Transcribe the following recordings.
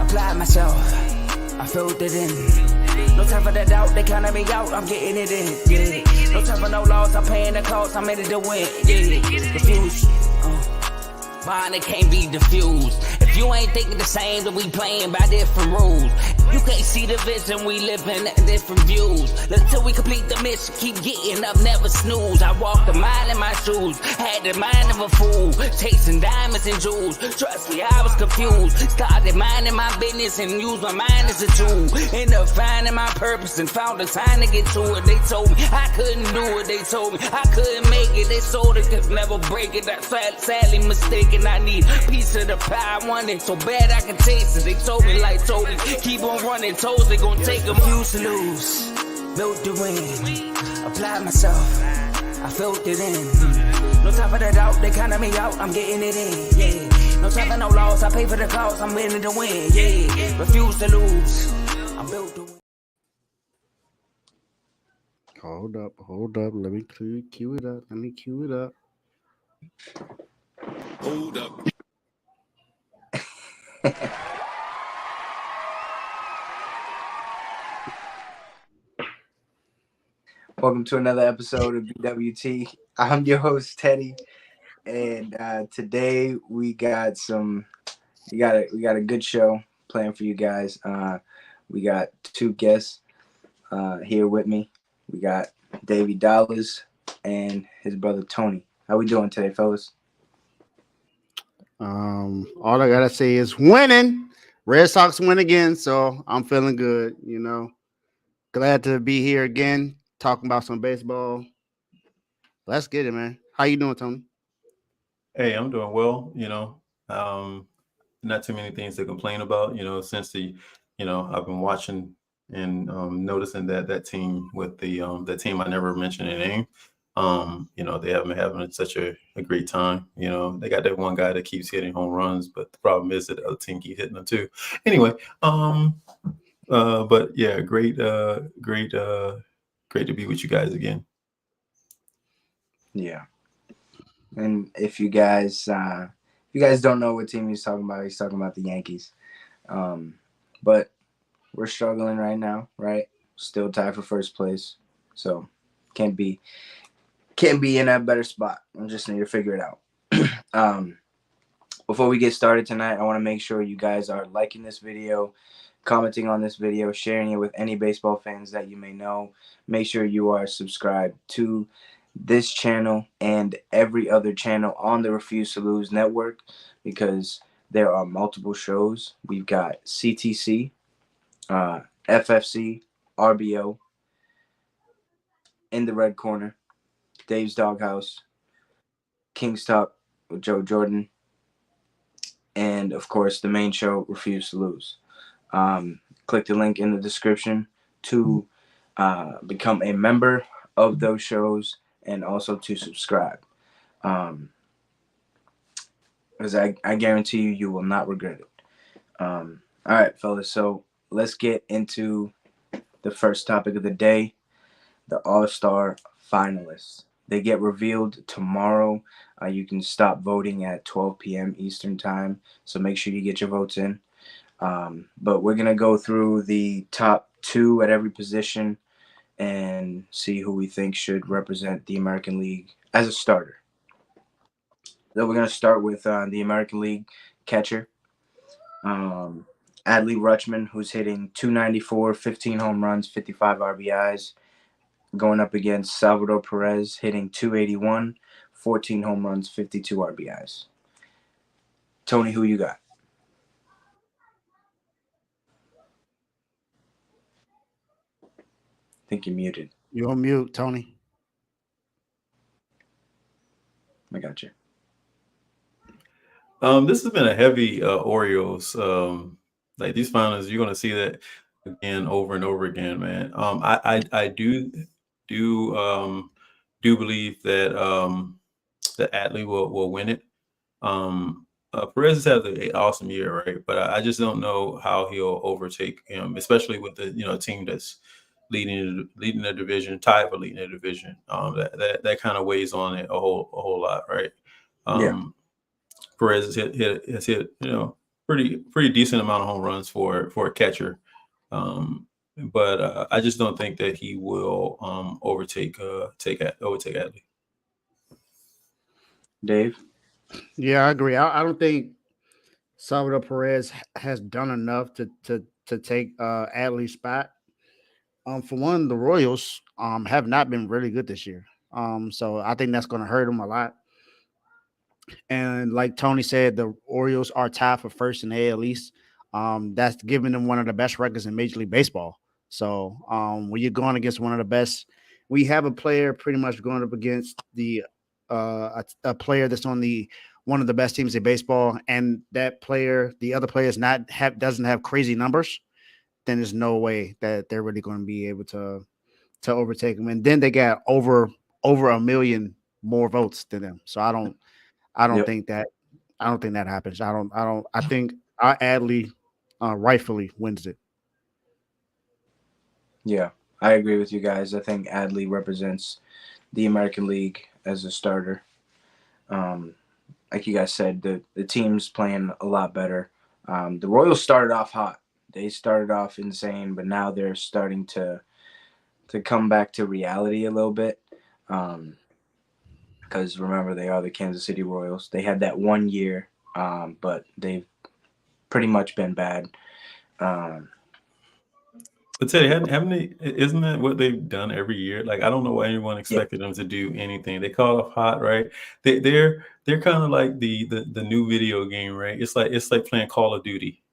applied myself, I filled it in. No time for the doubt, they counted me out, I'm getting it in, yeah. No time for no loss, I'm paying the cost, I'm in it to win, yeah. Refuse, mine it can't be diffused. If you ain't thinking the same, then we playing by different rules. You can't see the vision, we living at different views. Until we complete the mission, keep getting up, never snooze. I walked a mile in my shoes, had the mind of a fool, chasing diamonds and jewels. Trust me, I was confused. Started minding my business and used my mind as a tool. Ended up finding my purpose and found the time to get to it. They told me I couldn't do it, they told me I couldn't make it. They sold it, could never break it. That's sadly mistaken. I need a piece of the pie, I want it so bad I can taste it. They told me like Toby, keep on running, toes they gon' take them. Used to lose, built to win, applied myself, I filled it in. No time for the doubt, they counted me out, I'm getting it in, yeah. No time for no loss, I pay for the cost, I'm winning to win, yeah. Refuse to lose, I'm built to win. Hold up. Let me cue it up. Hold up. Welcome to another episode of BWT. I'm your host Teddy, and today we got a good show planned for you guys. We got two guests here with me. We got Davey Dollars and his brother Tony. How we doing today, fellas? All I gotta say is winning. Red Sox win again, so I'm feeling good. Glad to be here again, talking about some baseball. Let's get it, man. How you doing, Tony? Hey, I'm doing well. Not too many things to complain about. Since I've been watching and noticing that team with the team I never mentioned their name. They haven't been having such a great time. They got that one guy that keeps hitting home runs, but the problem is that the other team keep hitting them too. Anyway, but yeah, great to be with you guys again. Yeah. And if you guys don't know what team he's talking about the Yankees. But we're struggling right now, right? Still tied for first place. So can't be in a better spot. I just need to figure it out. Before we get started tonight, I want to make sure you guys are liking this video, commenting on this video, sharing it with any baseball fans that you may know. Make sure you are subscribed to this channel and every other channel on the Refuse to Lose network, because there are multiple shows. We've got CTC, FFC, RBO, In the Red Corner, Dave's Doghouse, King's Talk with Joe Jordan, and of course the main show, Refuse to Lose. Click the link in the description to become a member of those shows and also to subscribe. Because I guarantee you will not regret it. All right, fellas, so let's get into the first topic of the day, the All-Star finalists. They get revealed tomorrow. You can stop voting at 12 p.m. Eastern time, so make sure you get your votes in. But we're going to go through the top two at every position and see who we think should represent the American League as a starter. So we're going to start with the American League catcher, Adley Rutschman, who's hitting .294, 15 home runs, 55 RBIs, going up against Salvador Perez, hitting .281, 14 home runs, 52 RBIs. Tony, who you got? I think you're muted. You're on mute, Tony. I got you. This has been a heavy Orioles. Like these finals, you're going to see that again over and over again, man. I do believe that that Adley will win it. Perez has had an awesome year, right? But I just don't know how he'll overtake him, especially with the team that's leading the division, tied for leading the division. That kind of weighs on it a whole lot, right? Yeah. Perez has hit pretty decent amount of home runs for a catcher. But I just don't think that he will overtake Adley. Dave? Yeah, I agree. I don't think Salvador Perez has done enough to take Adley's spot. For one, the Royals have not been really good this year. So I think that's going to hurt him a lot. And like Tony said, the Orioles are tied for first in the AL East. That's giving them one of the best records in Major League Baseball. So when you're going against one of the best, we have a player pretty much going up against the a player that's on the one of the best teams in baseball, and that player, the other player, doesn't have crazy numbers. Then there's no way that they're really going to be able to overtake them. And then they got over a million more votes than them. So I don't Yep. think that happens. I think our Adley rightfully wins it. Yeah, I agree with you guys. I think Adley represents the American League as a starter. Like you guys said, the team's playing a lot better. The Royals started off hot. They started off insane, but now they're starting to come back to reality a little bit. Because remember, they are the Kansas City Royals. They had that 1 year, but they've pretty much been bad. But Teddy, haven't they? Isn't that what they've done every year? Like, I don't know why anyone expected them to do anything. They call off hot, right? They're kind of like the new video game, right? It's like playing Call of Duty,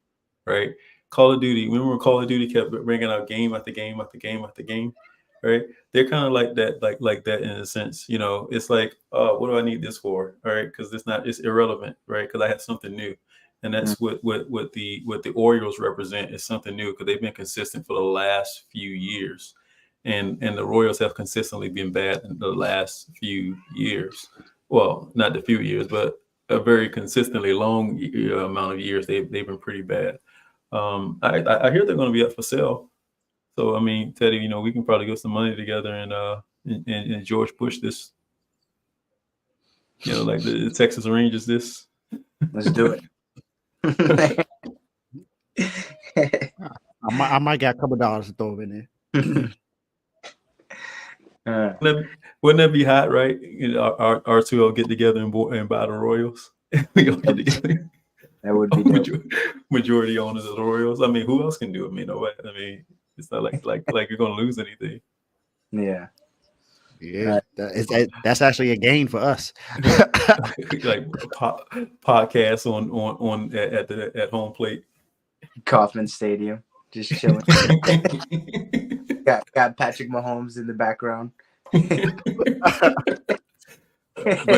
right? Call of Duty. Remember when Call of Duty kept bringing out game after game after game after game, right? They're kind of like that, like that in a sense. You know, it's like, oh, what do I need this for? All right, because it's irrelevant, right? Because I had something new. And that's what the Orioles represent is something new because they've been consistent for the last few years, and the Royals have consistently been bad in the last few years. Well, not the few years, but a very consistently long amount of years. They've been pretty bad. I hear they're going to be up for sale. So I mean, Teddy, you know, we can probably get some money together and George Bush this. You know, like the Texas Rangers this. Let's do it. I might get a couple dollars to throw in there. Wouldn't that be hot, right? You know, our two will get together and buy the Royals. We all get together. That would be majority owners of the Royals. I mean, who else can do it? I mean, it's not like you're gonna lose anything. Yeah. Yeah, that's actually a gain for us. Like podcasts on at home plate. Kauffman Stadium, just chilling. got Patrick Mahomes in the background. but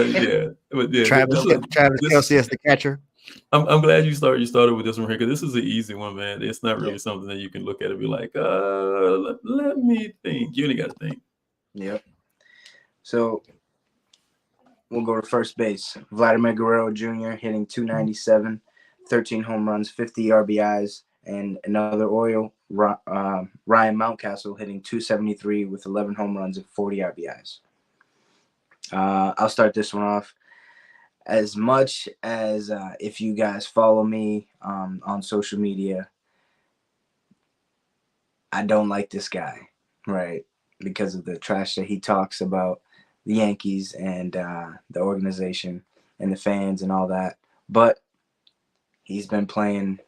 yeah, Travis Kelce as the catcher. I'm glad you started with this one here because this is an easy one, man. It's not really something that you can look at and be like, let me think. You only got to think. Yep. So we'll go to first base. Vladimir Guerrero Jr. hitting 297, 13 home runs, 50 RBIs, and another Oriole, Ryan Mountcastle, hitting 273 with 11 home runs and 40 RBIs. I'll start this one off. As much as if you guys follow me on social media, I don't like this guy, right? Because of the trash that he talks about the Yankees and the organization and the fans and all that. But he's been playing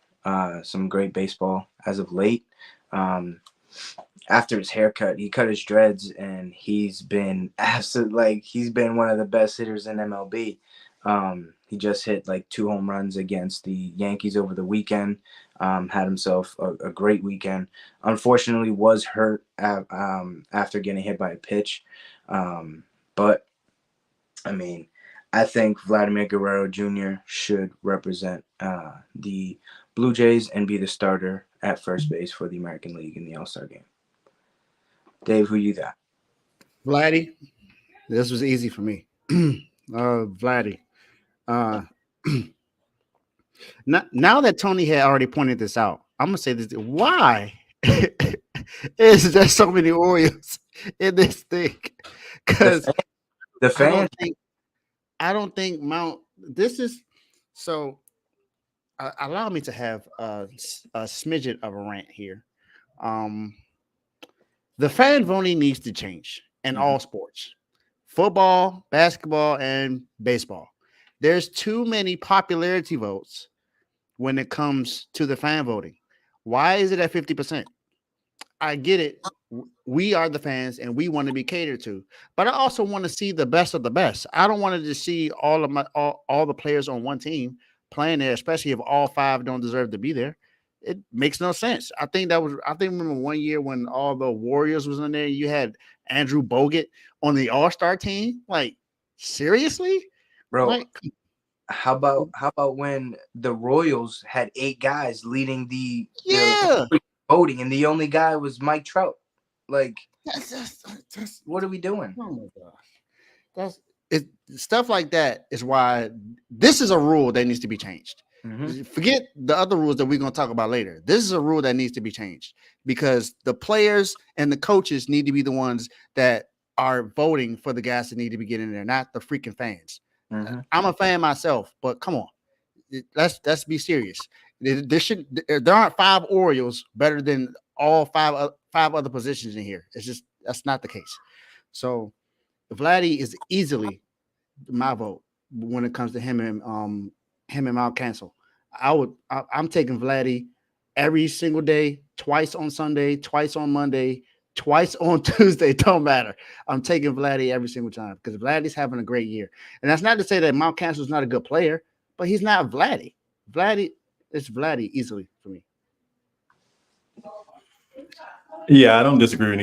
some great baseball as of late. After his haircut, he cut his dreads, and he's been he's been one of the best hitters in MLB. He just hit like 2 home runs against the Yankees over the weekend. Had himself a great weekend. Unfortunately, was hurt after getting hit by a pitch. But I mean, I think Vladimir Guerrero Jr. should represent the Blue Jays and be the starter at first base for the American League in the All-Star game. Dave, who you got? Vladdy. This was easy for me. Vladdy. Now that Tony had already pointed this out, I'm gonna say this: why is there so many Orioles in this thing? Because the fans. I don't think Mount. This is so. allow me to have a smidget of a rant here. Um, the fan voting needs to change in all sports, football, basketball, and baseball. There's too many popularity votes when it comes to the fan voting. Why is it at 50%? I get it. We are the fans and we want to be catered to, but I also want to see the best of the best. I don't want to just see all the players on one team playing there, especially if all five don't deserve to be there. It makes no sense. I think remember one year when all the Warriors was in there, you had Andrew Bogut on the All-Star team. Like, seriously? Bro, Like, how about when the Royals had 8 guys leading yeah. the voting, and the only guy was Mike Trout? Like, That's what are we doing? oh my gosh. That's it. Stuff like that is why this is a rule that needs to be changed. Forget the other rules that we're going to talk about later. This is a rule that needs to be changed because the players and the coaches need to be the ones that are voting for the guys that need to be getting there, not the freaking fans. I'm a fan myself, but come on, let's be serious. There aren't 5 Orioles better than all five other positions in here. It's just that's not the case. So Vladdy is easily my vote when it comes to him and Mount Cancel. I'm taking Vladdy every single day, twice on Sunday, twice on Monday, twice on Tuesday. Don't matter. I'm taking Vladdy every single time because Vladdy's having a great year. And that's not to say that Mount Cancel is not a good player, but he's not Vladdy. It's Vladdy easily for me. Yeah, I don't disagree with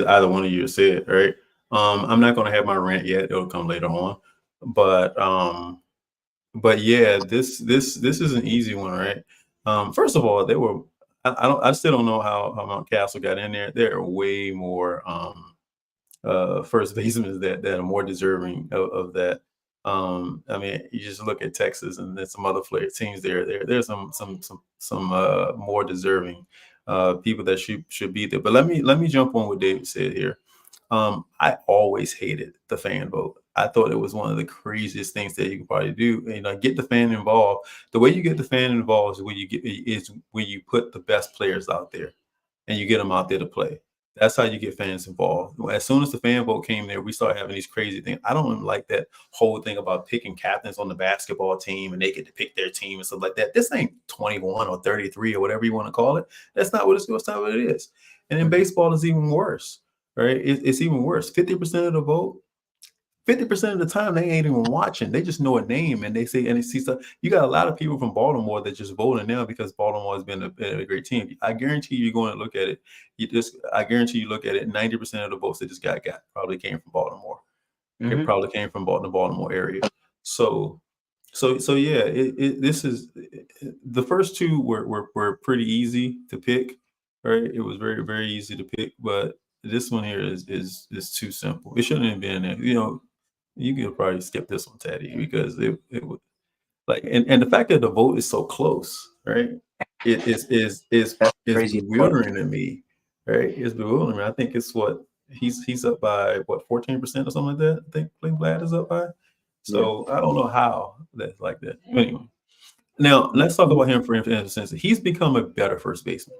either one of you said, right? I'm not going to have my rant yet; it'll come later on. But yeah, this is an easy one, right? First of all, they were. I still don't know how Mount Castle got in there. There are way more first basemen that are more deserving of that. I mean, you just look at Texas and there's some other teams there. There's some more deserving people that should be there. But let me jump on what David said here. I always hated the fan vote. I thought it was one of the craziest things that you could probably do. Get the fan involved. The way you get the fan involved is when you put the best players out there and you get them out there to play. That's how you get fans involved. As soon as the fan vote came there, we started having these crazy things. I don't like that whole thing about picking captains on the basketball team and they get to pick their team and stuff like that. This ain't 21 or 33 or whatever you want to call it. That's not what that's not what it is. And in baseball, it's even worse, right? It's even worse. 50% of the vote. 50% of the time they ain't even watching. They just know a name and they see stuff. You got a lot of people from Baltimore that just voting now because Baltimore has been a great team. I guarantee you're going to look at it. I guarantee you look at it. 90% of the votes that this guy got probably came from Baltimore. It probably came from the Baltimore area. So yeah. This is the first two were pretty easy to pick. Right? It was very very easy to pick, but this one here is too simple. It shouldn't have been there. You could probably skip this one, Teddy, because it would and the fact that the vote is so close, right? It is crazy bewildering to me, right? It's bewildering. I think it's what he's up by 14% or something like that. I think Vlad is up by. So I don't know how that's like that. But anyway, now let's talk about him for instance. He's become a better first baseman.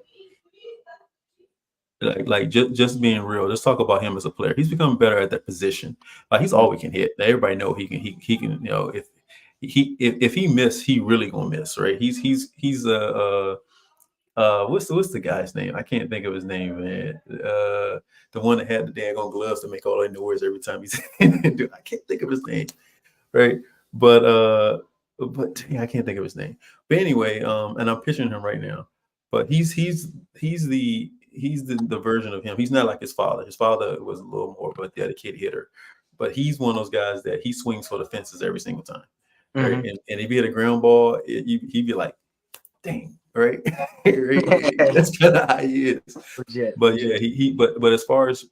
Just being real, let's talk about him as a player. He's become better at that position. He's all we can hit. Everybody know he can. If he miss, he really gonna miss, right? He's what's the guy's name? I can't think of his name, man. The one that had the daggone gloves to make all that noise every time he's dude, I can't think of his name, right? But I can't think of his name. But anyway, and I'm picturing him right now. But he's the version of him. He's not like his father. His father was a little more of a dedicated hitter, but he's one of those guys that he swings for the fences every single time. Right? And if he had a ground ball, he'd be like, "Dang!" Right? That's kind of how he is. But yeah, but as far as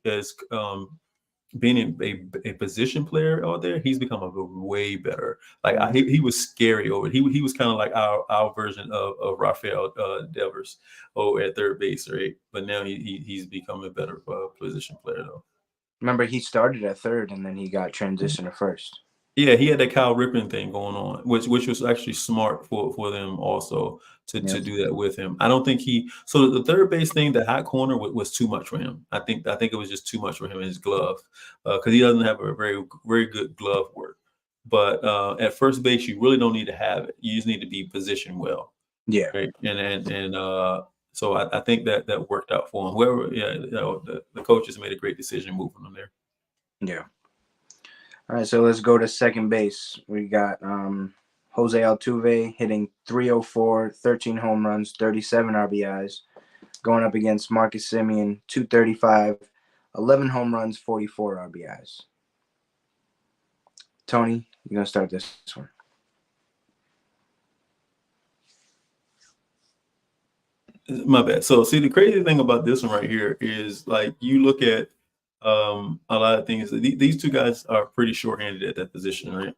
being a position player out there, he's become a way better. Like he was scary over it. He was kind of like our version of Rafael Devers at third base, right? But now he's become a better position player though. Remember, he started at third and then he got transitioned to first. Yeah, he had that Kyle Ripken thing going on, which was actually smart for them also to Yep. do that with him. I don't think he so the third base thing, the hot corner was too much for him. I think it was just too much for him in his glove because he doesn't have a very good glove work. But at first base, you really don't need to have it. You just need to be positioned well, Yeah. right? So I think that worked out for him. Whoever, yeah, the coaches made a great decision moving him there. Yeah. All right, so let's go to second base. We got Jose Altuve hitting 304, 13 home runs, 37 RBIs, going up against Marcus Semien, 235, 11 home runs, 44 RBIs. Tony, you're going to start this one. My bad. So see, the crazy thing about this one right here is like you look at a lot of things. These two guys are pretty short-handed at that position, right?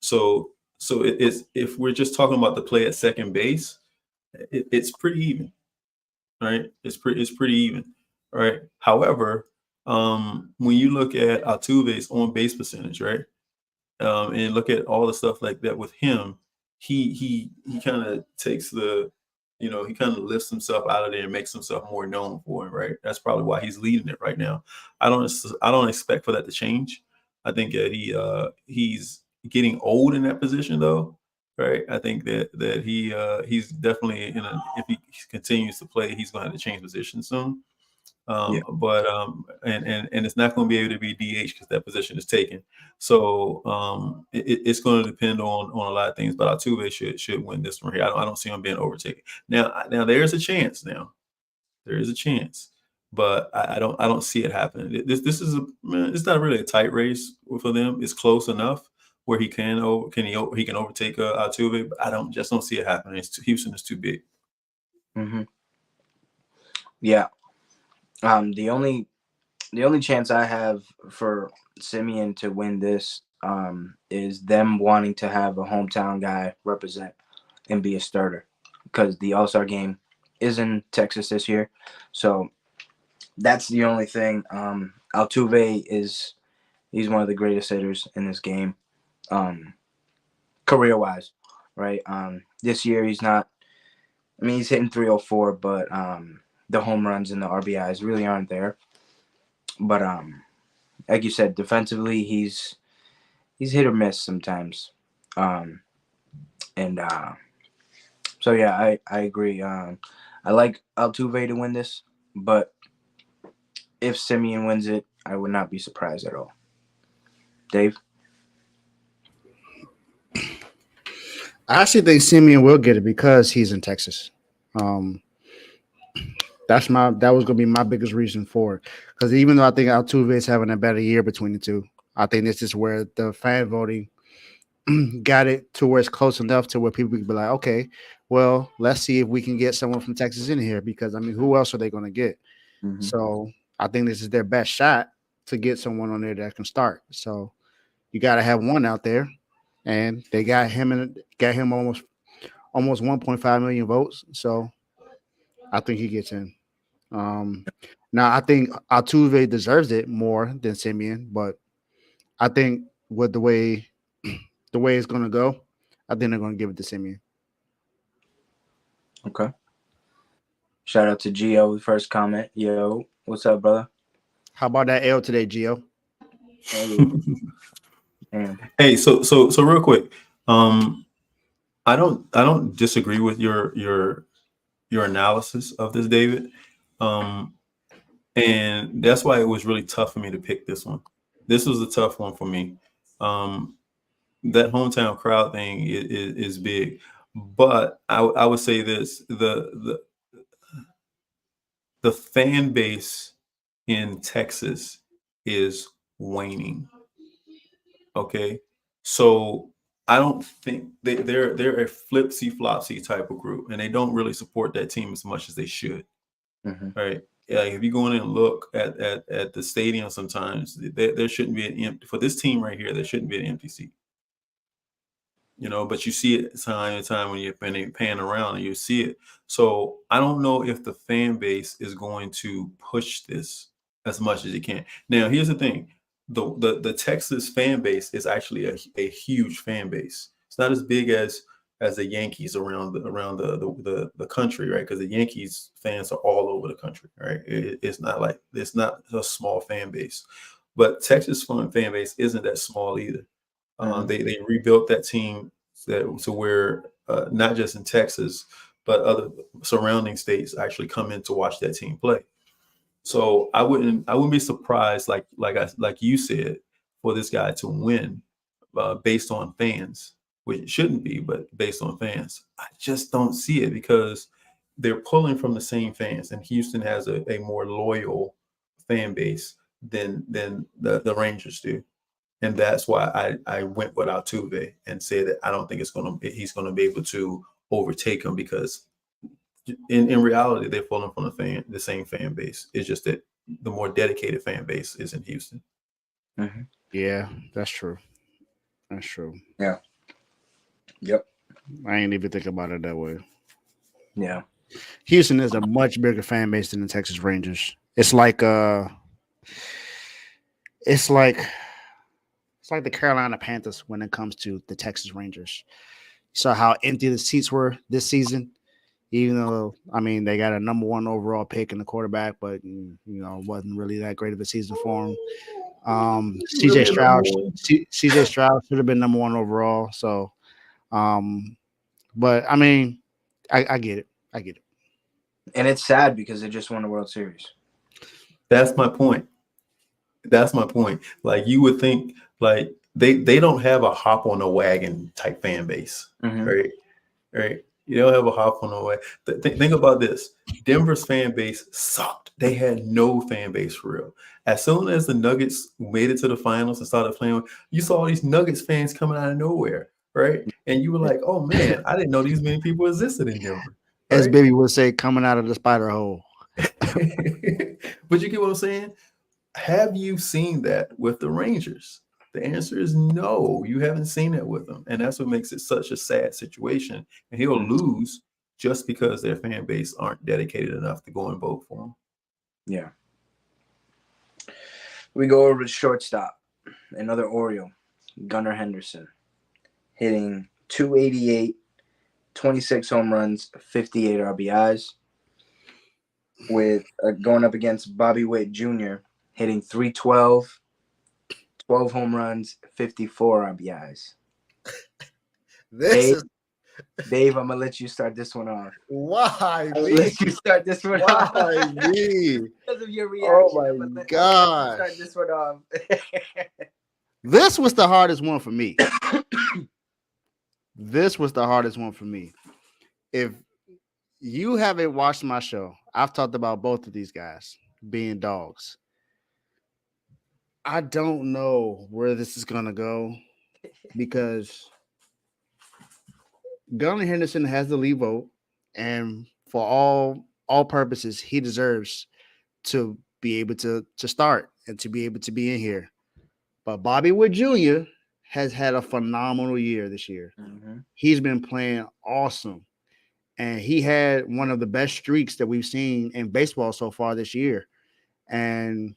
So it's if we're just talking about the play at second base, it's pretty even, right? It's pretty even, right? However, when you look at Altuve's on base percentage, right, and look at all the stuff like that with him, he kind of takes he kind of lifts himself out of there and makes himself more known for it, right? That's probably why he's leading it right now. I don't expect for that to change. I think that he's getting old in that position though, right? I think that he's definitely if he continues to play, he's going to have to change position soon. Yeah. And it's not going to be able to be DH because that position is taken. So it's going to depend on a lot of things. But Altuve should win this one here. I don't see him being overtaken. Now there's a chance. Now there is a chance, but I don't see it happening. This is it's not really a tight race for them. It's close enough where he can overtake Altuve, but I don't see it happening. Houston is too big. Mm-hmm. Yeah. The only chance I have for Semien to win this is them wanting to have a hometown guy represent and be a starter because the All-Star game is in Texas this year. So that's the only thing. Altuve he's one of the greatest hitters in this game, career-wise, right? This year he's not. I mean, he's hitting 304, but the home runs and the RBIs really aren't there. But like you said, defensively he's hit or miss sometimes. So yeah, I agree. I like Altuve to win this, but if Semien wins it, I would not be surprised at all. Dave? I actually think Simeon will get it because he's in Texas. That was gonna be my biggest reason for it. Because even though I think Altuve is having a better year between the two, I think this is where the fan voting got it to where it's close enough to where people can be like, okay, well, let's see if we can get someone from Texas in here because I mean, who else are they gonna get? Mm-hmm. So I think this is their best shot to get someone on there that can start. So you got to have one out there, and they got him almost 1.5 million votes. So I think he gets in. Now I think Altuve deserves it more than Simeon, but I think with the way it's going to go, I think they're going to give it to Simeon. Okay. Shout out to Gio, first comment. Yo, what's up, brother? How about that L today, Gio? Damn. Hey, so real quick, I don't disagree with your analysis of this, David, and that's why it was really tough for me to pick this one. This was a tough one for me. That hometown crowd thing is big, but I would say this: the fan base in Texas is waning. Okay, so I don't think they're a flipsy flopsy type of group, and they don't really support that team as much as they should. Mm-hmm. Right? Yeah, if you go in and look at the stadium, sometimes there shouldn't be an empty for this team right here. There shouldn't be an empty seat. But you see it time and time when you're pan around and you see it. So I don't know if the fan base is going to push this as much as it can. Now, here's the thing. the Texas fan base is actually a huge fan base. It's not as big as the Yankees around the country, right? Because the Yankees fans are all over the country, right? It's not a small fan base, but Texas fan base isn't that small either. They rebuilt that team to where not just in Texas, but other surrounding states actually come in to watch that team play. So I wouldn't be surprised, like you said, for this guy to win based on fans, which it shouldn't be, but based on fans. I just don't see it because they're pulling from the same fans, and Houston has a more loyal fan base than the Rangers do. And that's why I went with Altuve and said that I don't think he's gonna be able to overtake him because in reality they're falling from the same fan base. It's just that the more dedicated fan base is in Houston. Mm-hmm. Yeah, that's true. That's true. Yeah. Yep. I ain't even think about it that way. Yeah. Houston is a much bigger fan base than the Texas Rangers. It's like the Carolina Panthers when it comes to the Texas Rangers. You saw how empty the seats were this season, even though they got a number 1 overall pick in the quarterback, but it wasn't really that great of a season for him. CJ Stroud should have been number 1 overall. So, but I get it. And it's sad because they just won the World Series. That's my point. Like you would think, like they don't have a hop on a wagon type fan base, right? You don't have a hop on the wagon. Think about this: Denver's fan base sucked. They had no fan base for real. As soon as the Nuggets made it to the finals and started playing, you saw all these Nuggets fans coming out of nowhere, right? And you were like, "Oh man, I didn't know these many people existed in Denver." Right? As Baby would say, coming out of the spider hole. But you get what I'm saying? Have you seen that with the Rangers? The answer is no, you haven't seen it with them. And that's what makes it such a sad situation. And he'll lose just because their fan base aren't dedicated enough to go and vote for him. Yeah. We go over to shortstop. Another Oriole, Gunnar Henderson, hitting .288, 26 home runs, 58 RBIs. With going up against Bobby Witt Jr., hitting .312, 12 home runs, 54 RBIs. Dave, I'm gonna let you start this one off. Why? I'm gonna let you start this one off. Why me? Because of your reaction. Oh my God! Start this one off. This was the hardest one for me. If you haven't watched my show, I've talked about both of these guys being dogs. I don't know where this is going to go because Gunnar Henderson has the lead vote, and for all purposes, he deserves to be able to start and to be able to be in here. But Bobby Witt Jr. has had a phenomenal year this year. Mm-hmm. He's been playing awesome. And he had one of the best streaks that we've seen in baseball so far this year. And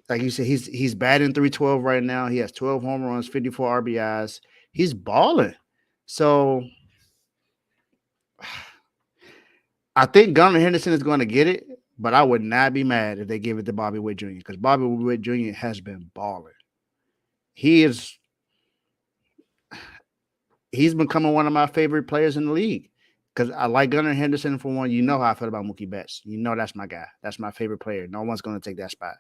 like you said, he's batting .312 right now. He has 12 home runs, 54 RBIs. He's balling. So I think Gunnar Henderson is going to get it, but I would not be mad if they give it to Bobby Witt Jr. because Bobby Witt Jr. has been balling. He's becoming one of my favorite players in the league because I like Gunnar Henderson for one. You know how I feel about Mookie Betts. You know that's my guy. That's my favorite player. No one's going to take that spot.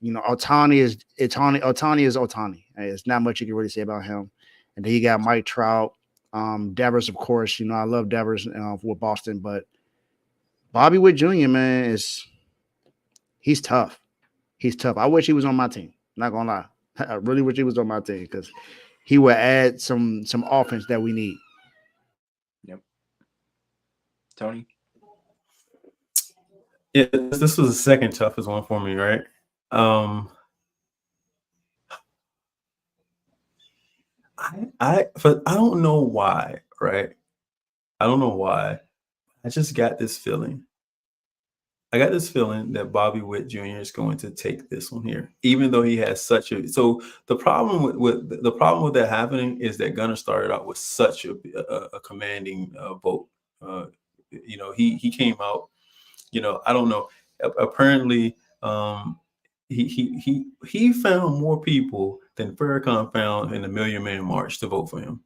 Ohtani is Ohtani. It's not much you can really say about him. And then you got Mike Trout, Devers, of course. I love Devers with Boston, but Bobby Witt Jr., man, he's tough. He's tough. I wish he was on my team. Not gonna lie. I really wish he was on my team because he would add some offense that we need. Yep. Tony? Yeah, this was the second toughest one for me, right? I don't know why, right? I don't know why. I just got this feeling I got this feeling that Bobby Witt Jr. is going to take this one here, even though he has such a. So the problem with the problem with that happening is that Gunner started out with such a commanding vote. He came out. I don't know. Apparently, he found more people than Farrakhan found in the Million Man March to vote for him.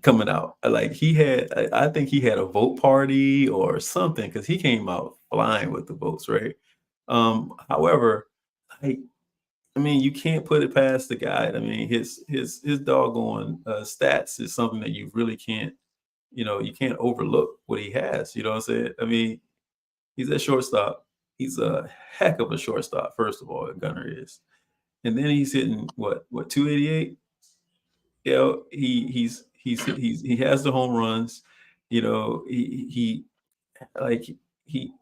Coming out like he had, I think he had a vote party or something because he came out flying with the votes, right? However, I mean, you can't put it past the guy. I mean, his doggone stats is something that you really can't, you can't overlook what he has. You know what I'm saying? I mean, he's a shortstop. He's a heck of a shortstop. First of all, Gunner is, and then he's hitting what 288. He has the home runs. He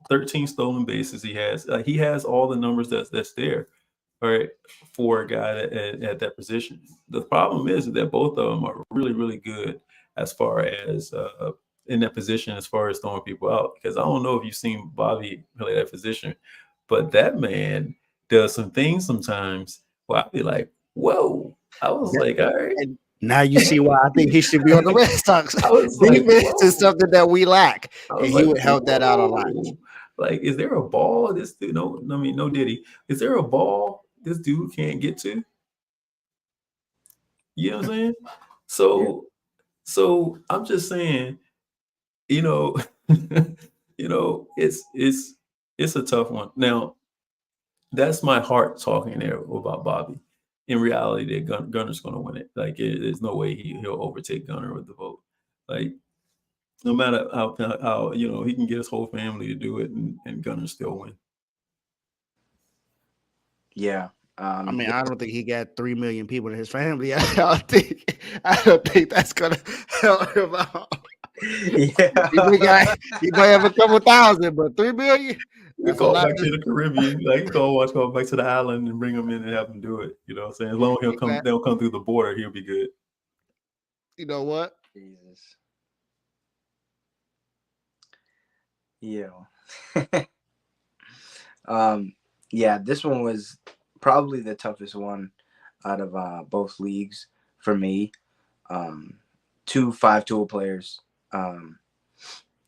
13 stolen bases. He has all the numbers that's there, all right, for a guy at that position. The problem is that both of them are really really good as far as in that position as far as throwing people out. Because I don't know if you've seen Bobby play that position, but that man does some things sometimes where I'd be like, whoa. I was like, all right. And now you see why I think he should be on the Red Sox. Defense is something that we lack, and he would help that out a lot. Like, is there a ball this dude? No Diddy. Is there a ball this dude can't get to? You know what I'm saying? So I'm just saying, it's a tough one. Now, that's my heart talking there about Bobby. In reality, that Gunner's going to win it. Like, there's no way he'll overtake Gunner with the vote. Like, no matter how he can get his whole family to do it, and Gunner still win. Yeah. I mean, I don't think he got 3 million people in his family. I don't think that's gonna help him out. Yeah, he might have a couple thousand, but 3 million. We call back to the Caribbean, like call back to the island and bring him in and have him do it. You know what I'm saying? As long as they'll come through the border, he'll be good. You know what? Jesus. Yeah. Yeah, this one was probably the toughest one out of both leagues for me. 2 5-tool players.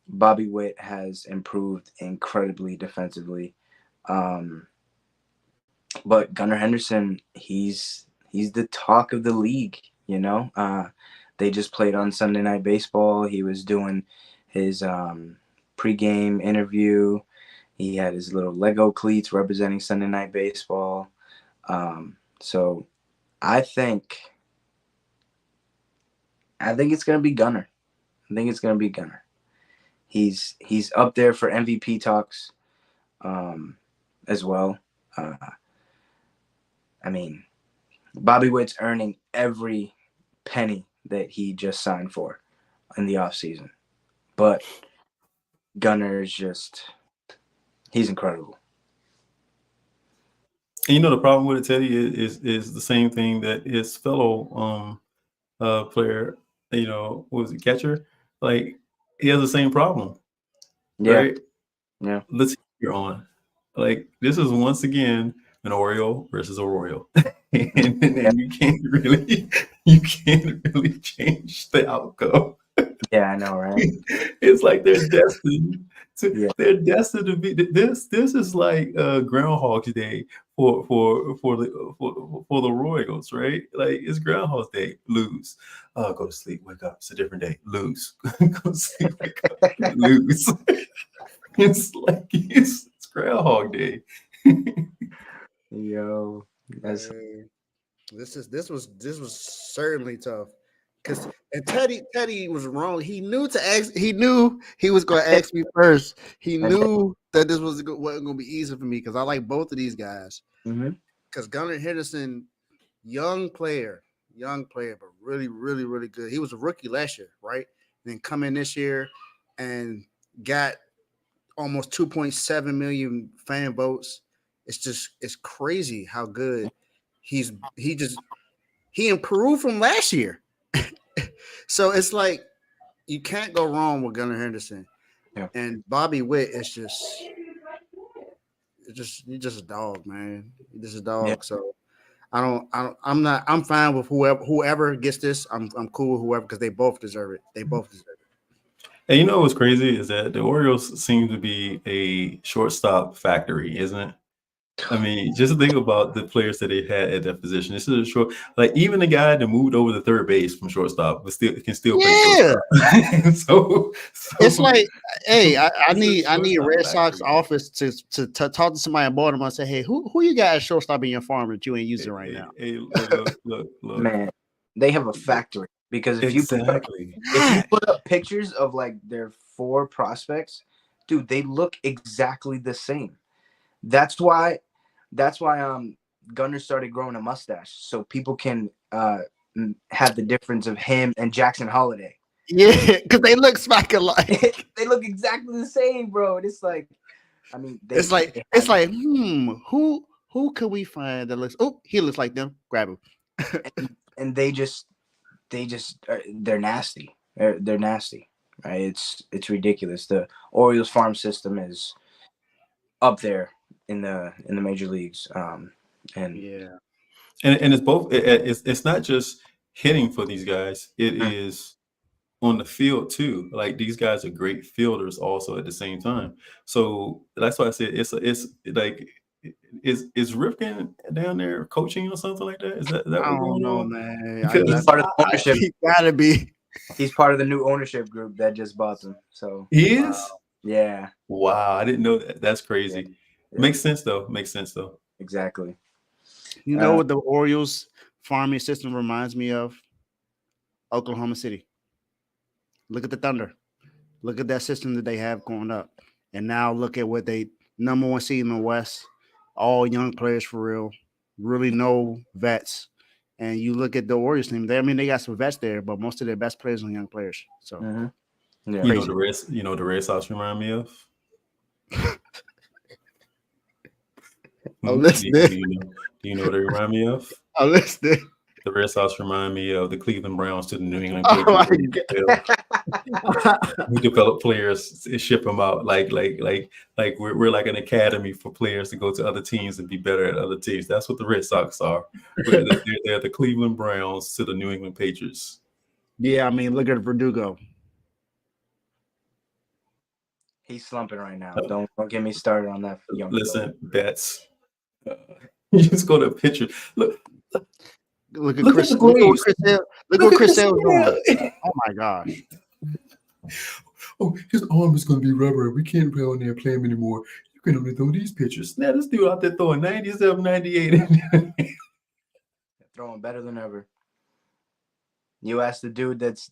Bobby Witt has improved incredibly defensively. But Gunnar Henderson, he's the talk of the league, They just played on Sunday Night Baseball. He was doing his pregame interview. He had his little Lego cleats representing Sunday Night Baseball. So I think it's going to be Gunnar. He's up there for MVP talks as well. I mean, Bobby Witt's earning every penny that he just signed for in the offseason. But Gunnar is he's incredible. And the problem with it, Teddy, is the same thing that his fellow player, what was it, catcher? Like, he has the same problem. Yeah. Right? Yeah. Let's hear on. Like, this is once again an Oriole versus a Royal. and you can't really change the outcome. Yeah, I know, right? It's like they're destined to be this. This is like Groundhog's Day for the Royals, right? Like, it's Groundhog's Day. Lose. Go to sleep. Wake up. It's a different day. Lose. Go to sleep. Wake up. Lose. It's like it's Groundhog Day. Yo, this was certainly tough. And Teddy was wrong. He knew he was going to ask me first. He knew that this wasn't going to be easy for me because I like both of these guys. Because Gunnar Henderson, young player, but really, really, really good. He was a rookie last year, right? And then come in this year and got almost 2.7 million fan votes. It's crazy how good he improved from last year. So it's like you can't go wrong with Gunnar Henderson. Yeah. And Bobby Witt is he's just a dog, man. He's just a dog. Yeah. So I'm fine with whoever gets this. I'm cool with whoever because they both deserve it. They both deserve it. And you know what's crazy is that the Orioles seem to be a shortstop factory, isn't it? I mean, just think about the players that they had at that position. This is a short, like even the guy that moved over to third base from shortstop, but can still play Yeah. shortstop. so It's like, hey, I it's a need shortstop Red Sox factory. office to talk to somebody in Baltimore and say, hey, who you got as shortstop in your farm that you ain't using right now? Hey, look. Man, they have a factory because if Exactly. you put up pictures of like their 4 prospects, dude, they look exactly the same. That's why Gunnar started growing a mustache so people can have the difference of him and Jackson Holiday. Yeah, because they look smack alike. They look exactly the same, bro. And it's like, I mean, It's like who can we find that looks? Oh, he looks like them. Grab him. and they're nasty. They're nasty, right? It's ridiculous. The Orioles farm system is up there in the major leagues. And Yeah, And it's both. It's not just hitting for these guys. It is on the field too. Like these guys are great fielders also at the same time. So that's why I said it's like is Rifkin down there coaching or something like that? Is that I what's don't going know, on? man. Because he's part of the ownership. He gotta be. He's part of the new ownership group that just bought them. So he is. yeah. Wow, I didn't know that. That's crazy. Yeah. Makes sense though. Exactly. You know what the Orioles farming system reminds me of? Oklahoma City. Look at the Thunder. Look at that system that they have going up. And now look at what they number 1 seed in the West. All young players for real. Really no vets. And you look at the Orioles team. They got some vets there, but most of their best players are young players. So Yeah. You know the Red Sox remind me of. I'm listening. Do you know what they remind me of? I'm listening. The Red Sox remind me of the Cleveland Browns to the New England Oh my Patriots. We develop players and ship them out like we're like an academy for players to go to other teams and be better at other teams. That's what the Red Sox are. They're the Cleveland Browns to the New England Patriots. Yeah, I mean, look at Verdugo. He's slumping right now. Don't get me started on that young. Listen, Bets. You just go to a picture. Look at Chris. Look what Chris Sale's doing. Oh my gosh. Oh, his arm is going to be rubber. We can't play on there and play him anymore. You can only throw these pitchers. Now this dude out there throwing 97, 98. Throwing better than ever. You ask the dude that's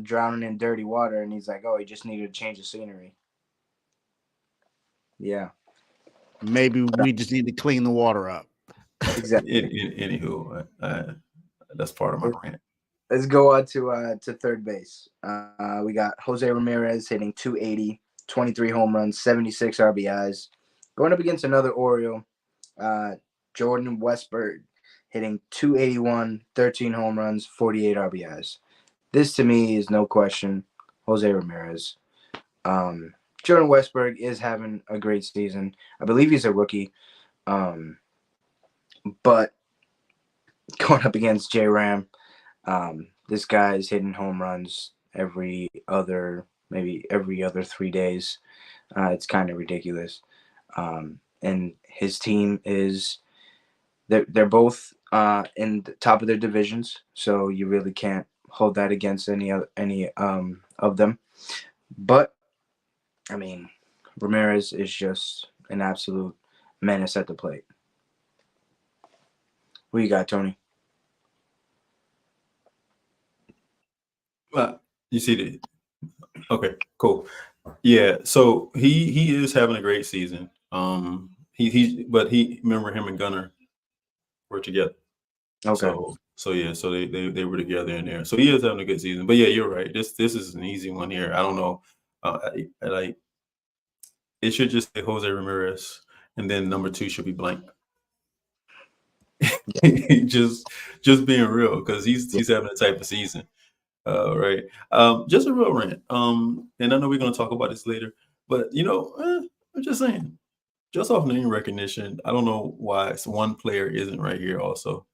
drowning in dirty water, and he's like, "Oh, he just needed to change the scenery." Yeah. Maybe we just need to clean the water up. Exactly. Anywho, that's part of my rant. Let's go on to third base. We got Jose Ramirez hitting 280, 23 home runs, 76 RBIs. Going up against another Oriole, Jordan Westburg hitting 281, 13 home runs, 48 RBIs. This to me is no question Jose Ramirez. Jordan Westburg is having a great season. I believe he's a rookie. But going up against J-Ram, this guy is hitting home runs every other 3 days. It's kind of ridiculous. And his team is they're both in the top of their divisions, so you really can't hold that against any of them. But I mean, Ramirez is just an absolute menace at the plate. What you got, Tony? You see the okay, cool. Yeah, so he is having a great season. But remember him and Gunnar were together. Okay. So they were together in there. So he is having a good season. But yeah, you're right. This is an easy one here. I don't know. Like it should just say Jose Ramirez, and then number 2 should be blank. just being real, because he's having a type of season. Right. Just a real rant. And I know we're going to talk about this later, but I'm just saying, just off name recognition, I don't know why one player isn't right here also.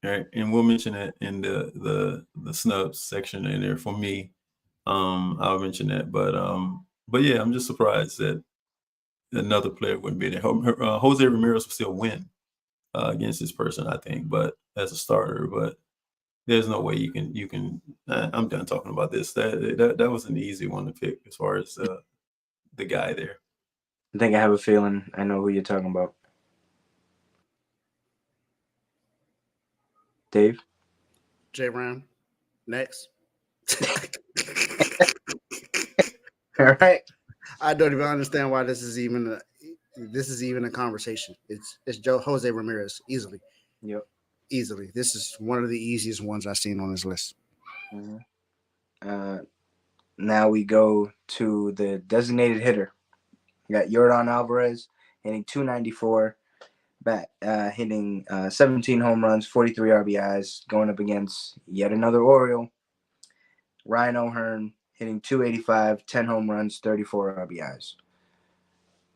Right, and we'll mention that in the snubs section in there for me. I'll mention that, but yeah, I'm just surprised that another player wouldn't be there. Jose Ramirez will still win against this person, I think, but as a starter, but there's no way you can. I'm done talking about this. That was an easy one to pick as far as the guy there. I think I have a feeling I know who you're talking about. Dave? J Ram. Next. All right. I don't even understand why this is even a conversation. It's Jose Ramirez easily. Yep. Easily. This is one of the easiest ones I've seen on this list. Now we go to the designated hitter. We got Yordan Alvarez hitting 294, hitting 17 home runs, 43 RBIs, going up against yet another Oriole, Ryan O'Hearn, hitting 285, 10 home runs, 34 RBIs.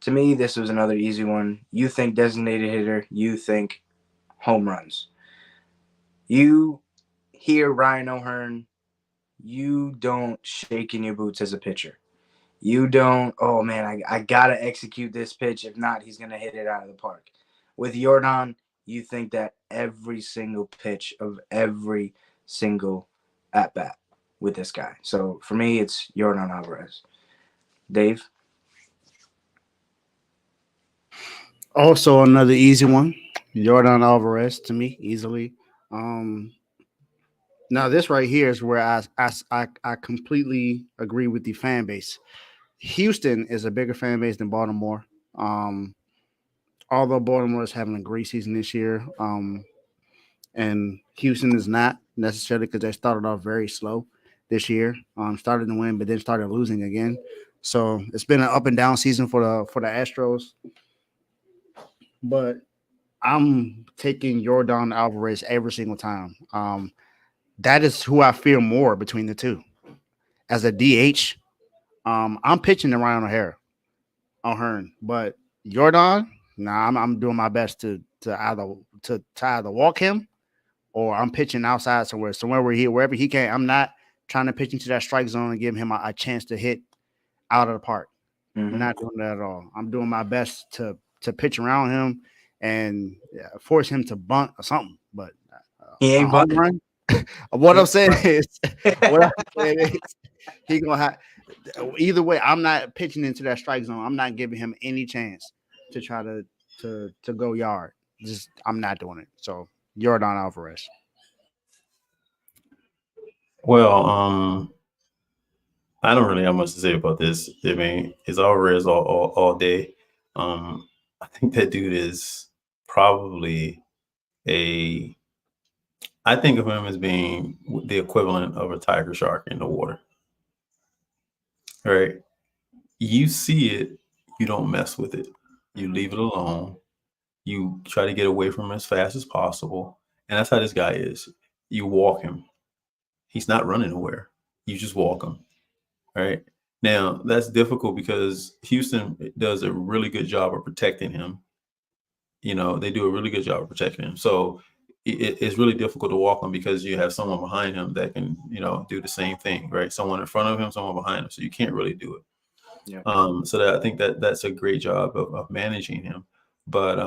To me, this was another easy one. You think designated hitter, you think home runs. You hear Ryan O'Hearn, you don't shake in your boots as a pitcher. You don't, oh man, I got to execute this pitch. If not, he's going to hit it out of the park. With Yordan, you think that every single pitch of every single at-bat with this guy. So for me, it's Yordan Alvarez. Dave? Also, another easy one. Jordan Alvarez to me, easily. Now, this right here is where I completely agree with the fan base. Houston is a bigger fan base than Baltimore. Um, Although Baltimore is having a great season this year, and Houston is not necessarily because they started off very slow this year. Started to win, but then started losing again. So it's been an up and down season for the Astros. But I'm taking Jordan Alvarez every single time. That is who I fear more between the two. As a DH, I'm pitching to Ryan O'Hearn, but Jordan, nah, I'm doing my best to either walk him or I'm pitching outside somewhere wherever he can. I'm not trying to pitch into that strike zone and give him a chance to hit out of the park. Mm-hmm. Not doing that at all. I'm doing my best to pitch around him and force him to bunt or something. But He a ain't home bunting. run. What I'm saying is, he gonna have. Either way, I'm not pitching into that strike zone. I'm not giving him any chance to try to go yard. Just I'm not doing it. So Jordan Alvarez. Well, I don't really have much to say about this. I mean, it's Alvarez all day. I think that dude is probably a. I think of him as being the equivalent of a tiger shark in the water. Right? You see it, you don't mess with it. You leave it alone. You try to get away from him as fast as possible, and that's how this guy is. You walk him. He's not running nowhere. You just walk him. Right. Now that's difficult because Houston does a really good job of protecting him. They do a really good job of protecting him. So it's really difficult to walk him because you have someone behind him that can, do the same thing, right? Someone in front of him, someone behind him. So you can't really do it. Yeah. So that I think that's a great job of managing him. But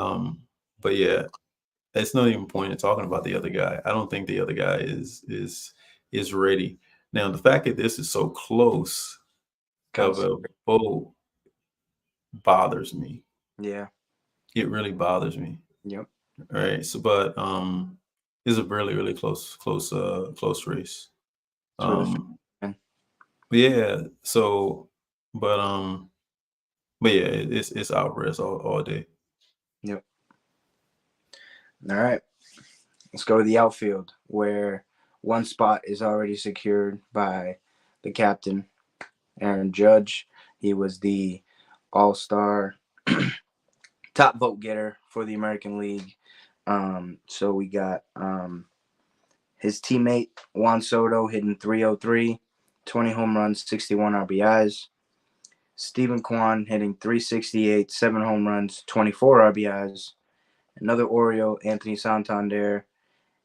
yeah, it's not even point in talking about the other guy. I don't think the other guy is ready. Now the fact that this is so close of a vote bothers me. Yeah. It really bothers me. Yep. All right. So, but it's a really, really close race. Yeah. So, but yeah, it's Alvarez all day. Yep. All right. Let's go to the outfield where one spot is already secured by the captain, Aaron Judge. He was the all-star top vote getter for the American League. So we got His teammate Juan Soto hitting 303, 20 home runs, 61 RBIs. Stephen Kwan hitting 368, 7 home runs, 24 RBIs. Another Oriole, Anthony Santander,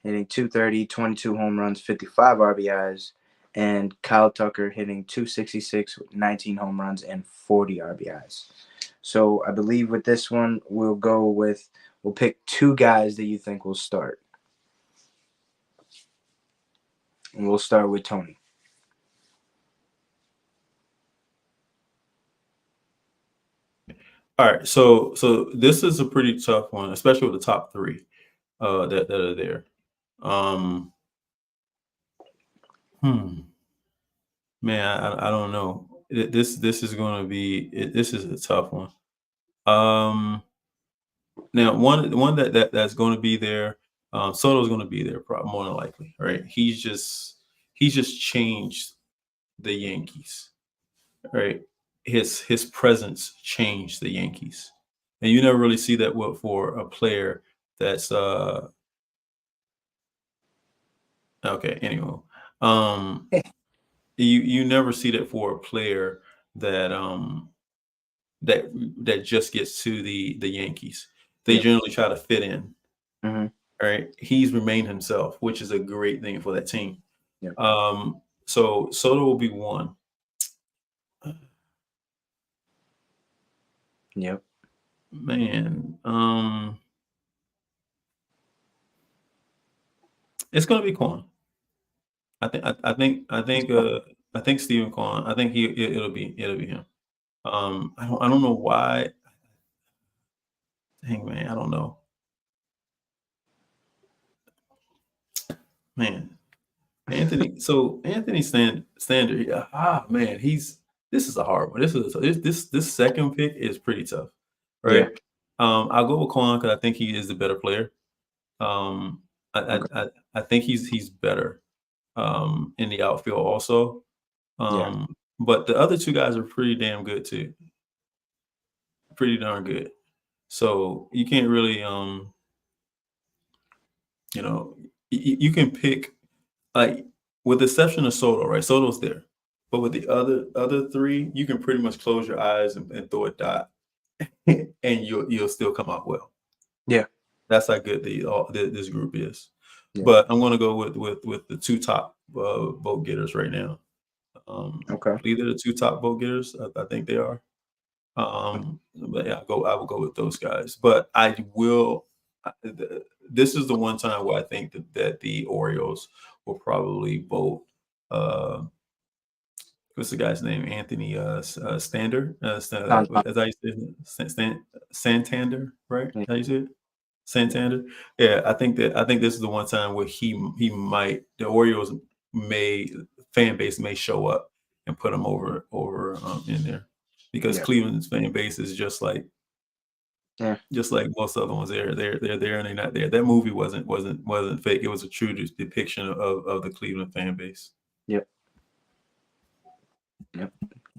hitting 230, 22 home runs, 55 RBIs. And Kyle Tucker hitting 266 with 19 home runs and 40 RBIs. So I believe with this one, we'll pick 2 guys that you think will start. And we'll start with Tony. All right, so this is a pretty tough one, especially with the top 3 that are there. Man, I don't know. This is going to be this is a tough one. Now one that's going to be there. Soto's going to be there, probably more than likely, right? He's just changed the Yankees, right? His presence changed the Yankees, and you never really see that for a player that's okay. Anyway, you never see that for a player that that just gets to the Yankees. They generally try to fit in. Mm-hmm. Right, he's remained himself, which is a great thing for that team. Yep. So Soto will be one. Yep. Man, it's gonna be Kwan. I think Stephen Kwan. I think it'll be him. I don't know why. Dang, man, I don't know. Man, Anthony Stander. Man, this is a hard one. This second pick is pretty tough, right? Yeah. I'll go with Kwan because I think he is the better player. I think he's better in the outfield also. But the other 2 guys are pretty damn good too. Pretty darn good. So you can't really you can pick, like, with the exception of Soto, right? Soto's there. But with the other 3, you can pretty much close your eyes and throw a dot and you'll still come out well. Yeah. That's how good this group is. Yeah. But I'm going to go with the 2 top vote getters right now. Okay. Either the 2 top vote getters, I think they are. But yeah, I will go with those guys. But this is the one time where I think that the Orioles will probably vote. What's the guy's name? Anthony Stander. As I say, Santander, right? Yeah. How you say it? Santander. Yeah, I think this is the one time where the Orioles fan base may show up and put him over in there, because Cleveland's fan base is just like most other ones. They're there and they're not there. That movie wasn't fake. It was a true depiction of the Cleveland fan base. Yep.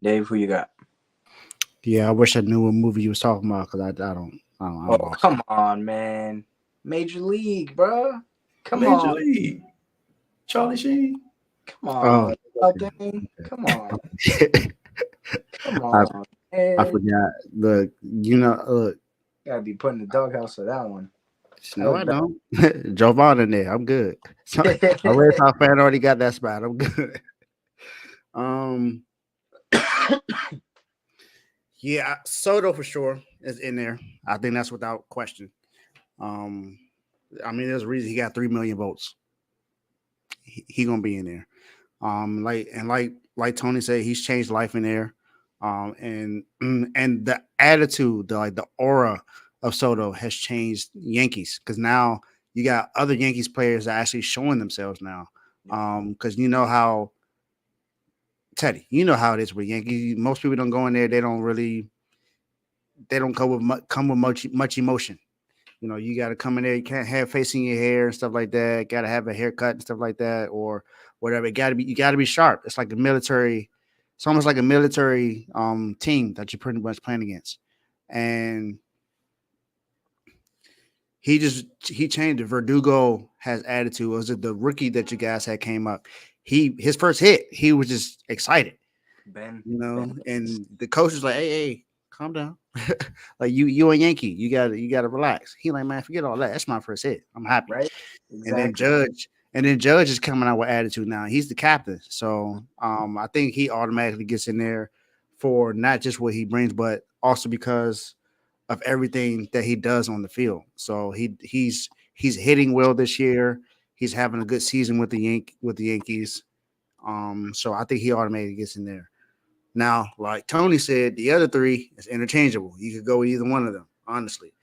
Dave, who you got? Yeah, I wish I knew what movie you was talking about, because I don't. Oh, come on, man. Major League, bro. Major League. Charlie Sheen. Come on. Come on. Come on. Man. I forgot. Look, look. Gotta be put in the doghouse for that one. No, I don't. Joe Vaughn in there. I'm good. So, a Red Sox fan already got that spot. I'm good. Yeah, Soto for sure is in there. I think that's without question. I mean, there's a reason he got 3 million votes. He gonna be in there. Like Tony said, he's changed life in there. And the attitude, the aura of Soto has changed Yankees, because now you got other Yankees players that are actually showing themselves now. Because you know how, Teddy, you know how it is with Yankees. Most people don't go in there. They don't come with much emotion. You know, you got to come in there. You can't have face in your hair and stuff like that. Got to have a haircut and stuff like that, or whatever. You got to be sharp. It's like a military. It's almost like a military team that you're pretty much playing against. And he changed it. Verdugo has attitude. Was it the rookie that you guys had came up? His first hit, he was just excited, Ben. and the coach was like, hey, calm down. Like you a Yankee. You gotta relax. He like, man, forget all that. That's my first hit. I'm happy. Right? And then Exactly. Judge is coming out with attitude now. He's the captain. So I think he automatically gets in there for not just what he brings, but also because of everything that he does on the field. So he's hitting well this year. He's having a good season with the Yankees. So I think he automatically gets in there. Now, like Tony said, the other three is interchangeable. You could go with either one of them, honestly.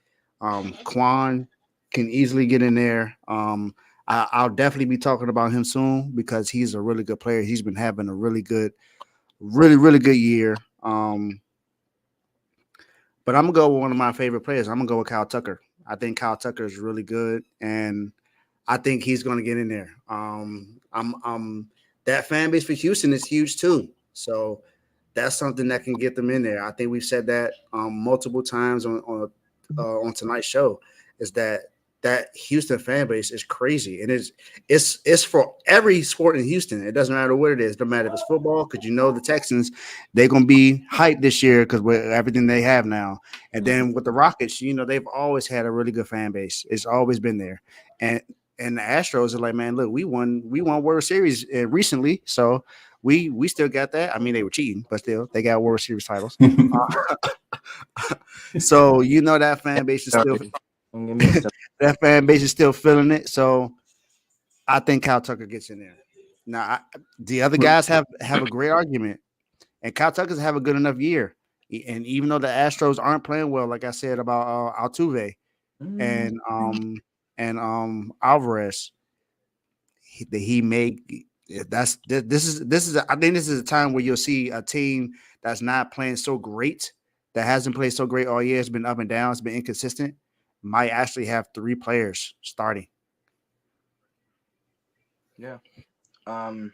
Quan can easily get in there. I'll definitely be talking about him soon because he's a really good player. He's been having a really good year. But I'm gonna go with one of my favorite players. I'm gonna go with Kyle Tucker. I think Kyle Tucker is really good, and I think he's gonna get in there. I'm that fan base for Houston is huge too. So that's something that can get them in there. I think we've said that multiple times on tonight's show. Is that Houston fan base is crazy, and it's for every sport in Houston. It doesn't matter what it is. No matter if it's football, because the Texans they're gonna be hyped this year because with everything they have now. And then with the Rockets, they've always had a really good fan base. It's always been there, and the Astros are like, man, look, we won World Series recently, so we still got that. I mean, they were cheating, but still they got World Series titles. So that fan base is still that fan base is still feeling it. So I think Kyle Tucker gets in there. Now the other guys have a great argument, and Kyle Tucker's have a good enough year. And even though the Astros aren't playing well, like I said about Altuve and Alvarez, he may. This is. I think this is a time where you'll see a team that's not playing so great, that hasn't played so great all year. It's been up and down. It's been inconsistent. Might actually have three players starting. Yeah. I'm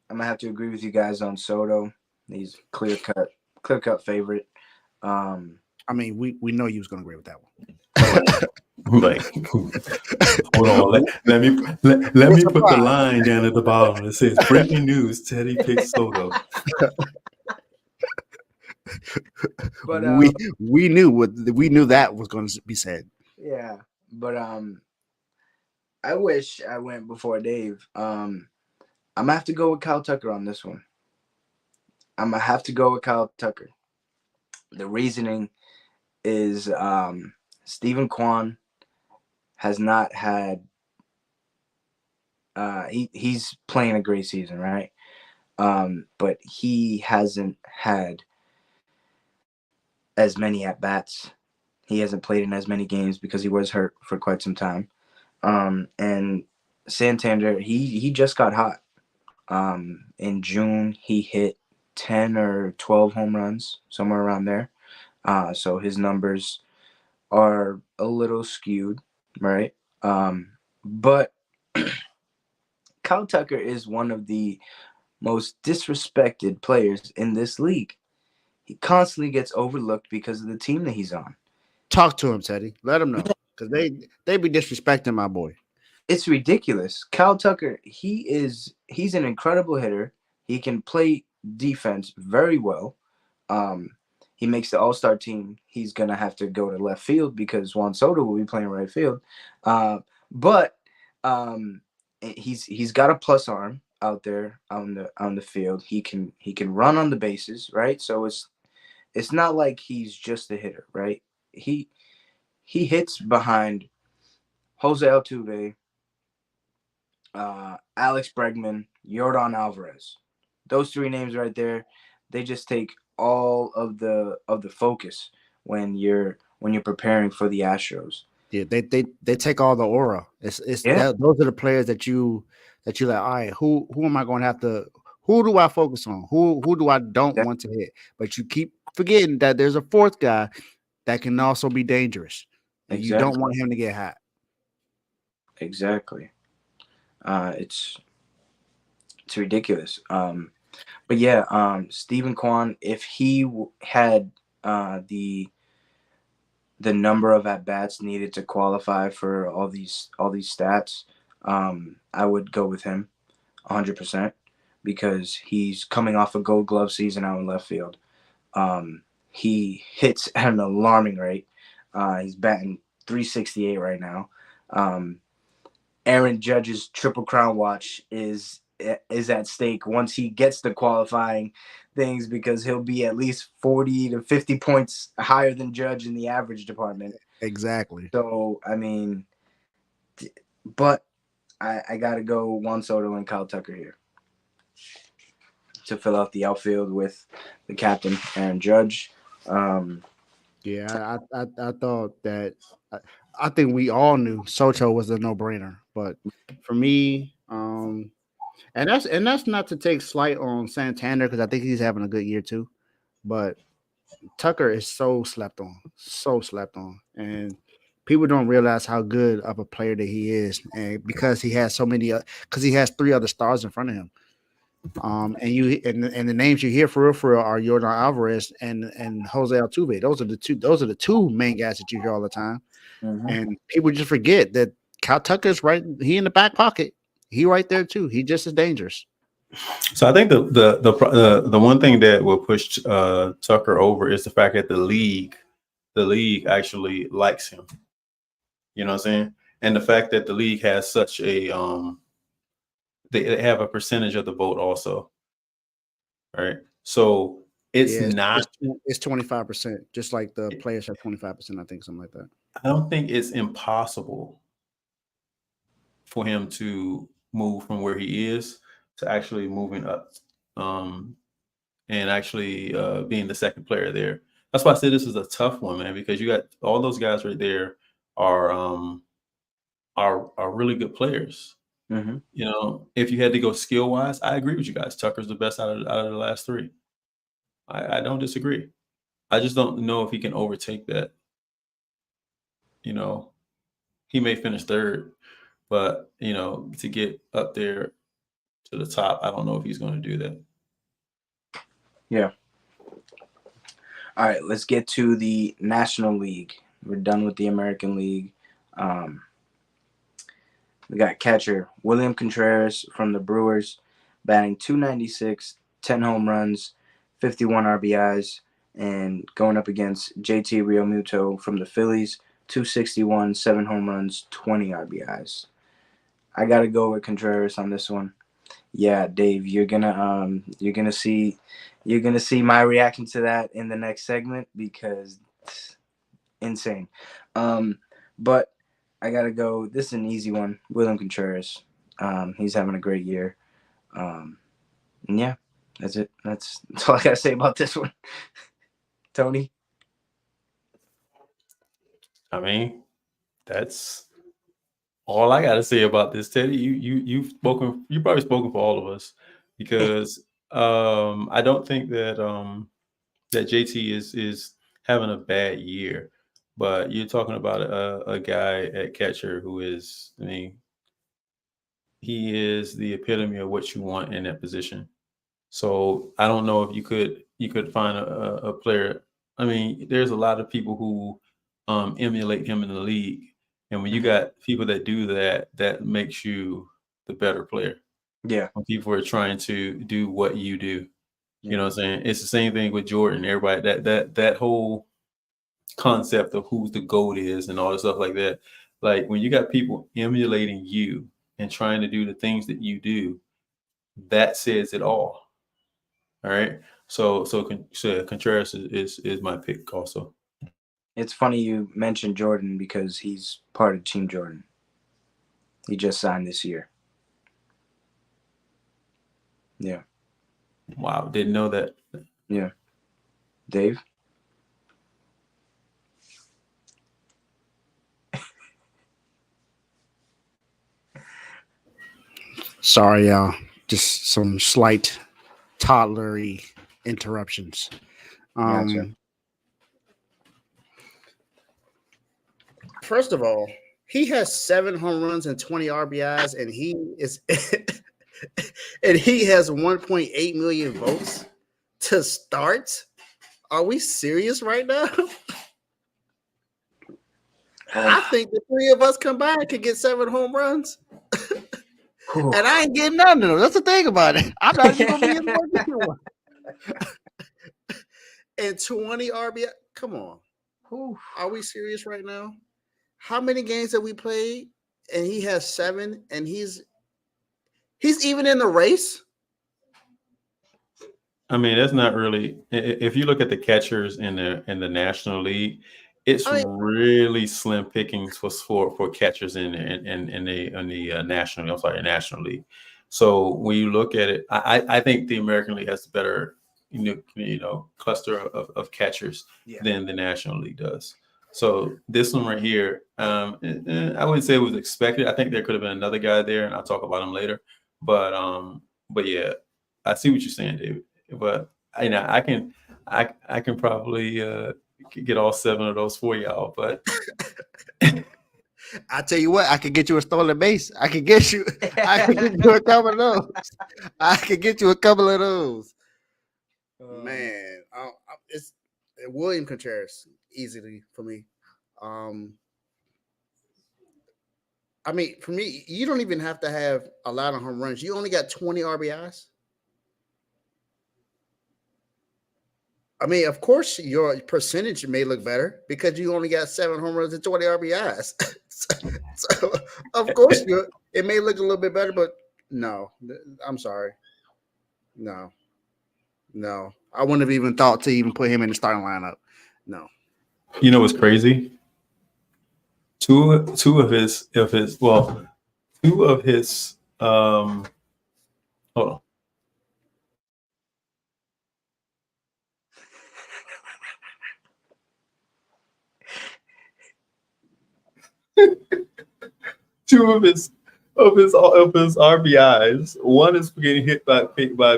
gonna have to agree with you guys on Soto. He's clear cut favorite. I mean, we know you was gonna agree with that one. Like, hold on. Let me put the line down at the bottom. It says breaking news: Teddy picks Soto. But we knew that was going to be said. Yeah, but I wish I went before Dave. I'm gonna have to go with Kyle Tucker on this one. I'm gonna have to go with Kyle Tucker. The reasoning is Stephen Kwan has not had. He's playing a great season, right? But he hasn't had as many at bats. He hasn't played in as many games because he was hurt for quite some time. And Santander, he just got hot. In June, he hit 10 or 12 home runs, somewhere around there. So his numbers are a little skewed, right? But Kyle Tucker is one of the most disrespected players in this league. He constantly gets overlooked because of the team that he's on. Talk to him, Teddy. Let him know, because they be disrespecting my boy. It's ridiculous. Kyle Tucker, he's an incredible hitter. He can play defense very well. He makes the All-Star team. He's gonna have to go to left field because Juan Soto will be playing right field. But he's got a plus arm out there on the field. He can run on the bases, right? So it's not like he's just a hitter, right? He hits behind Jose Altuve, Alex Bregman, Yordan Alvarez. Those three names right there, they just take all of the focus when you're preparing for the Astros. Yeah, they take all the aura. It's those are the players that you like. All right, who am I going to have to? Who do I focus on? Who do I don't want to hit? But you keep forgetting that there's a fourth guy that can also be dangerous, and you don't want him to get hot. Exactly. It's ridiculous. But yeah, Stephen Kwan, if he had the the number of at bats needed to qualify for all these stats, I would go with him 100% because he's coming off a Gold Glove season out in left field. He hits at an alarming rate. He's batting 368 right now. Aaron Judge's Triple Crown watch is at stake once he gets the qualifying things because he'll be at least 40 to 50 points higher than Judge in the average department. Exactly. So, I mean, but I got to go Juan Soto and Kyle Tucker here to fill out the outfield with the captain, Aaron Judge. Yeah, I thought that I think we all knew Soto was a no-brainer, but for me, and that's not to take slight on Santander because I think he's having a good year too, but Tucker is so slept on, and people don't realize how good of a player that he is, and because he has so many, because he has 3 other stars in front of him. And the names you hear for real are Jordan Alvarez and Jose Altuve. Those are the two main guys that you hear all the time. Mm-hmm. And people just forget that Cal Tucker's right. He in the back pocket. He right there too. He just as dangerous. So I think the one thing that will push Tucker over is the fact that the league actually likes him. You know what I'm saying? And the fact that the league has such a they have a percentage of the vote also, right? So it's 25%, just like the players have 25%. I think something like that. I don't think it's impossible for him to move from where he is to actually moving up, and actually being the second player there. That's why I said this is a tough one, man, because you got all those guys right there are really good players. Mm-hmm. You know, if you had to go skill wise, I agree with you guys. Tucker's the best out of the last 3. I don't disagree. I just don't know if he can overtake that. You know, he may finish 3rd, but you know, to get up there to the top, I don't know if he's going to do that. Yeah. All right, let's get to the National League. We're done with the American League. We got catcher William Contreras from the Brewers, batting .296, 10 home runs, 51 RBIs, and going up against JT Realmuto from the Phillies, .261, 7 home runs, 20 RBIs. I gotta go with Contreras on this one. Yeah, Dave, you're gonna see my reaction to that in the next segment because it's insane. But I gotta go. This is an easy one. William Contreras. He's having a great year. And yeah, that's it. That's all I gotta say about this one. Tony. I mean, that's all I got to say about this, Teddy. You've probably spoken for all of us because I don't think that that JT is having a bad year, but you're talking about a guy at catcher who is, I mean, he is the epitome of what you want in that position. So I don't know if you could find a player. I mean, there's a lot of people who emulate him in the league, and when you got people that do that, that makes you the better player. Yeah. When people are trying to do what you do, you know what I'm saying? It's the same thing with Jordan. Everybody that whole concept of who the GOAT is and all the stuff like that. Like when you got people emulating you and trying to do the things that you do, that says it all. All right. So Contreras is my pick also. It's funny you mentioned Jordan because he's part of Team Jordan. He just signed this year. Yeah. Wow, didn't know that. Yeah. Dave? Sorry, y'all. Just some slight toddlery interruptions. Gotcha. First of all, he has 7 home runs and 20 RBIs, and he is and he has 1.8 million votes to start. Are we serious right now? I think the three of us combined could get 7 home runs, and I ain't getting none of them. That's the thing about it. I'm not even gonna be in the one. And 20 RBI. Come on, are we serious right now? How many games have we played? And he has 7, and he's even in the race. I mean, that's not really. If you look at the catchers in the National League, it's really slim pickings for catchers in the National. I'm sorry, National League. So when you look at it, I think the American League has a better cluster of catchers than the National League does. So this one right here, I wouldn't say it was expected. I think there could have been another guy there, and I'll talk about him later. But yeah, I see what you're saying, David. But I can probably get all 7 of those for y'all. But I tell you what, I could get you a stolen base. I could get you a couple of those. I could get you a couple of those. Man, it's William Contreras easily for me. I mean, for me, you don't even have to have a lot of home runs. You only got 20 RBIs. I mean, of course, your percentage may look better because you only got 7 home runs and 20 RBIs. so, of course, it may look a little bit better, but no, I'm sorry. No. I wouldn't have even thought to even put him in the starting lineup. No. You know what's crazy? Two of his hold on. Two of his RBIs. One is getting hit by a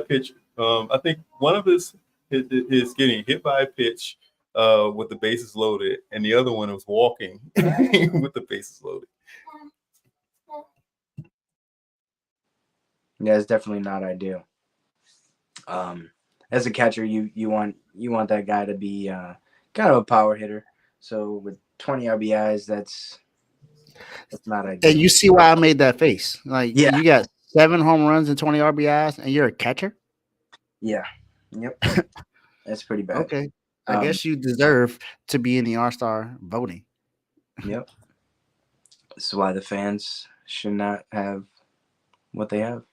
pitch. I think one of his is getting hit by a pitch with the bases loaded, and the other one was walking with the bases loaded. Yeah, it's definitely not ideal. As a catcher, you want that guy to be kind of a power hitter. So with 20 RBIs, that's not ideal. And you see why I made that face? Like, you got 7 home runs and 20 RBIs, and you're a catcher? Yeah. Yep. That's pretty bad. Okay. I guess you deserve to be in the All-Star voting. Yep. This is why the fans should not have what they have.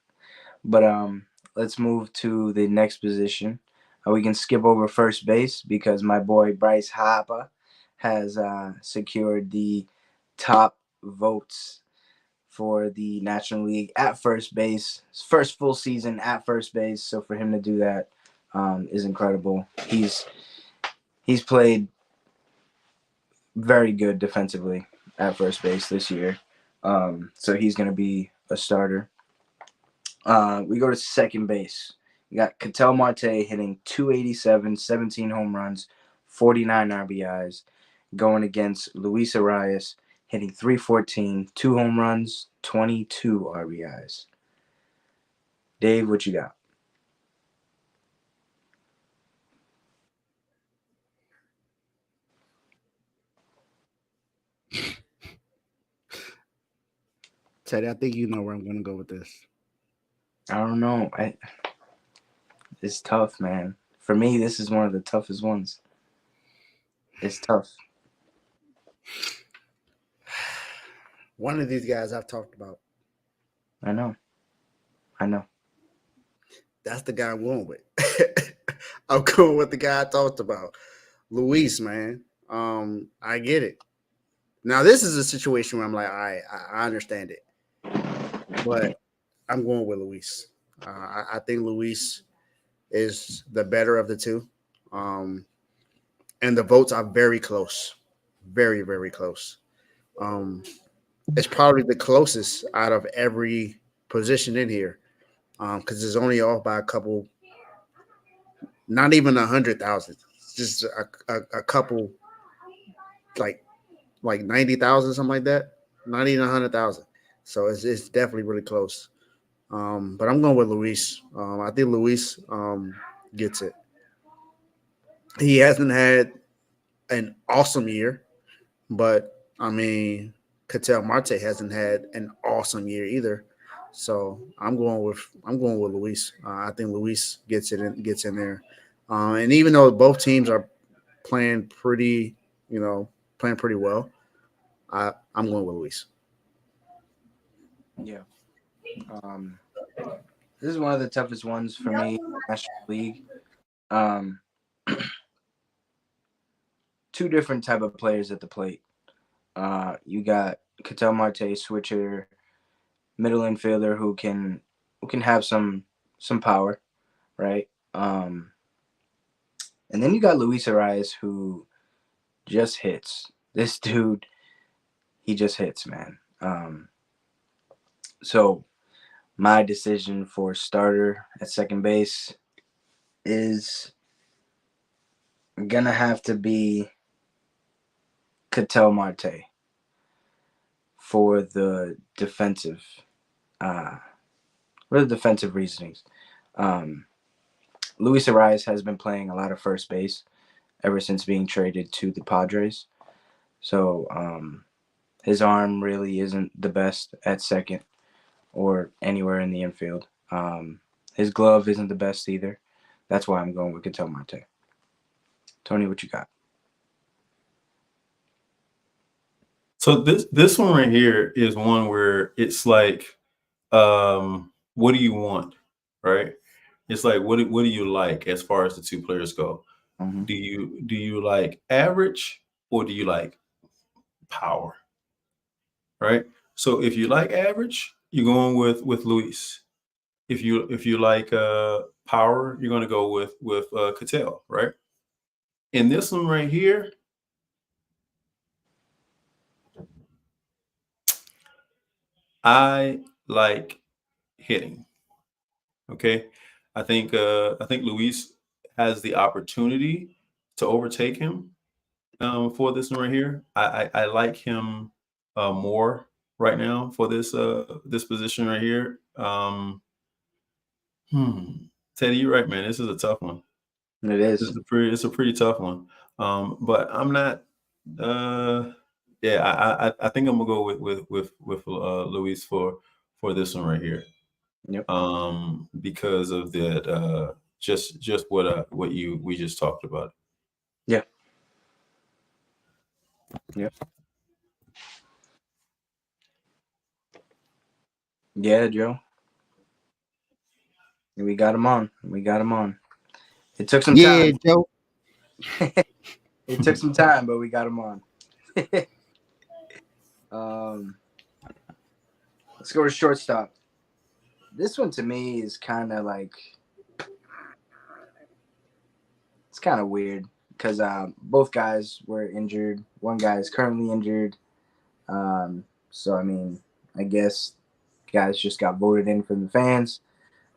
But let's move to the next position. We can skip over first base because my boy Bryce Harper has secured the top votes for the National League at first base. His first full season at first base. So for him to do that is incredible. He's played very good defensively at first base this year. So he's going to be a starter. We go to second base. We got Ketel Marte hitting .287, 17 home runs, 49 RBIs, going against Luis Arias hitting .314, 2 home runs, 22 RBIs. Dave, what you got? Teddy, I think you know where I'm going to go with this. I don't know. It's tough, man. For me, this is one of the toughest ones. It's tough. One of these guys I've talked about. I know. That's the guy I'm going with. I'm going with the guy I talked about. Luis, man. I get it. Now, this is a situation where I'm like, I understand it. But I'm going with Luis. I think Luis is the better of the two. And the votes are very close. Very, very close. It's probably the closest out of every position in here. Because it's only off by a couple, not even 100,000. Just a couple, like 90,000, something like that. Not even 100,000. So it's definitely really close. But I'm going with Luis. I think Luis gets it. He hasn't had an awesome year, but I mean, Cattell Marte hasn't had an awesome year either. So I'm going with Luis. I think Luis gets in there. And even though both teams are playing pretty, playing pretty well, I'm going with Luis. Yeah. Um, this is one of the toughest ones for me, National League. Um, two different type of players at the plate. You got Cattell Marte, switcher, middle infielder who can have some power, right? And then you got Luis Arias who just hits. This dude, he just hits, man. So my decision for starter at second base is gonna have to be Cattell Marte for the defensive uh for the defensive reasonings. Um Luis Arias has been playing a lot of first base ever since being traded to the Padres. So his arm really isn't the best at second or anywhere in the infield. His glove isn't the best either. That's why I'm going with Cattell Marte. Tony, what you got? So this one right here is one where it's like, what do you want, right? It's like what do you like as far as the two players go? Mm-hmm. Do you like average or do you like power, right? So if you like average, you're going with Luis. If you like power, you're going to go with Cattell, right? In this one right here, I like hitting. Okay, I think Luis has the opportunity to overtake him for this one right here. I like him more right now for this position right here. Teddy, you're right, man. This is a tough one. It is. It's a pretty tough one. But I'm not. Uh, yeah, I think I'm gonna go with Luis for this one right here. Yep. Because of that. Just what we just talked about. Yeah. Yep. Yeah, Joe. We got him on. We got him on. It took some Yeah, time. Joe. It took some time, but we got him on. Let's go to shortstop. This one to me is kind of like it's kind of weird because both guys were injured. One guy is currently injured. So I mean, I guess guys just got voted in from the fans.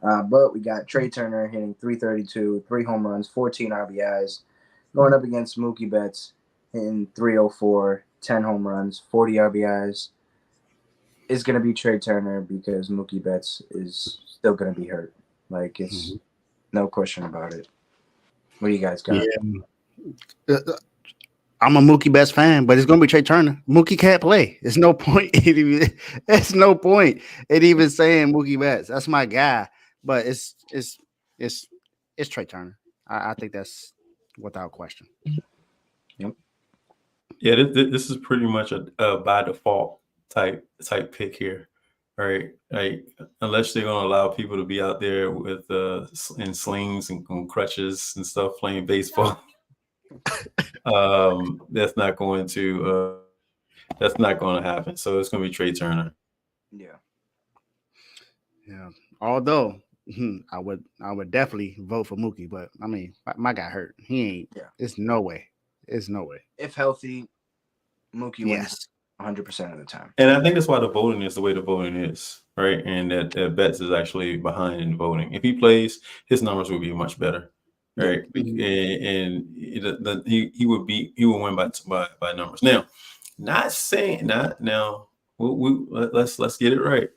But we got Trey Turner hitting 332, 3 home runs, 14 RBIs, going up against Mookie Betts hitting 304, 10 home runs, 40 RBIs. It's going to be Trey Turner because Mookie Betts is still going to be hurt. Like, it's no question about it. What do you guys got? Yeah. I'm a Mookie Betts fan, but it's gonna be Trey Turner. Mookie can't play. There's no point. There's no point in even saying Mookie Betts. That's my guy. But it's Trey Turner. I think that's without question. Yep. Yeah, this is pretty much a by default type pick here, right? Like unless they're gonna allow people to be out there with in slings and crutches and stuff playing baseball, that's not going to happen. So it's gonna be Trey Turner. Yeah. Yeah. Although I would definitely vote for Mookie, but I mean my guy hurt. He ain't. Yeah. It's no way. It's no way. If healthy, Mookie wins Yes. 100% of the time. And I think that's why the voting is the way the voting is, right? And that Betts is actually behind in voting. If he plays, his numbers will be much better, right? And he would win by numbers. Now, not saying not now. Let's get it right.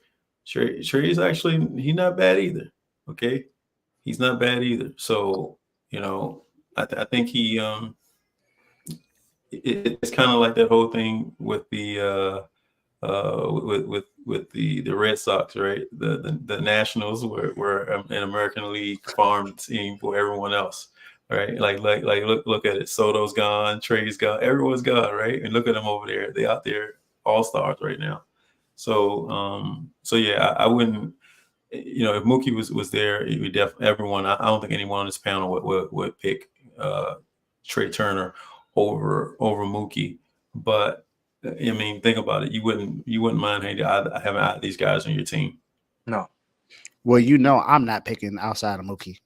Trey's actually he's not bad either. Okay, he's not bad either. So I think he it's kind of like that whole thing with the with the Red Sox, right? The Nationals were an American League farm team for everyone else, right? Like look at it. Soto's gone, Trey's gone, everyone's gone, right? And look at them over there. They out there all stars right now. So so yeah, I wouldn't. If Mookie was there, it would everyone. I don't think anyone on this panel would pick Trey Turner over Mookie. But I mean, think about it. You wouldn't mind having either these guys on your team. No. Well, I'm not picking outside of Mookie.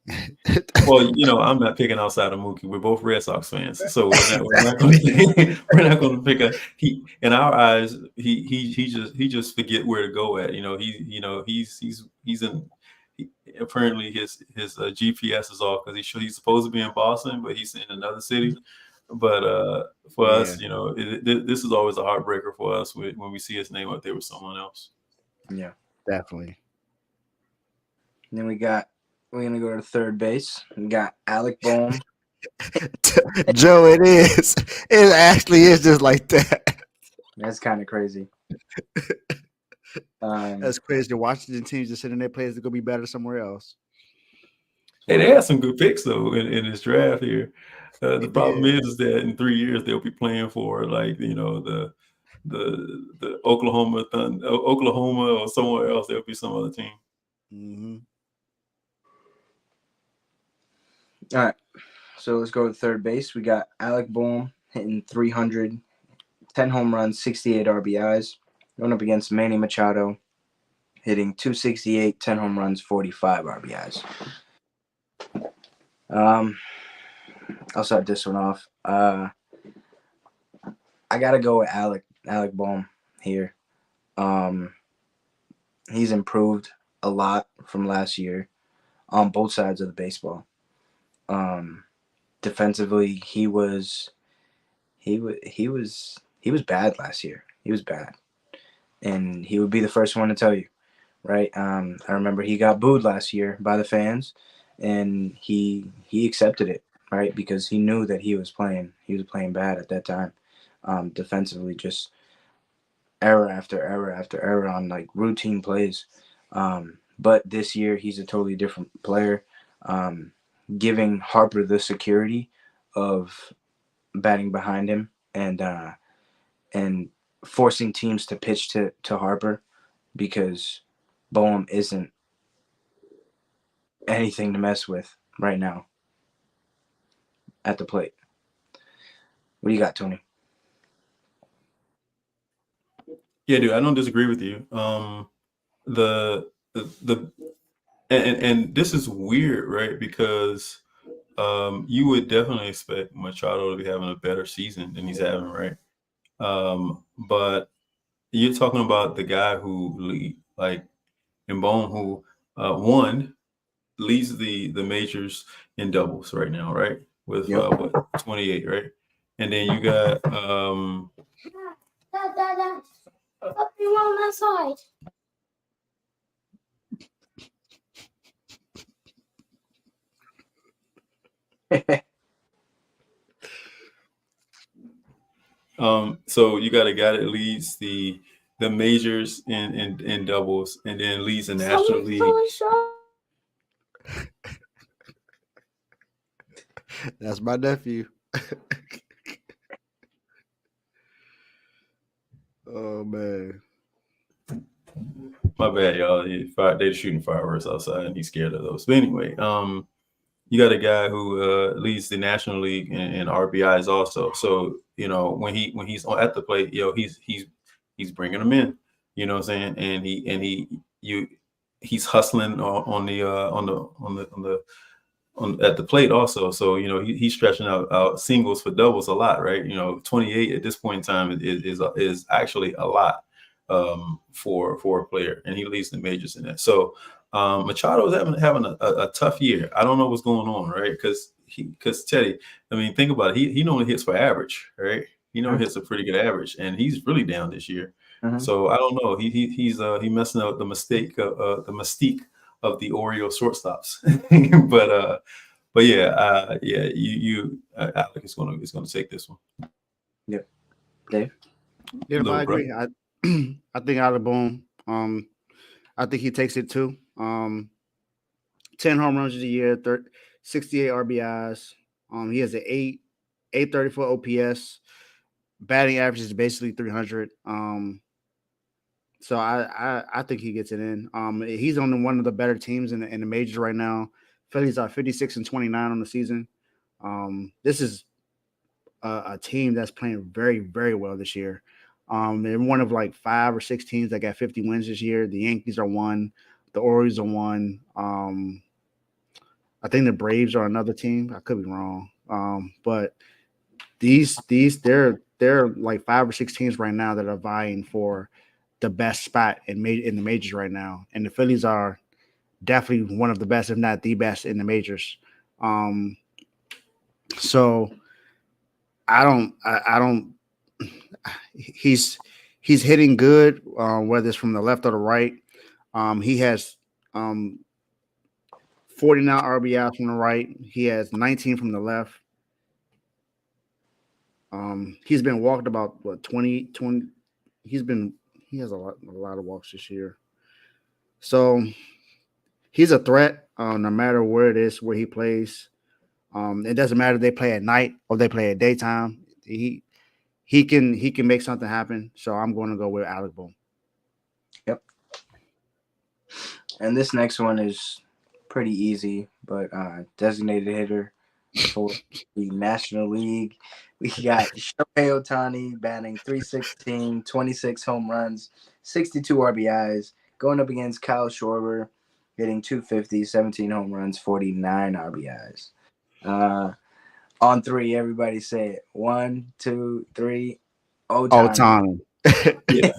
Well, I'm not picking outside of Mookie. We're both Red Sox fans, so we're not going to pick a. He in our eyes, he just forget where to go at. He's in. Apparently his GPS is off because he's supposed to be in Boston, but he's in another city. But for us, this is always a heartbreaker for us when we see his name up there with someone else. Yeah, definitely. And then we're gonna go to third base. We got Alec Bohm. Joe, it is. It actually is just like that. That's kind of crazy. That's crazy. The Washington teams just sitting there players that gonna be better somewhere else. Hey, they had some good picks though in this draft here. The problem is that in 3 years they'll be playing for the Oklahoma or somewhere else. There'll be some other team. Mm-hmm. All right, so let's go to third base. We got Alec Bohm hitting 300, 10 home runs, 68 RBIs. Going up against Manny Machado, hitting 268, 10 home runs, 45 RBIs. I'll start this one off. I gotta go with Alec Bohm here. He's improved a lot from last year on both sides of the baseball. Defensively, he was bad last year. He was bad, and he would be the first one to tell you, right? I remember he got booed last year by the fans, and he accepted it, right? Because he knew that he was playing bad at that time. Defensively, just error after error after error on like routine plays. But this year he's a totally different player, giving Harper the security of batting behind him and forcing teams to pitch to Harper because Bohm isn't anything to mess with right now at the plate. What do you got, Tony? Yeah, dude, I don't disagree with you. And this is weird, right? Because you would definitely expect Machado to be having a better season than he's having, right? But you're talking about the guy who in Bohm, who one leads the majors in doubles right now, right? With 28, right? And then you got Dad, stop being on that side. So you got a guy that leads the majors in doubles, and then leads the National League. That's my nephew. Oh man. My bad, y'all. They're shooting fireworks outside, and he's scared of those. But anyway, you got a guy who leads the National League in RBIs also. So when he's at the plate, he's bringing them in. You know what I'm saying? And he's hustling at the plate also. So he's stretching out singles for doubles a lot, right? 28 at this point in time is actually a lot for a player, and he leads the majors in that. So Machado is having a tough year. I don't know what's going on, right? Because Teddy, I mean, think about it. He normally hits for average, right? He normally hits a pretty good average, and he's really down this year. Mm-hmm. So I don't know. He's messing up the mystique of the Oreo shortstops. but yeah, Alec is gonna take this one. Yep. Dave? Yeah, Little I brother. agree. I think out of boom. I think he takes it too. 10 home runs a year, 68 RBIs. He has an 834 OPS. Batting average is basically 300. So I think he gets it in. He's on one of the better teams in the majors right now. Phillies are 56-29 on the season. This is a team that's playing very, very well this year. They're one of like 5 or 6 teams that got 50 wins this year. The Yankees are one, the Orioles are one. I think the Braves are another team. I could be wrong. But they're like 5 or 6 teams right now that are vying for the best spot in the majors right now, and the Phillies are definitely one of the best, if not the best, in the majors. So I don't. He's hitting good, whether it's from the left or the right. He has 49 RBIs from the right. He has 19 from the left. He's been walked about 20. He has a lot of walks this year. So he's a threat, no matter where it is where he plays. It doesn't matter if they play at night or they play at daytime. He can make something happen. So I'm going to go with Alec Bohm. Yep. And this next one is pretty easy, but designated hitter for the National League. We got Shohei Ohtani batting 316, 26 home runs, 62 RBIs, going up against Kyle Schwarber, hitting 250, 17 home runs, 49 RBIs. On 3, everybody say it. 1, 2, 3. Ohtani. Yeah.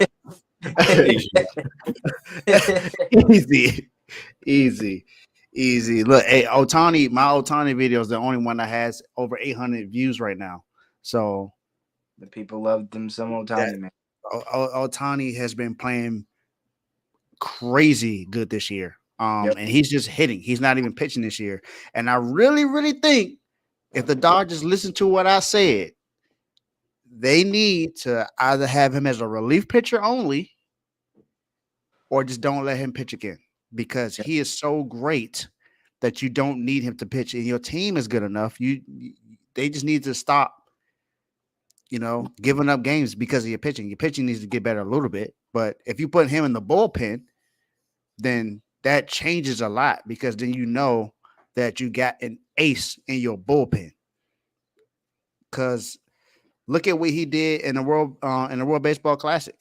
Easy. Look, hey, Ohtani, my Ohtani video is the only one that has over 800 views right now. So The people love them some Ohtani, man. Ohtani has been playing crazy good this year. Yep. And he's just hitting. He's not even pitching this year. And I really, really think if the Dodgers listen to what I said, they need to either have him as a relief pitcher only or just don't let him pitch again because he is so great that you don't need him to pitch and your team is good enough. They just need to stop, giving up games because of your pitching. Your pitching needs to get better a little bit. But if you put him in the bullpen, then that changes a lot because then you know that you got an ace in your bullpen. Because look at what he did in the World Baseball Classic.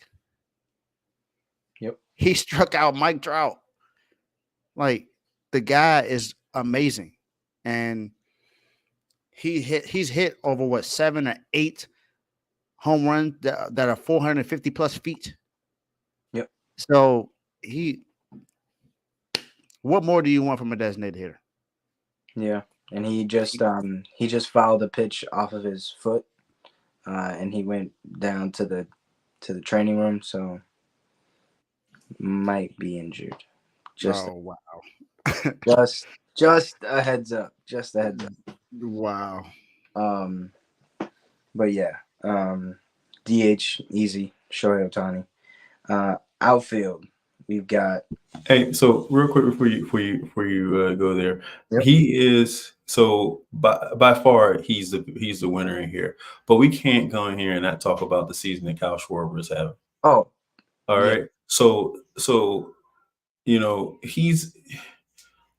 Yep. He struck out Mike Trout. Like the guy is amazing, and he's hit over 7 or 8 home runs that are 450 plus feet. Yep. So what more do you want from a designated hitter? Yeah, and he just fouled a pitch off of his foot, and he went down to the training room, so might be injured. Wow. Just a heads up. Just a heads up. Wow. But yeah, DH easy. Shohei Ohtani. Outfield, we've got. Hey, so real quick before you go there, Yep. he is so by far he's the winner in here. But we can't go in here and not talk about the season that Kyle Schwarber is having. Oh, all yeah. right. So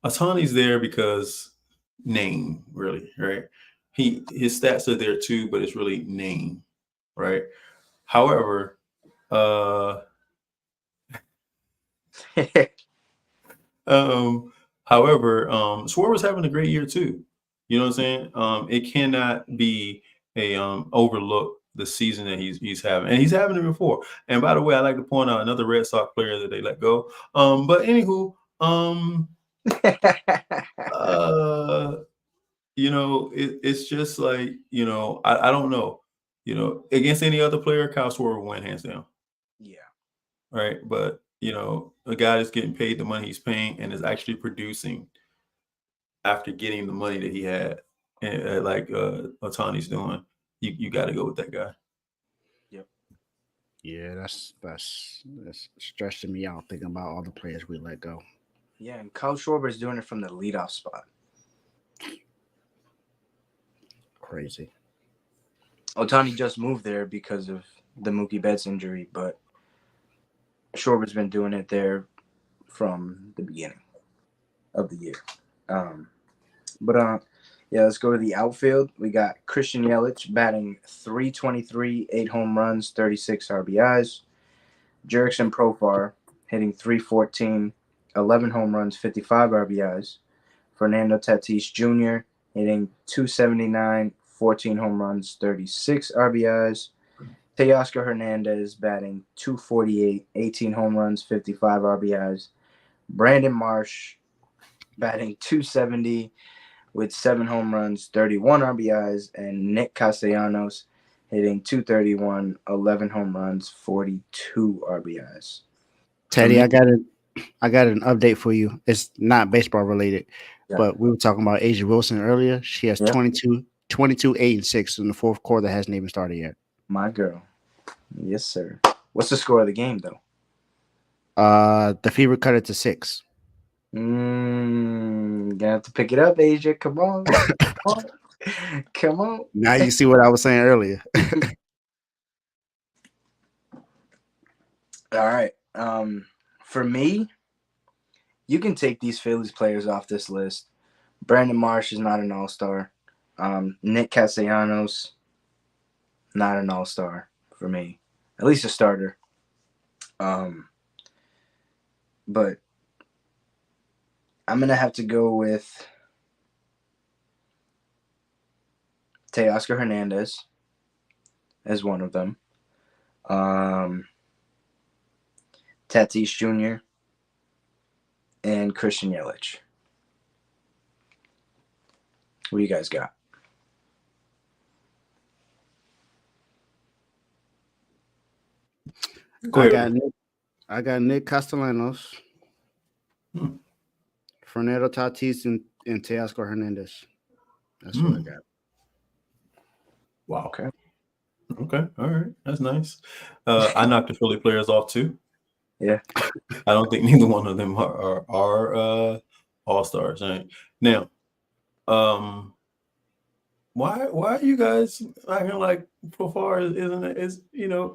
Ohtani's there because name, really, right? His stats are there too, but it's really name, right? However, Schwarber's having a great year too. You know what I'm saying? It cannot be a overlook the season that he's having, and he's having it before. And by the way, I like to point out another Red Sox player that they let go. But anywho, it's just like I don't know. Against any other player, Kyle Schwarber will win hands down. Yeah. Right, but a guy that's getting paid the money he's paying and is actually producing after getting the money that he had, and like Ohtani's doing, you got to go with that guy. Yeah, that's stressing me out thinking about all the players we let go. Yeah, and Kyle Schwarber is doing it from the leadoff spot. Crazy. Otani just moved there because of the Mookie Betts injury, but Schwarber's been doing it there from the beginning of the year. Yeah, let's go to the outfield. We got Christian Yelich batting .323, 8 home runs, 36 RBIs. Jurickson Profar hitting .314, 11 home runs, 55 RBIs. Fernando Tatis Jr. hitting .279, 14 home runs, 36 RBIs. Teoscar Hernandez batting .248, 18 home runs, 55 RBIs. Brandon Marsh batting .270 with 7 home runs, 31 RBIs, and Nick Castellanos hitting .231, 11 home runs, 42 RBIs. Teddy, I got an update for you. It's not baseball related, but we were talking about Asia Wilson earlier. She has 22, 8, and 6 in the fourth quarter. Hasn't even started yet. My girl. Yes, sir. What's the score of the game, though? The Fever cut it to 6. Gonna have to pick it up, Asia. Come on. Come on. Now you see what I was saying earlier. All right. For me, you can take these Phillies players off this list. Brandon Marsh is not an all-star. Nick Castellanos, not an all-star for me. At least a starter. But I'm going to have to go with Teoscar Hernandez as one of them. Tatis Jr. and Christian Yelich. What do you guys got? I got Nick Castellanos, Fernando Tatis, and Teoscar Hernandez. That's what I got. Wow. Okay. All right. That's nice. I knocked the Philly players off too. Yeah. I don't think neither one of them are all-stars. Right? Now, why are you guys acting like Profar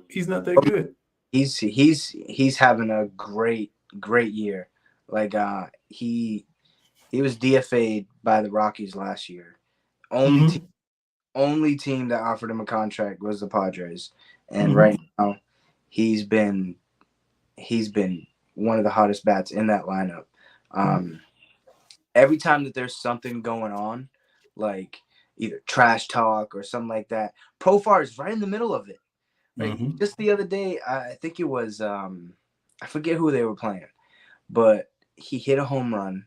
he's not that good? He's having a great year. Like he was DFA'd by the Rockies last year. Only team that offered him a contract was the Padres, and right now he's been one of the hottest bats in that lineup. Every time that there's something going on, like either trash talk or something like that, Profar is right in the middle of it. Like just the other day, I think it was I forget who they were playing, but he hit a home run,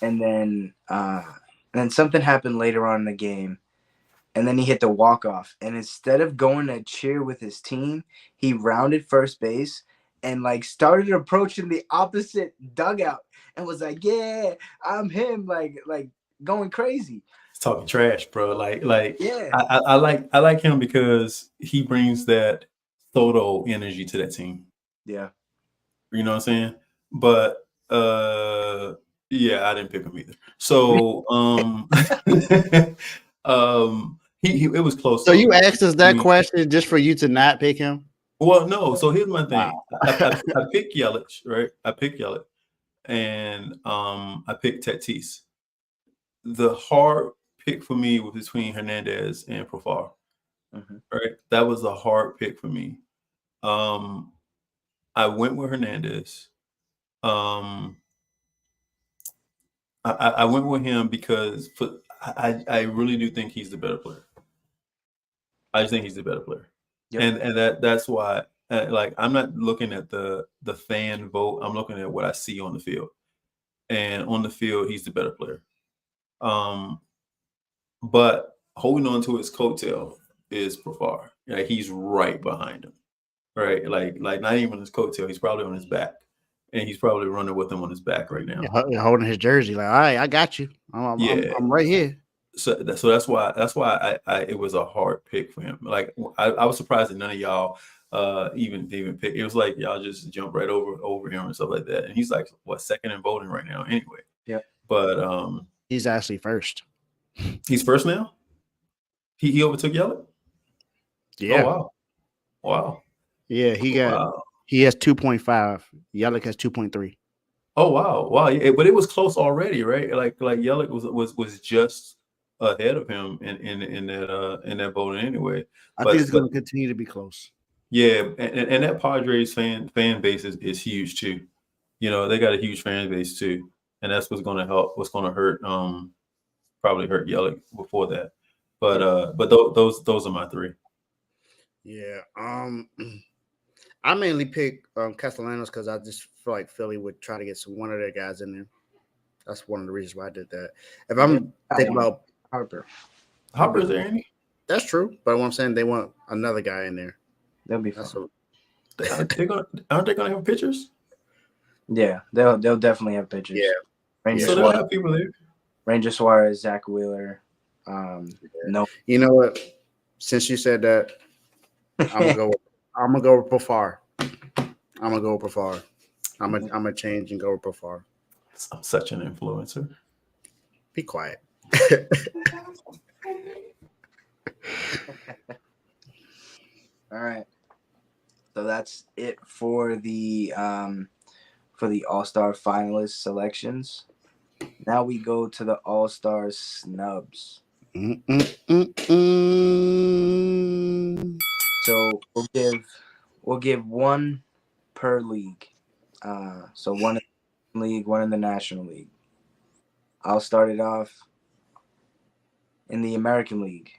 and then something happened later on in the game, and then he hit the walk-off. And instead of going to cheer with his team, he rounded first base and like started approaching the opposite dugout and was like, "Yeah, I'm him," like going crazy. He's talking trash, bro. Yeah. I like him because he brings that Soto energy to that team. Yeah. You know what I'm saying? But yeah, I didn't pick him either. So it was close. So you asked us that question just for you to not pick him? Well, no. So here's my thing. Wow. I picked Yelich, right? I picked Yelich, and I picked Tatis. The hard pick for me was between Hernandez and Profar. Right? That was a hard pick for me. I went with Hernandez. I went with him because I really do think he's the better player. I just think he's the better player. Yep. And that's why I'm not looking at the fan vote. I'm looking at what I see on the field. And on the field, he's the better player. But holding on to his coattail is Profar. Like he's right behind him. Right? Like not even his coattail, he's probably on his back. And he's probably running with him on his back right now. Yeah, holding his jersey, like, all right, I got you. I'm right here. So that's why it was a hard pick for him. Like I was surprised that none of y'all even pick. It was like y'all just jump right over him and stuff like that. And he's like what, second in voting right now anyway. Yeah. But He's actually first. he's first now. He overtook Yelich. Yeah. Oh wow. Yeah, he has 2.5. Yelich has 2.3. Oh wow. Yeah, but it was close already, right? Like Yelich was just ahead of him in that voting anyway. I think it's going to continue to be close. Yeah, and that Padres fan base is huge too. You know, they got a huge fan base too, and that's what's going to help. What's going to hurt? Probably hurt Yelich before that. But those are my three. Yeah. I mainly pick Castellanos because I just feel like Philly would try to get one of their guys in there. That's one of the reasons why I did that. If I'm thinking about Harper's there, ain't he? That's true, but what I'm saying, they want another guy in there. That'll be fun. Aren't they gonna have pitchers? Yeah, they'll definitely have pitchers. Yeah. Ranger So they'll have people there. Ranger Suarez, Zach Wheeler. No, you know what? Since you said that, I'm gonna go with Profar. I'm gonna change and go with Profar. I'm such an influencer. Be quiet. All right. So that's it for the All-Star finalist selections. Now we go to the All-Star snubs. So we'll give one per league. So one in the league, one in the National League. I'll start it off in the American League.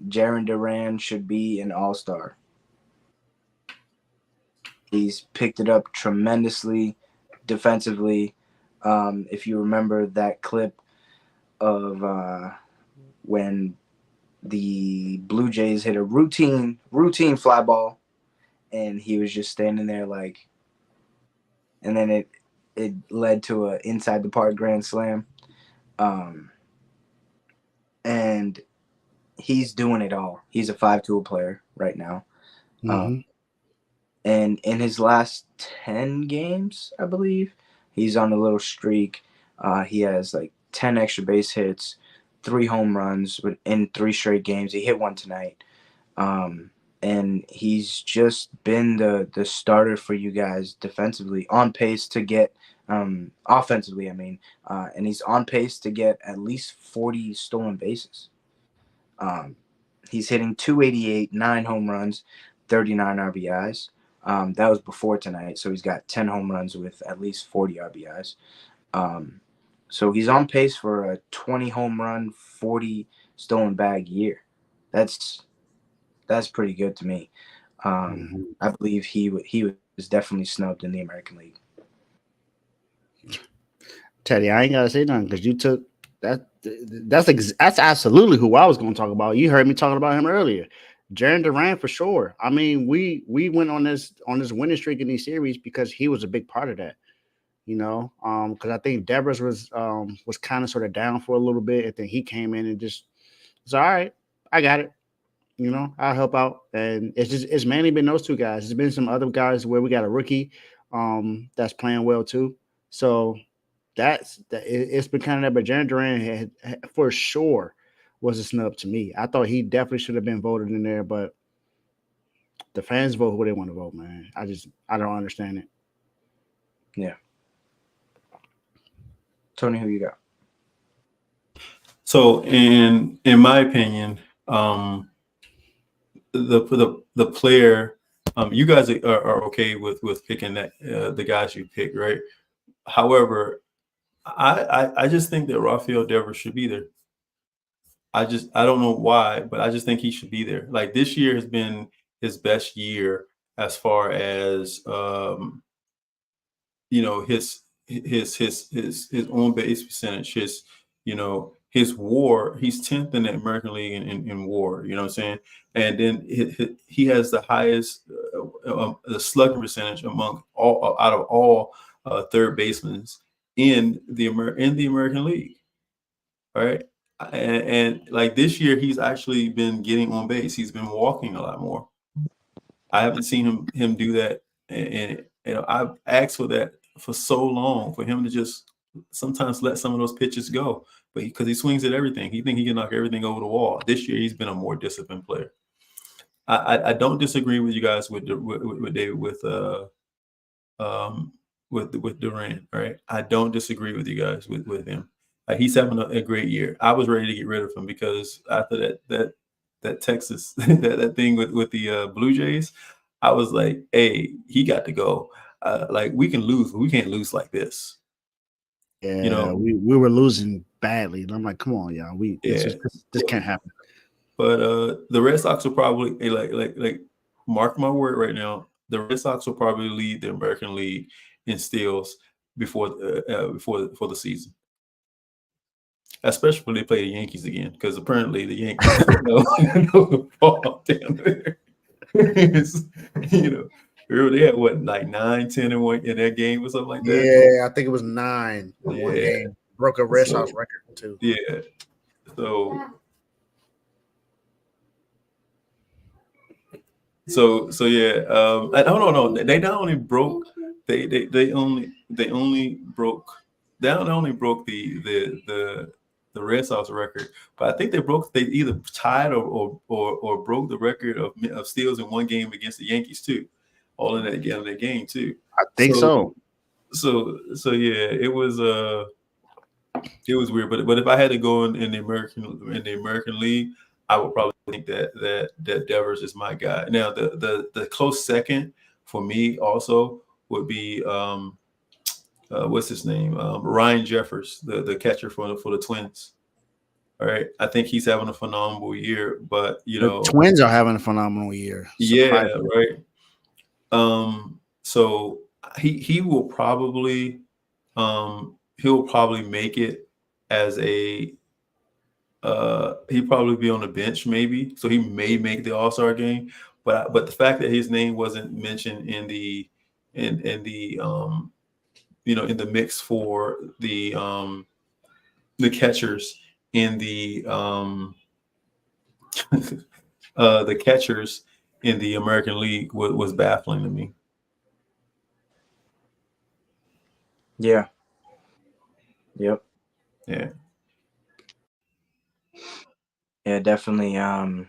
Jarren Duran should be an All-Star. He's picked it up tremendously defensively. If you remember that clip of when the Blue Jays hit a routine fly ball, and he was just standing there like, and then it led to a inside the park grand slam. And he's doing it all. He's a 5-tool player right now. And in his last 10 games, I believe, he's on a little streak. He has like 10 extra base hits, 3 home runs in 3 straight games. He hit one tonight. And he's just been the starter for you guys defensively, on pace to get offensively, I mean. And he's on pace to get at least 40 stolen bases. He's hitting 288, 9 home runs, 39 RBIs. That was before tonight, so he's got 10 home runs with at least 40 RBIs. So he's on pace for a 20 home run, 40 stolen bag year. That's pretty good to me. I believe he was definitely snubbed in the American League. Teddy, I ain't gotta say nothing because you took that. That's absolutely who I was going to talk about. You heard me talking about him earlier. Jarren Duran for sure. I mean, we went on this winning streak in these series because he was a big part of that. You know, because I think Devers was kind of sort of down for a little bit, and then he came in and just was all right. I got it. You know, I'll help out, and it's mainly been those two guys. There's been some other guys where we got a rookie that's playing well too. So it's been kind of that. But Jarren Duran had for sure was a snub to me. I thought he definitely should have been voted in there, but the fans vote who they want to vote, man. I don't understand it. Yeah. Tony, who you got? So in my opinion, the player, you guys are okay with picking that the guys you pick, right? However, I just think that Rafael Devers should be there. I don't know why, but I just think he should be there. Like, this year has been his best year as far as his on base percentage, his WAR. He's 10th in the American League in WAR. You know what I'm saying? And then he has the highest the slugging percentage among all third basemen in the American League. All right. And like this year, he's actually been getting on base. He's been walking a lot more. I haven't seen him do that, and I've asked for that for so long for him to just sometimes let some of those pitches go, but because he swings at everything, he think he can knock everything over the wall. This year, he's been a more disciplined player. I don't disagree with you guys with David with Durant, right? I don't disagree with you guys with him. He's having a great year. I was ready to get rid of him because after that Texas that thing with the Blue Jays, I was like, hey, he got to go. Like we can lose, but we can't lose like this. Yeah, we were losing badly. And I'm like, come on, y'all. This can't happen. But the Red Sox will probably like mark my word right now. The Red Sox will probably lead the American League in steals before the season, especially when they play the Yankees again, because apparently the Yankees know the ball down there. They had what, like 9-10 in that game or something like that. Yeah, I think it was 9 in one game. Broke a Red Sox record too. Yeah. So yeah. No. They not only broke. They only broke the Red Sox record, but I think they either tied or broke the record of steals in one game against the Yankees too, all in that game too. I think so. So yeah, it was weird, but if I had to go in the American League, I would probably think that Devers is my guy. Now the close second for me also would be what's his name? Ryan Jeffers, the catcher for the Twins. All right, I think he's having a phenomenal year, but the Twins are having a phenomenal year. Yeah, right. So he will probably make it as a he'd probably be on the bench maybe, so he may make the All-Star game. But the fact that his name wasn't mentioned in the mix for the catchers in the the catchers in the American League was baffling to me. Yeah. Yep. Yeah. Yeah, definitely. I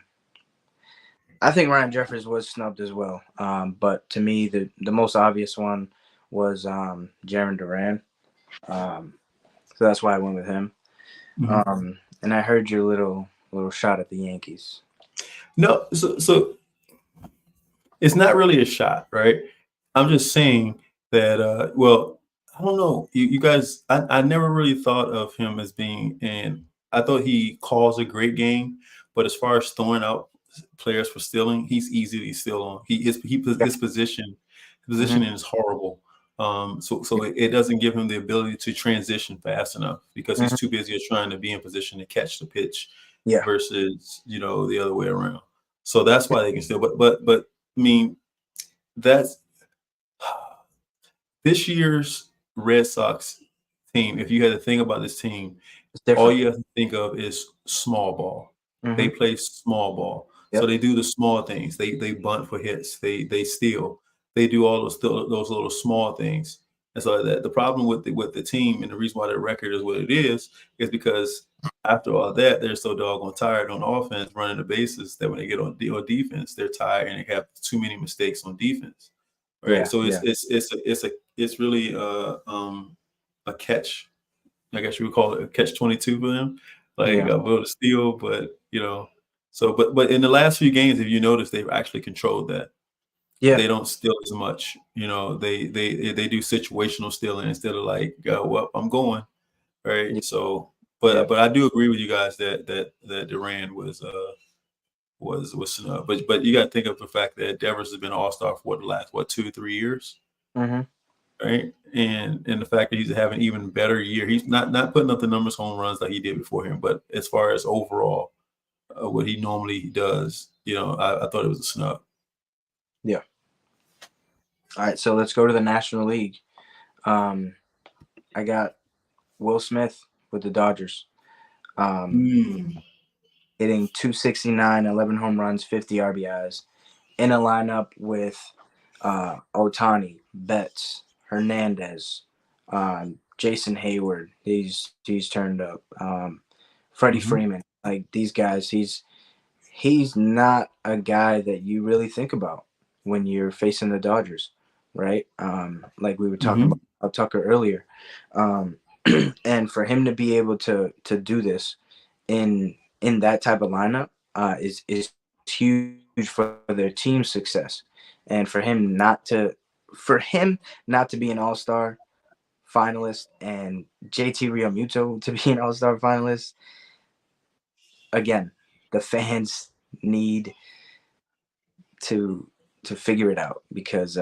think Ryan Jeffers was snubbed as well. But to me, the most obvious one was Jarren Duran. So that's why I went with him. Mm-hmm. And I heard your little shot at the Yankees. No, so it's not really a shot, right? I'm just saying that. Well, I don't know. You guys, I never really thought of him as being, and I thought he calls a great game, but as far as throwing out players for stealing, he's easy to steal on. His position mm-hmm. is horrible. So it doesn't give him the ability to transition fast enough because mm-hmm. he's too busy trying to be in position to catch the pitch versus the other way around. So that's why they can steal. But I mean, that's this year's Red Sox team. If you had to think about this team, all you have to think of is small ball. Mm-hmm. They play small ball. Yep. So they do the small things. They bunt for hits. They steal. They do all those little small things. And so that the problem with the team and the reason why their record is what it is because after all that, they're so doggone tired on offense running the bases that when they get on defense, they're tired and they have too many mistakes on defense. Right. Yeah, so it's really a catch. I guess you would call it a catch-22 for them. Like a little steal, but so but in the last few games, if you notice, they've actually controlled that. Yeah, they don't steal as much. They do situational stealing instead of like, well, I'm going right. Yeah. So, but I do agree with you guys that Duran was snubbed. But you got to think of the fact that Devers has been an All-Star for the last 2-3 years. Mm-hmm. Right, and the fact that he's having an even better year, he's not putting up the numbers home runs like he did before him, but as far as overall what he normally does, I thought it was a snub. Yeah. All right, so let's go to the National League. I got Will Smith with the Dodgers, hitting .269, 11 home runs, 50 RBIs, in a lineup with Otani, Betts, Hernandez, Jason Hayward. He's turned up. Freddie Mhm. Freeman. Like these guys, he's not a guy that you really think about when you're facing the Dodgers, right? Like we were talking Mhm. about Tucker earlier, um, and for him to be able to do this in that type of lineup is huge for their team's success, and for him not to be an All Star finalist and JT Realmuto to be an All Star finalist again, the fans need to to figure it out because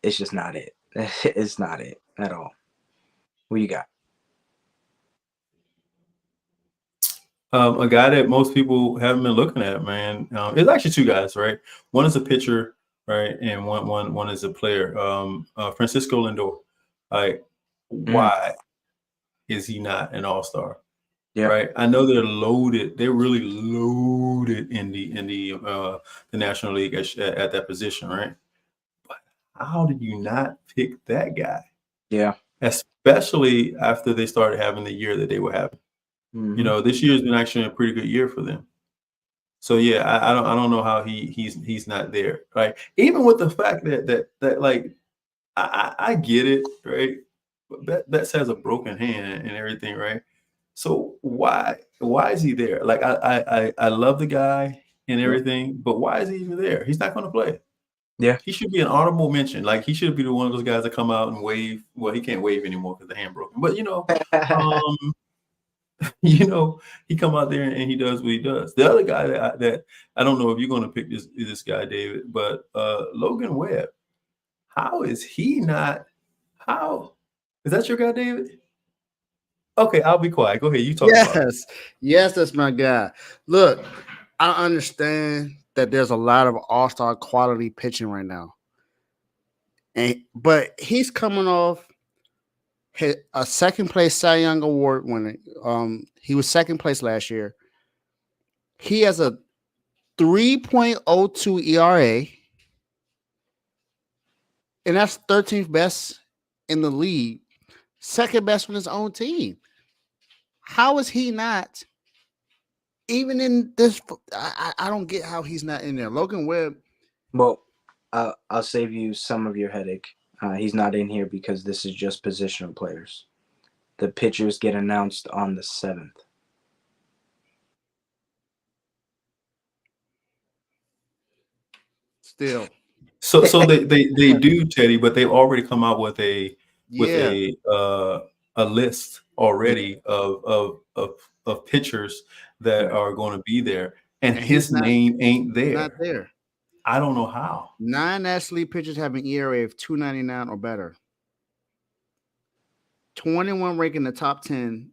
it's just not it. It's not it at all. What you got? A guy that most people haven't been looking at, man. It's actually two guys, right? One is a pitcher, right, and one is a player. Francisco Lindor. Like, Mm, why is he not an All Star? yeah, Right. I know they're loaded. They're really loaded in the National League at that position, right? But how did you not pick that guy? yeah. Especially after they started having the year that they were having. Hmm. This year's been actually a pretty good year for them. So yeah, I don't know how he's not there. Right. Even with the fact that like I get it, right? But Betts has a broken hand and everything, right? So why is he there? Like I love the guy and Yeah, everything, but why is he even there? He's not going to play. yeah. He should be an honorable mention. Like he should be the one of those guys that come out and wave. Well, he can't wave anymore because the hand broken. But um, he come out there and he does what he does. The other guy that I don't know if you're going to pick this guy, David, but Logan Webb. How is he not? How is that your guy, David? Okay, I'll be quiet. Go ahead. You talk about him. Yes, yes, that's my guy. Look, I understand that there's a lot of all-star quality pitching right now, but he's coming off a second place Cy Young Award winner. He was second place last year. He has a 3.02 ERA, and that's 13th best in the league, second best on his own team. How is he not even in this? I don't get how he's not in there. Logan Webb. Well, I'll save you some of your headache. He's not in here because this is just positional players. The pitchers get announced on the 7th. Still, So they do, Teddy, but they've already come out with a with yeah, a list Yeah, already of pitchers that right. are going to be there, and and he's his name ain't not there. there. I don't know how. 9 National League pitchers have an ERA of 2.99 or better. 21 rank in the top 10.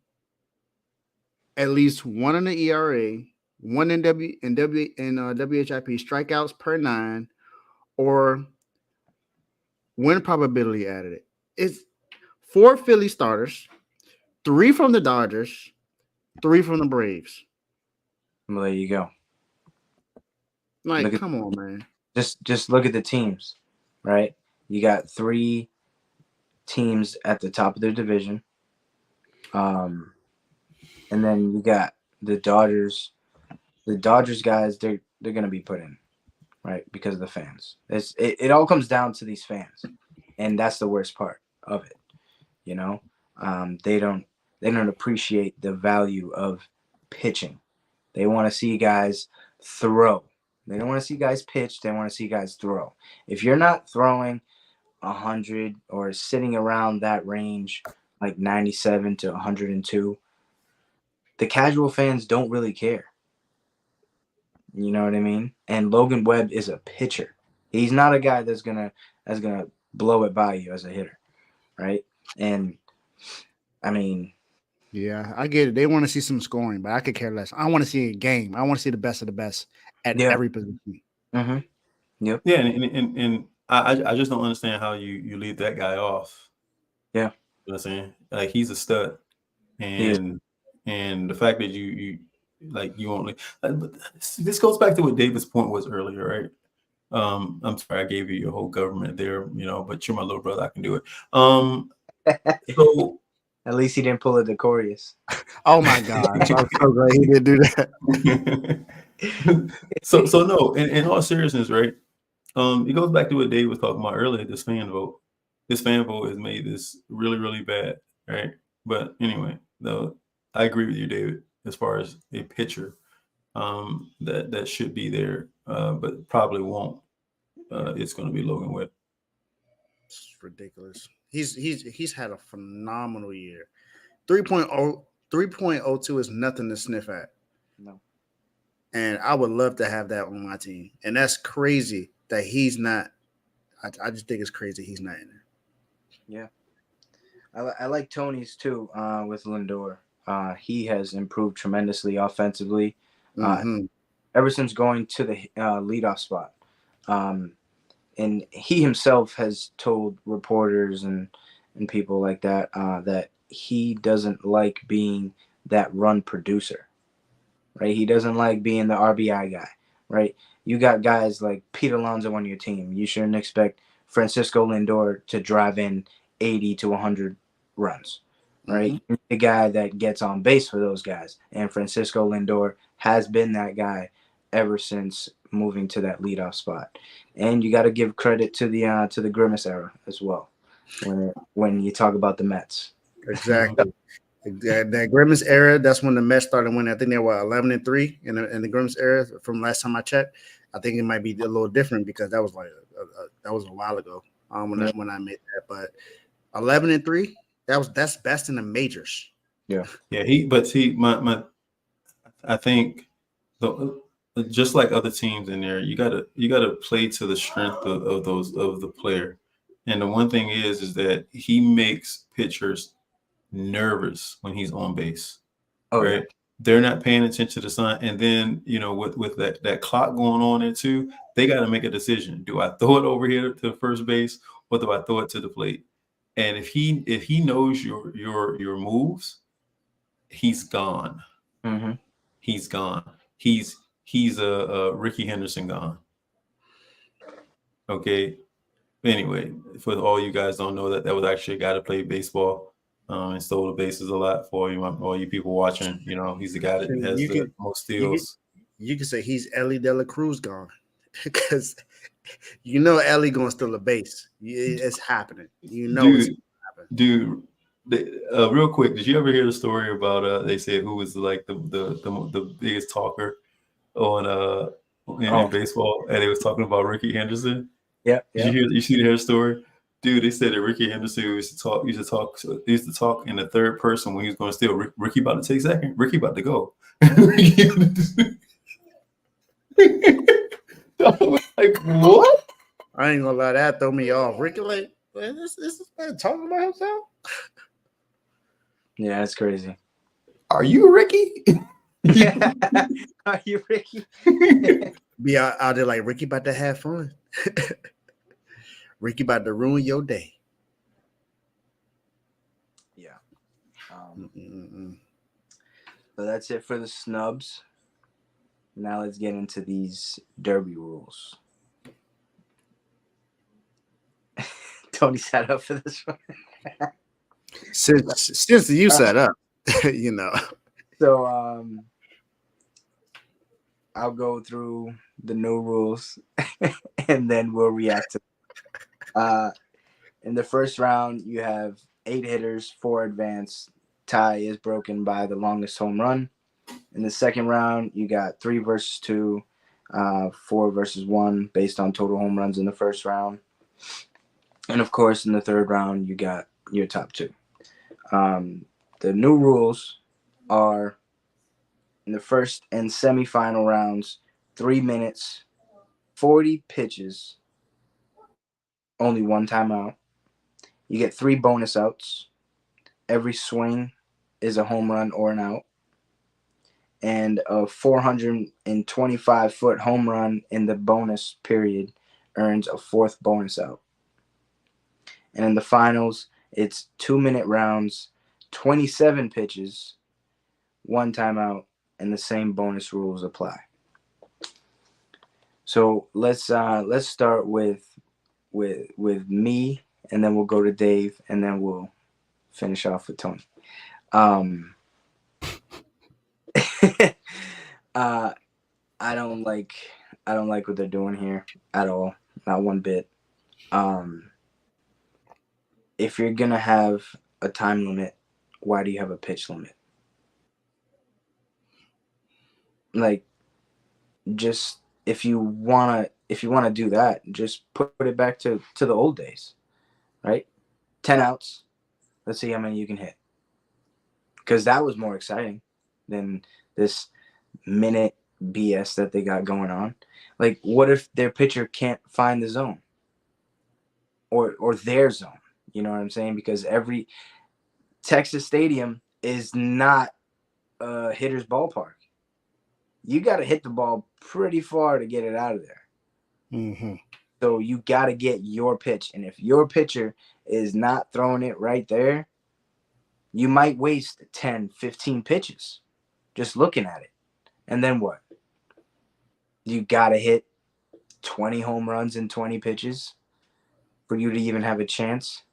At least one in the ERA, one in WHIP strikeouts per 9, or win probability added. It's 4 Philly starters, 3 from the Dodgers, 3 from the Braves. Well, there you go. Like, Look at come on, man. just look at the teams, right? You got 3 teams at the top of their division. And then you got the Dodgers. The Dodgers guys, they're gonna be put in, right? Because of the fans. It all comes down to these fans. And that's the worst part of it. You know? They don't appreciate the value of pitching. They want to see guys throw. They don't want to see guys pitch, they want to see guys throw. If you're not throwing 100 or sitting around that range, like 97 to 102, the casual fans don't really care. You know what I mean? And Logan Webb is a pitcher. He's not a guy that's gonna blow it by you as a hitter, right? And I mean, Yeah, I get it. They want to see some scoring, but I could care less. I want to see a game. I want to see the best of the best at yeah, every position. mm-hmm, yep, Yeah, and I just don't understand how you leave that guy off. yeah, You know what I'm saying? Like he's a stud, he is. and the fact that you like you only but this goes back to what David's point was earlier, right? I'm sorry I gave you your whole government there, but you're my little brother. I can do it. So At least he didn't pull a Decorius. Oh my gosh, I'm so glad he didn't do that. so no, in all seriousness, right? It goes back to what Dave was talking about earlier. This fan vote. This fan vote has made this really, really bad, right? But anyway, though, I agree with you, David, as far as a pitcher that should be there, but probably won't. It's going to be Logan Webb. It's ridiculous. He's had a phenomenal year. 3.02 is nothing to sniff at. No. And I would love to have that on my team. And that's crazy that he's not. I just think it's crazy he's not in there. Yeah. I like Tony's too with Lindor. He has improved tremendously offensively ever since going to the leadoff spot. And he himself has told reporters and people like that that he doesn't like being that run producer, right? He doesn't like being the RBI guy, right? You got guys like Pete Alonso on your team. You shouldn't expect Francisco Lindor to drive in 80 to 100 runs, right? Mm-hmm. The guy that gets on base for those guys. And Francisco Lindor has been that guy ever since moving to that leadoff spot. And you got to give credit to the Grimace era as well when you talk about the Mets. Exactly. That Grimace era, that's when the Mets started winning. I think they were 11-3 in the Grimace era. From last time I checked, I think it might be a little different because that was like that was a while ago when I made that. But 11-3, that's best in the majors. Yeah. I think just like other teams in there, you gotta play to the strength of the player. And the one thing is that he makes pitchers nervous when he's on base. Oh, right? yeah. They're not paying attention to the sun. And then, with that clock going on there too, they got to make a decision. Do I throw it over here to first base or do I throw it to the plate? And if he knows your moves, he's gone. Mm-hmm. He's gone. He's a Ricky Henderson gone. Okay. Anyway, for all you guys don't know that was actually a guy that played baseball and stole the bases a lot for all you people watching. He's the guy that has the most steals. You can say he's Ellie De La Cruz gone because Ellie gonna steal a base. It's happening. Dude. Real quick, did you ever hear the story about they said who was like the biggest talker on in baseball, and they was talking about Ricky Henderson? Yeah. You see her story? Dude, they said that Ricky Henderson used to talk in the third person when he was going to steal. Ricky about to take second. Ricky about to go. I was like, what? I ain't gonna lie, that throw me off. Ricky, like, this man talking about himself? Yeah, that's crazy. Are you Ricky? Yeah. Are you Ricky? Be out there like Ricky about to have fun. Ricky about to ruin your day. Yeah. So that's it for the snubs. Now let's get into these derby rules. Tony sat up for this one. Since you set up, So I'll go through the new rules and then we'll react to them. In the first round, you have 8 hitters, 4 advance. Tie is broken by the longest home run. In the second round, you got 3 versus 2, 4 versus 1 based on total home runs in the first round. And of course, in the third round, you got your top 2. The new rules are in the first and semifinal rounds, 3 minutes, 40 pitches, only 1 timeout. You get 3 bonus outs. Every swing is a home run or an out. And a 425-foot home run in the bonus period earns a 4th bonus out. And in the finals, it's 2-minute rounds, 27 pitches, 1 timeout, and the same bonus rules apply. So let's start with me, and then we'll go to Dave, and then we'll finish off with Tony. uh, I don't like what they're doing here at all, not one bit. If you're gonna have a time limit, why do you have a pitch limit? Like, just if you wanna do that, just put it back to the old days, right? 10 outs. Let's see how many you can hit, because that was more exciting than this minute BS that they got going on. Like, what if their pitcher can't find the zone or their zone? You know what I'm saying? Because every Texas Stadium is not a hitter's ballpark. You got to hit the ball pretty far to get it out of there. Mm-hmm. So you got to get your pitch. And if your pitcher is not throwing it right there, you might waste 10, 15 pitches just looking at it. And then what? You got to hit 20 home runs in 20 pitches for you to even have a chance.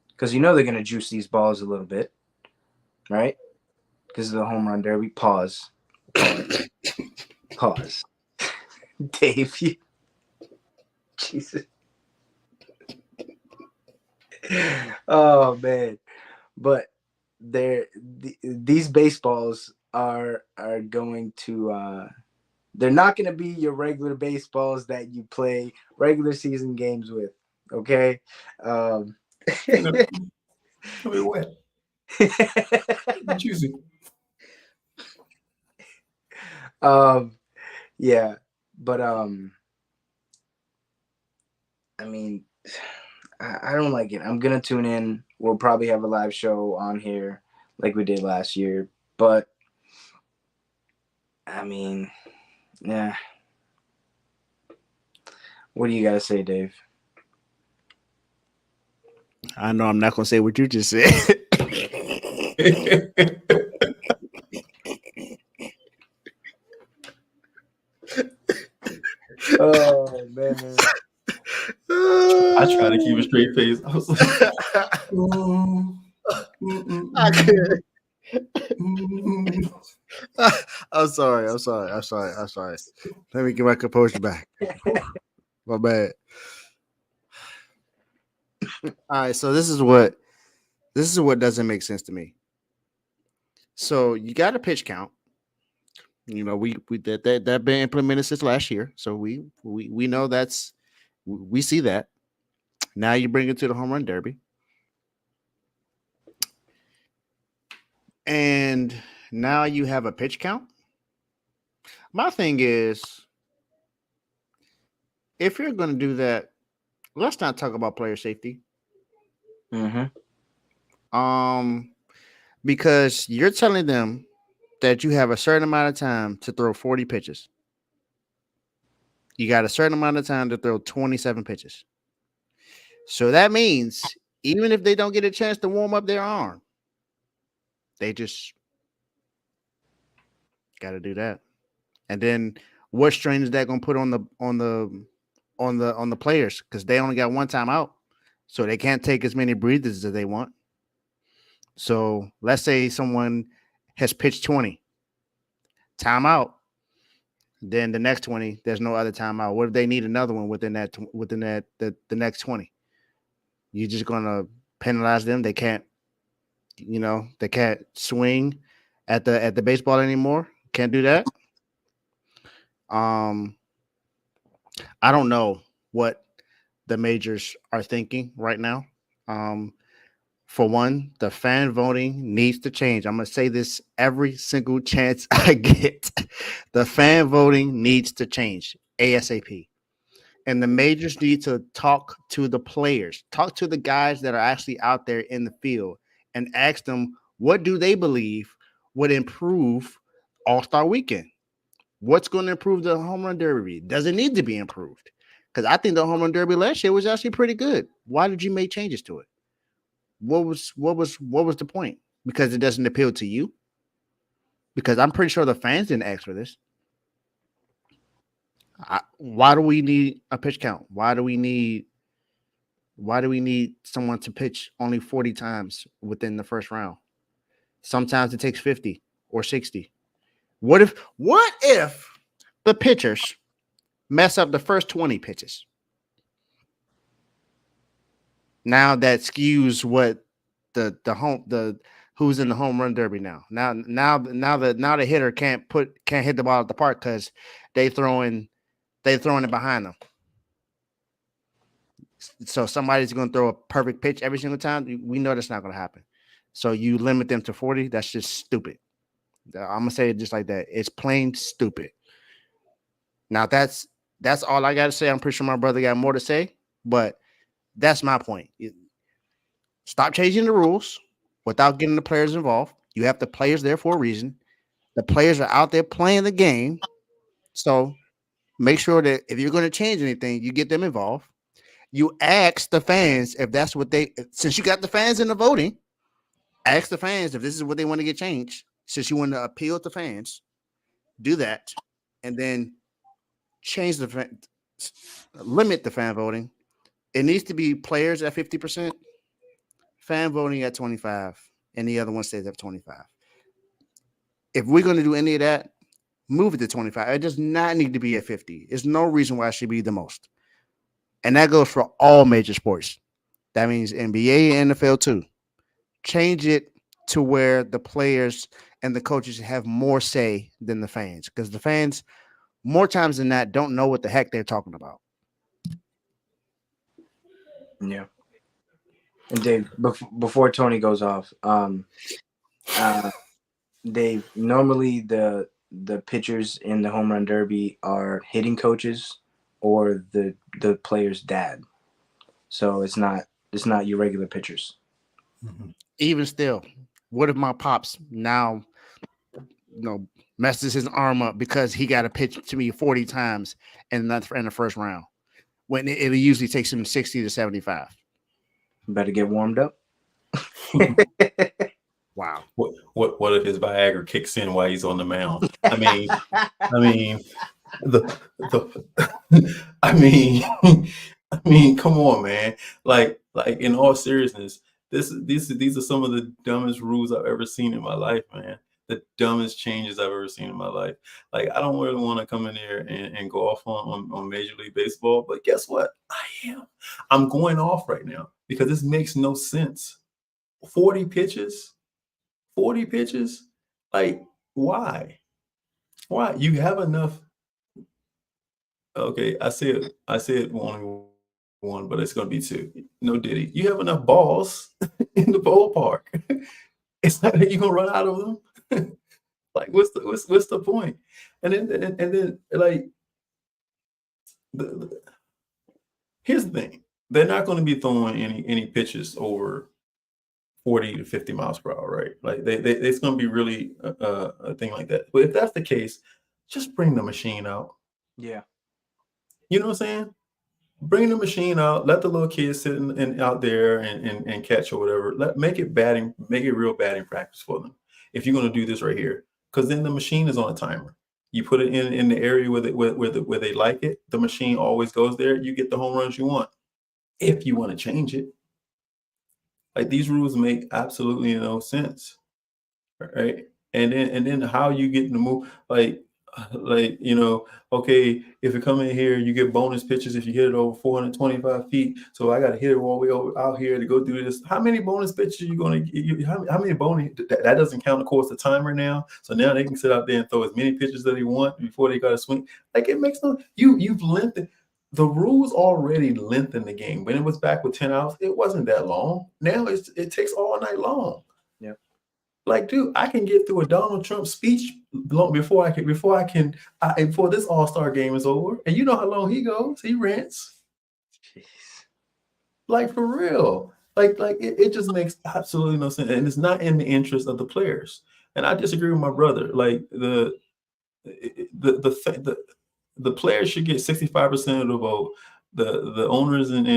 Because you know they're going to juice these balls a little bit, right? Because of the home run derby. Pause. Dave, you... Jesus. Oh, man. But these baseballs are going to... they're not going to be your regular baseballs that you play regular season games with, okay? I mean, what? Juicy. Yeah, but I mean, I don't like it. I'm gonna tune in. We'll probably have a live show on here like we did last year, but I mean, yeah. What do you gotta say, Dave? I know I'm not gonna say what you just said. Oh man. I try to keep a straight face. I was like, I could. I'm sorry. Let me get my composure back. My bad. All right, so this is what doesn't make sense to me. So you got a pitch count. You know, we that been implemented since last year. So we know we see that. Now you bring it to the home run derby. And now you have a pitch count. My thing is, if you're going to do that, let's not talk about player safety. Mm-hmm. Because you're telling them that you have a certain amount of time to throw 40 pitches. You got a certain amount of time to throw 27 pitches. So that means even if they don't get a chance to warm up their arm, they just got to do that. And then what strain is that going to put on the players? Because they only got one time out, so they can't take as many breathers as they want. So let's say someone has pitched 20, timeout. Then the next 20, there's no other timeout. What if they need another one within the next 20? You're just gonna penalize them. They can't swing at the baseball anymore. Can't do that. I don't know what the majors are thinking right now. For one, the fan voting needs to change. I'm going to say this every single chance I get. The fan voting needs to change ASAP. And the majors need to talk to the players, talk to the guys that are actually out there in the field and ask them, what do they believe would improve All-Star Weekend? What's going to improve the home run derby? Does it need to be improved? Because I think the home run derby last year was actually pretty good. Why did you make changes to it? What was the point? Because it doesn't appeal to you? Because I'm pretty sure the fans didn't ask for this. Why do we need a pitch count? Why do we need someone to pitch only 40 times within the first round? Sometimes it takes 50 or 60. What if the pitchers mess up the first 20 pitches? Now that skews what the who's in the home run derby now. Now the hitter can't hit the ball at the park because they throwing it behind them. So somebody's going to throw a perfect pitch every single time. We know that's not going to happen. So you limit them to 40. That's just stupid. I'm gonna say it just like that. It's plain stupid. Now that's all I got to say. I'm pretty sure my brother got more to say, but that's my point. Stop changing the rules without getting the players involved. You have the players there for a reason. The players are out there playing the game. So make sure that if you're going to change anything, you get them involved. You ask the fans if that's what since you got the fans in the voting, ask the fans if this is what they want to get changed. Since you want to appeal to fans, do that. And then change limit the fan voting. It needs to be players at 50%, fan voting at 25%, and the other one stays at 25%. If we're going to do any of that, move it to 25%. It does not need to be at 50%. There's no reason why it should be the most. And that goes for all major sports. That means NBA and NFL too. Change it to where the players and the coaches have more say than the fans, because the fans, more times than not, don't know what the heck they're talking about. Yeah. And Dave, before Tony goes off, Dave, normally the pitchers in the home run derby are hitting coaches or the player's dad. So it's not your regular pitchers. Mm-hmm. Even still, what if my pops now, messes his arm up because he got to pitch to me 40 times in the first round, when it usually takes him 60 to 75? Better get warmed up. Wow. What if his Viagra kicks in while he's on the mound? I mean, come on, man. Like in all seriousness, these are some of the dumbest rules I've ever seen in my life, man. The dumbest changes I've ever seen in my life. Like, I don't really want to come in here and go off on Major League Baseball, but guess what? I'm going off right now because this makes no sense. 40 pitches? Like, why? You have enough. Okay, I said only one, but it's gonna be two. No Diddy. You have enough balls in the ballpark. It's not that you're gonna run out of them. Like, what's the point? And then like here's the thing. They're not going to be throwing any pitches over 40 to 50 miles per hour, right? Like it's going to be really a thing like that. But if that's the case, just bring the machine out. Yeah. You know what I'm saying? Bring the machine out. Let the little kids sit out there and catch or whatever. Make it real batting practice for them. If you're going to do this right here, because then the machine is on a timer. You put it in the area where they like it. The machine always goes there. You get the home runs you want. If you want to change it, like, these rules make absolutely no sense, right? And then how you get in the move, okay, if you come in here, you get bonus pitches if you hit it over 425 feet. So I got to hit it all the way over out here to go do this. How many bonus pitches are you going to get? How many bonus? That doesn't count, of course, the timer now. So now they can sit out there and throw as many pitches that they want before they got to swing. Like, it makes no. You've lengthened. The rules already lengthened the game. When it was back with 10 hours, it wasn't that long. Now it takes all night long. Yeah. Like, dude, I can get through a Donald Trump speech before this All-Star game is over. And you know how long he goes. He rants. Jeez. Like, for real. Like it just makes absolutely no sense. And it's not in the interest of the players. And I disagree with my brother. Like, the players should get 65% of the vote. The owners and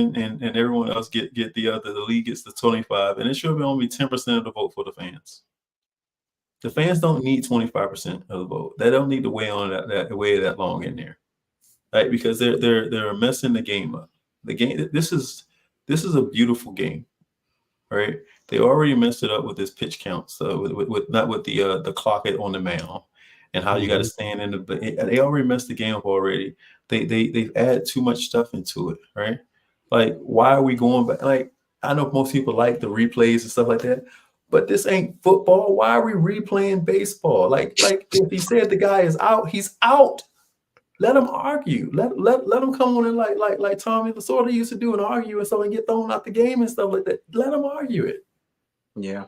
everyone else get the league gets the 25%, and it should be only 10% of the vote for the fans. The fans don't need 25% of the vote. They don't need to weigh on that long in there. right? Because they're messing the game up. The game. This is a beautiful game, right? They already messed it up with this pitch count, so with not with the clock on the mound and how you got to stand in the. They already messed the game up already. They've added too much stuff into it, right? Like, why are we going back? Like, I know most people like the replays and stuff like that, but this ain't football. Why are we replaying baseball? Like if he said the guy is out, he's out. Let him argue. Let him come on and like Tommy Lasorda used to do and argue and stuff and get thrown out the game and stuff like that. Let him argue it. Yeah.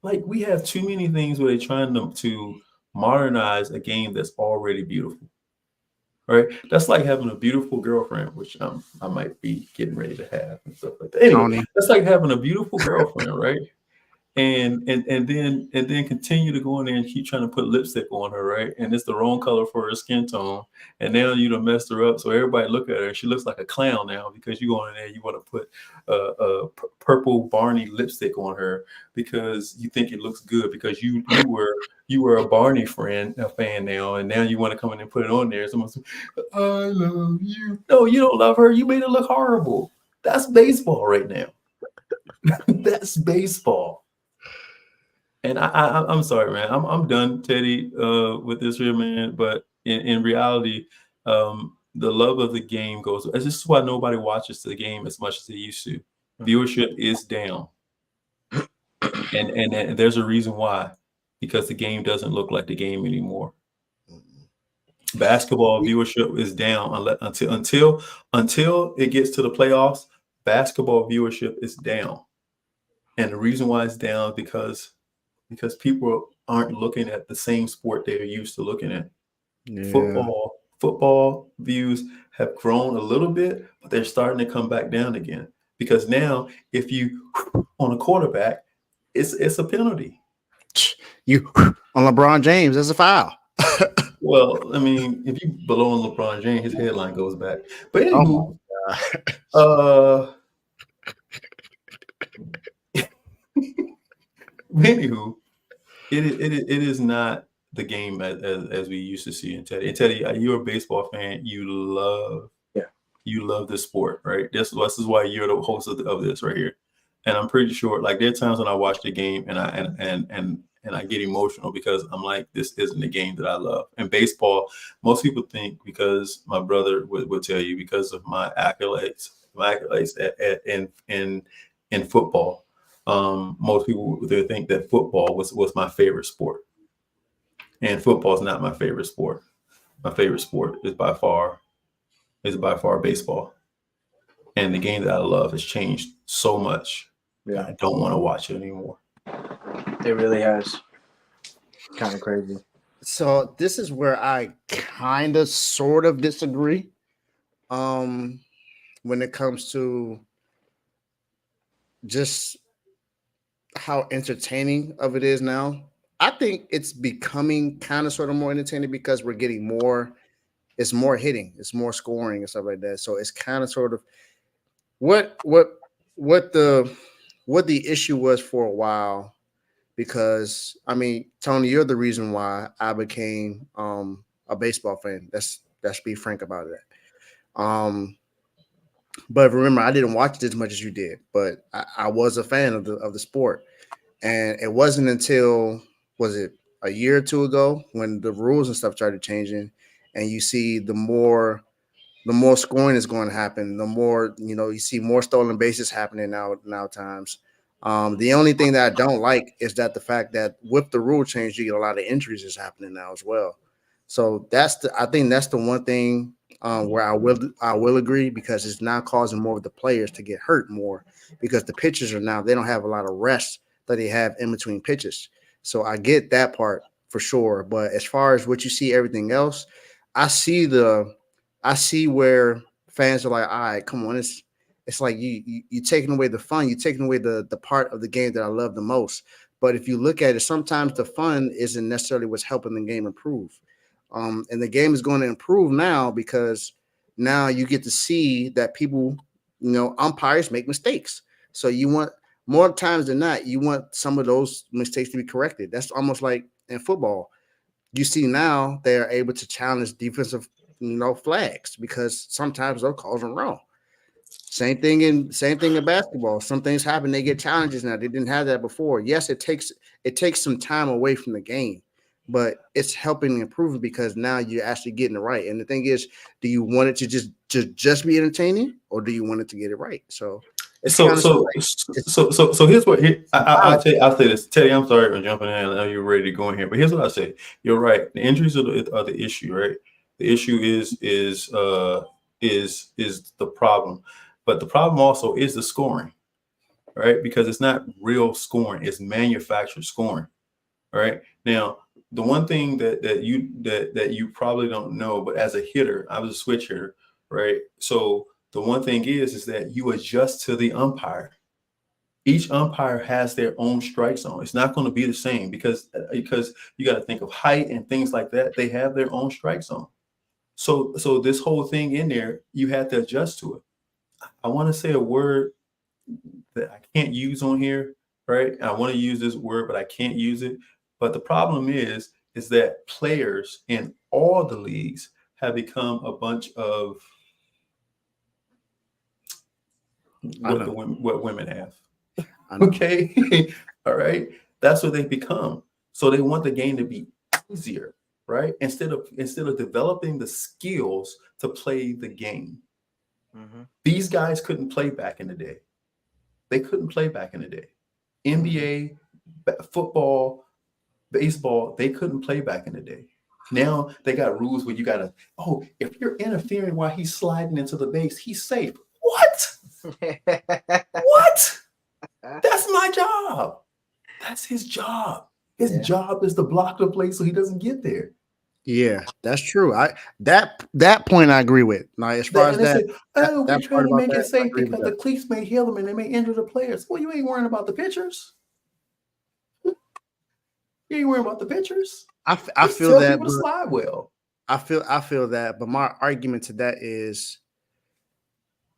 Like, we have too many things where they're trying to modernize a game that's already beautiful. Right? That's like having a beautiful girlfriend, which I might be getting ready to have and stuff like that. Anyway, Tony. that's like having a beautiful girlfriend, right? And then continue to go in there and keep trying to put lipstick on her, right? And it's the wrong color for her skin tone. And now you done messed her up. So everybody look at her and she looks like a clown now because you go in there, you want to put purple Barney lipstick on her because you think it looks good because you were a Barney fan now, and now you want to come in and put it on there. Someone says, I love you. No, you don't love her. You made it look horrible. That's baseball right now. That's baseball. And I'm sorry, man. I'm done, Teddy, with this here, man. But in reality, the love of the game goes. This is why nobody watches the game as much as they used to. Viewership is down, and there's a reason why, because the game doesn't look like the game anymore. Basketball viewership is down until it gets to the playoffs. Basketball viewership is down, and the reason why it's down because people aren't looking at the same sport they're used to looking at. Yeah. Football views have grown a little bit, but they're starting to come back down again. Because now, if you on a quarterback, it's a penalty. You on LeBron James, that's a foul. Well, I mean, if you blow on LeBron James, his headline goes back. But anywho, anywho, it is not the game as we used to see in Teddy. And Teddy, you're a baseball fan. You love the sport, right? This is why you're the host of this right here. And I'm pretty sure, like, there are times when I watch the game and I get emotional because I'm like, this isn't the game that I love. And baseball, most people think, because my brother would tell you, because of my accolades in football. Most people they think that football was my favorite sport, and football is not my favorite sport. My favorite sport is by far baseball, and the game that I love has changed so much. Yeah, I don't want to watch it anymore. It really has. Kind of crazy. So this is where I kind of sort of disagree. When it comes to just how entertaining of it is now, I think it's becoming kind of sort of more entertaining because we're getting more. It's more hitting, it's more scoring and stuff like that. So it's kind of sort of what the issue was for a while. Because I mean, Tony, you're the reason why I became a baseball fan. Let's be frank about it. But remember, I didn't watch it as much as you did, but I was a fan of the sport. And it wasn't until, was it a year or two ago, when the rules and stuff started changing, and you see the more scoring is going to happen, the more, you see more stolen bases happening now times. The only thing that I don't like is that the fact that with the rule change, you get a lot of injuries is happening now as well. So I think that's the one thing where I will agree, because it's now causing more of the players to get hurt more, because the pitchers they don't have a lot of rest that they have in between pitches. So I get that part for sure. But as far as what you see, everything else, I see where fans are like, all right, come on, it's like you taking away the fun, you're taking away the part of the game that I love the most. But if you look at it, sometimes the fun isn't necessarily what's helping the game improve. And the game is going to improve now because now you get to see that people, umpires make mistakes. So you want, more times than not, you want some of those mistakes to be corrected. That's almost like in football. You see now they are able to challenge defensive flags because sometimes those calls are wrong. Same thing in basketball. Some things happen; they get challenges now. They didn't have that before. Yes, it takes some time away from the game, but it's helping improve because now you're actually getting it right. And the thing is, do you want it to just be entertaining, or do you want it to get it right? So it's So kind of so here's what I'll say this. Teddy, I'm sorry for jumping in. I know you're ready to go in here, but here's what I say. You're right. The injuries are the issue, right? The issue is the problem, but the problem also is the scoring, right? Because it's not real scoring; it's manufactured scoring, right? Now, the one thing that you probably don't know, but as a hitter, I was a switch hitter, right? So the one thing is that you adjust to the umpire. Each umpire has their own strike zone. It's not going to be the same because you got to think of height and things like that. They have their own strike zone. So this whole thing in there, you have to adjust to it. I want to say a word that I can't use on here, right? I want to use this word, but I can't use it. But the problem is that players in all the leagues have become a bunch of what women have. Okay. All right. That's what they've become. So they want the game to be easier, right? Instead of developing the skills to play the game. Mm-hmm. These guys couldn't play back in the day. They couldn't play back in the day. NBA, football, baseball, they couldn't play back in the day. Now they got rules where you gotta, if you're interfering while he's sliding into the base, he's safe. What? What? That's my job. That's his job. His job is to block the play so he doesn't get there. Yeah, that's true. That point I agree with. Now, as far as that, we're trying to make it safe because the cleats may heal them and they may injure the players. Well, you ain't worrying about the pitchers. You ain't worrying about the pitchers. I feel that. People to slide well. I feel that, but my argument to that is,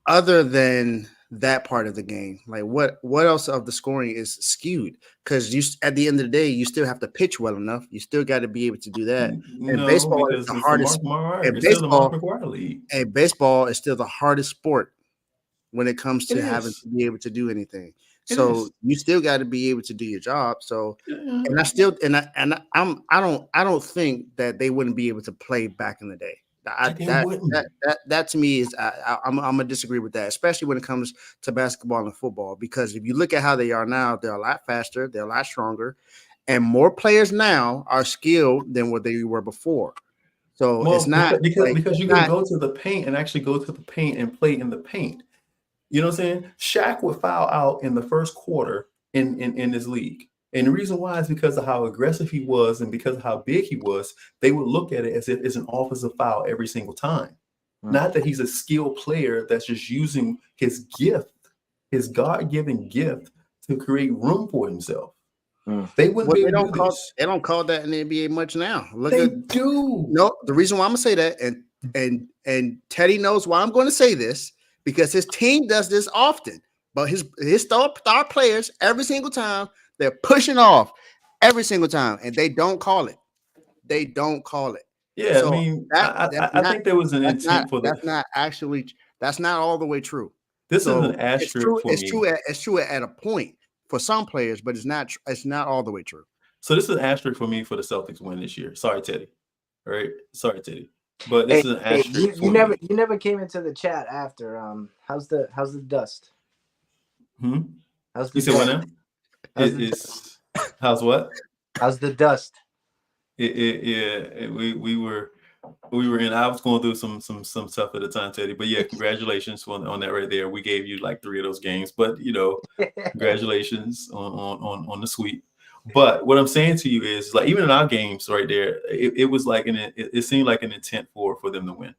other than that part of the game, like what else of the scoring is skewed? Because you, at the end of the day, you still have to pitch well enough. You still got to be able to do that. And baseball is the hardest. And baseball is still the hardest sport when it comes to having to be able to do anything. So you still got to be able to do your job. So, and I don't think that they wouldn't be able to play back in the day. That to me is I'm gonna disagree with that, especially when it comes to basketball and football, because if you look at how they are now, they're a lot faster, they're a lot stronger, and more players now are skilled than what they were before. So it's not because you can go to the paint and actually go to the paint and play in the paint. You know what I'm saying? Shaq would foul out in the first quarter in this league. And the reason why is because of how aggressive he was and because of how big he was. They would look at it as if it's an offensive foul every single time. Not that he's a skilled player that's just using his gift, his God-given gift, to create room for himself. They wouldn't be able to do this. They don't call that in the NBA much now. They do. No, the reason why I'm gonna say that, and Teddy knows why I'm going to say this, because his team does this often. But his star players, every single time, they're pushing off every single time, and they don't call it. They don't call it. Yeah, so I mean, I think there was an intent for that. That's not all the way true. This is an asterisk for me. It's true at a point for some players, but it's not all the way true. So this is an asterisk for me for the Celtics win this year. Sorry, Teddy. All right, sorry, Teddy. But this is an asterisk. You never came into the chat after. How's the dust? How's the you said what now? How's what? How's the dust? We were in. I was going through some stuff at the time, Teddy. But yeah, congratulations on that right there. We gave you like 3 of those games, but congratulations on the sweep. But what I'm saying to you is, like, even in our games right there, it was like it seemed like an intent for them to win.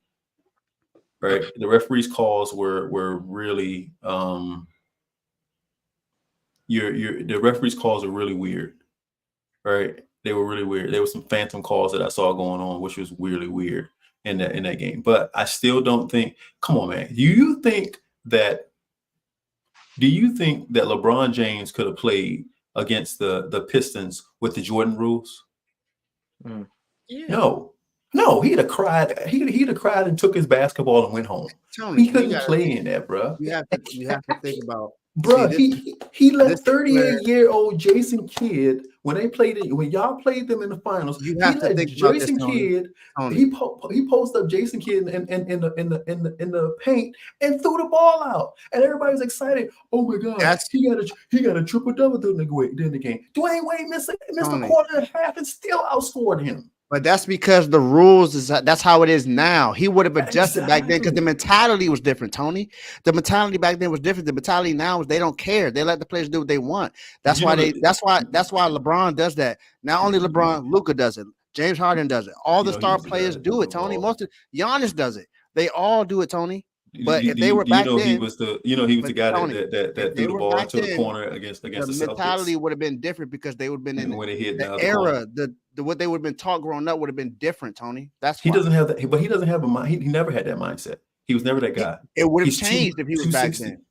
Right, the referees' calls were really the referees' calls are really weird. Right, they were really weird. There were some phantom calls that I saw going on, which was really weird in that game. But I still don't think. Come on, man. Do you think that LeBron James could have played against the Pistons with the Jordan rules? Yeah. No. No, he'd have cried. He'd have cried and took his basketball and went home. Tony, He couldn't play in that, bro. you have to think about. Bro, he let this is where 38-year-old Jason Kidd when y'all played them in the finals. you He have to let think about this, Jason Tony. Kidd. Tony. He posted up Jason Kidd in the paint and threw the ball out, and everybody's excited. Oh my God, he got a triple double during the game. Dwayne Wade missed a quarter and a half and still outscored him. But that's because the rules that's how it is now. He would have adjusted back then because the mentality was different, Tony. The mentality back then was different. The mentality now is they don't care. They let the players do what they want. That's why LeBron does that. Not only LeBron, Luka does it. James Harden does it. All the star players do it, Tony. Giannis does it. They all do it, Tony. But if they were back then, he was the guy that threw the ball into the corner against the mentality Celtics. Would have been different because they would have been in when it hit the era. What they would have been taught growing up would have been different, Tony. That's he doesn't have that, but he doesn't have a mind. He never had that mindset. He was never that guy. It would have changed if he was back then.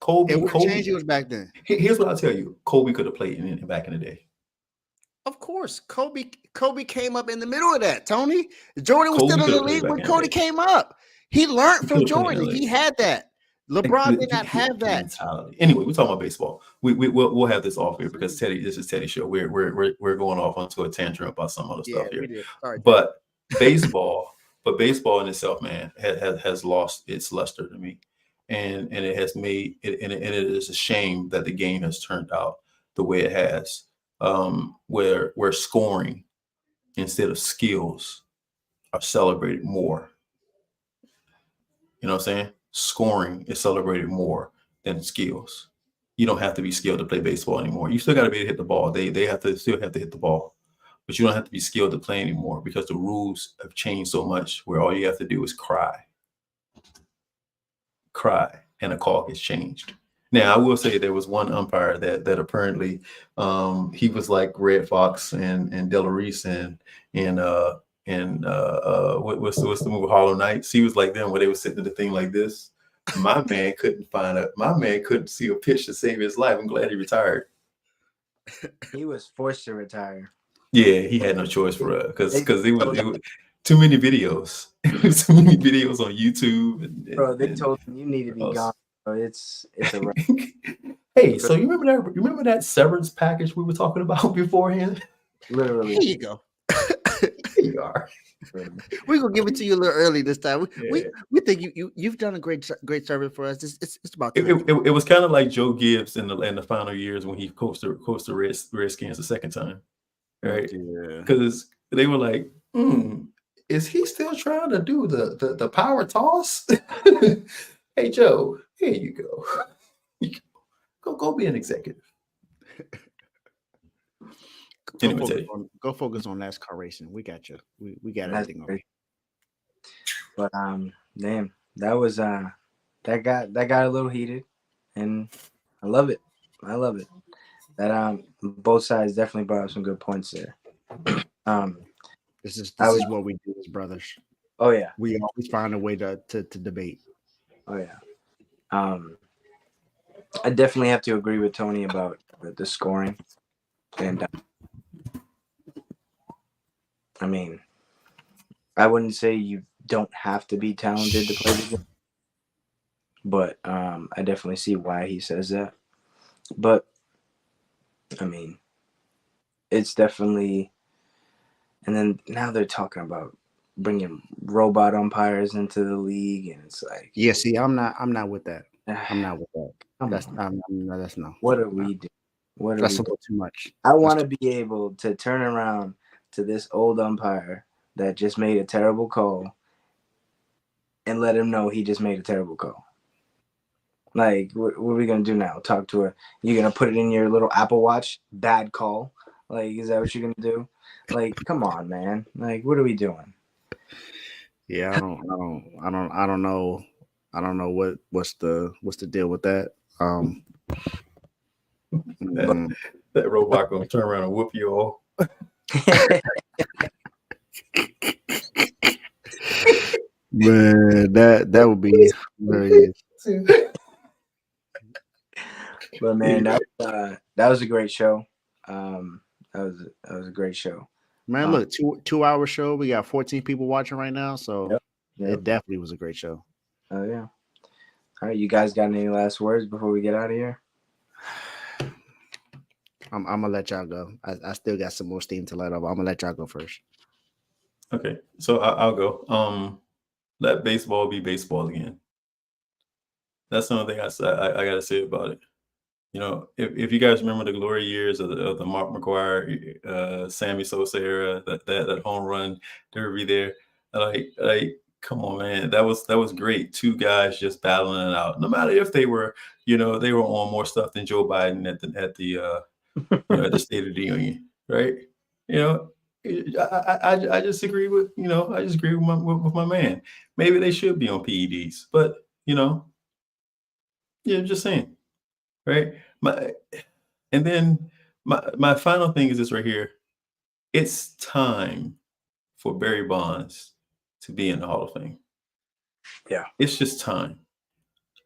Kobe, it would have changed. He was back then. Here's what I'll tell you: Kobe could have played back in the day. Of course, Kobe came up in the middle of that. Tony, Jordan was still in the league when Kobe came up. He learned from Jordan. He had that. LeBron did not have that mentality. Anyway, we're talking about baseball. We'll have this off here because this is Teddy's show. We're going off onto a tangent about some other stuff here. Sorry, but baseball in itself, man, has lost its luster to me, and it has made it, and it is a shame that the game has turned out the way it has, where scoring instead of skills are celebrated more. You know what I'm saying? Scoring is celebrated more than skills. You don't have to be skilled to play baseball anymore. You still got to be able to hit the ball. They still have to hit the ball, but you don't have to be skilled to play anymore because the rules have changed so much where all you have to do is cry, and a call gets changed. Now, I will say there was one umpire that apparently he was like Red Fox and Della Reese and what's the movie Harlem Nights? He was like them where they were sitting at the thing like this. My man couldn't see a pitch to save his life. I'm glad he retired. He was forced to retire. Yeah, he had no choice for it because it was too many videos. Too many videos on YouTube. Bro, they told him you need to be gone. Bro. It's a wrap. Hey, so you remember that severance package we were talking about beforehand? Literally. Here you go. Here you are. We're gonna give it to you a little early this time. We think you've done a great service for us. It's about time. It was kind of like Joe Gibbs in the final years when he coached the Redskins the second time, right? Because they were like, is he still trying to do the power toss? Hey Joe, here you go. Go be an executive. Go focus on NASCAR racing. We got you. We got everything on. But damn, that was that got a little heated, and I love it. That both sides definitely brought up some good points there. This is what we do as brothers. Oh yeah, we always find a way to debate. Oh yeah. I definitely have to agree with Tony about the scoring, and I mean, I wouldn't say you don't have to be talented to play the game, but I definitely see why he says that. But I mean, it's definitely, and then now they're talking about bringing robot umpires into the league, and it's like, yeah. See, I'm not with that. I'm not with that. That's no. What are we doing? That's a little too much. I want to be able to turn around to this old umpire that just made a terrible call and let him know he just made a terrible call. Like, what are we going to do now? Talk to her? You're going to put it in your little Apple Watch? Bad call? Like, is that what you're going to do? Like, come on, man. Like, what are we doing? Yeah, I don't know. I don't know what's the deal with that. That robot gonna turn around and whoop you all. Man, that would be very. But man, that was a great show. That was a great show. Man, look, 2 hour show. We got 14 people watching right now, so Yep. it definitely was a great show. Oh yeah. All right, you guys got any last words before we get out of here? I'm gonna let y'all go. I still got some more steam to let off. I'm gonna let y'all go first. Okay, so I'll go. Let baseball be baseball again. That's the only thing I gotta say about it. You know, if you guys remember the glory years of the Mark McGwire, Sammy Sosa era, that home run derby there, like come on, man, that was great. Two guys just battling it out. No matter if they were, they were on more stuff than Joe Biden at the State of the Union, right? You know, I just agree with with my man. Maybe they should be on PEDs, but yeah, just saying. Right. And then my final thing is this right here. It's time for Barry Bonds to be in the Hall of Fame. Yeah. It's just time.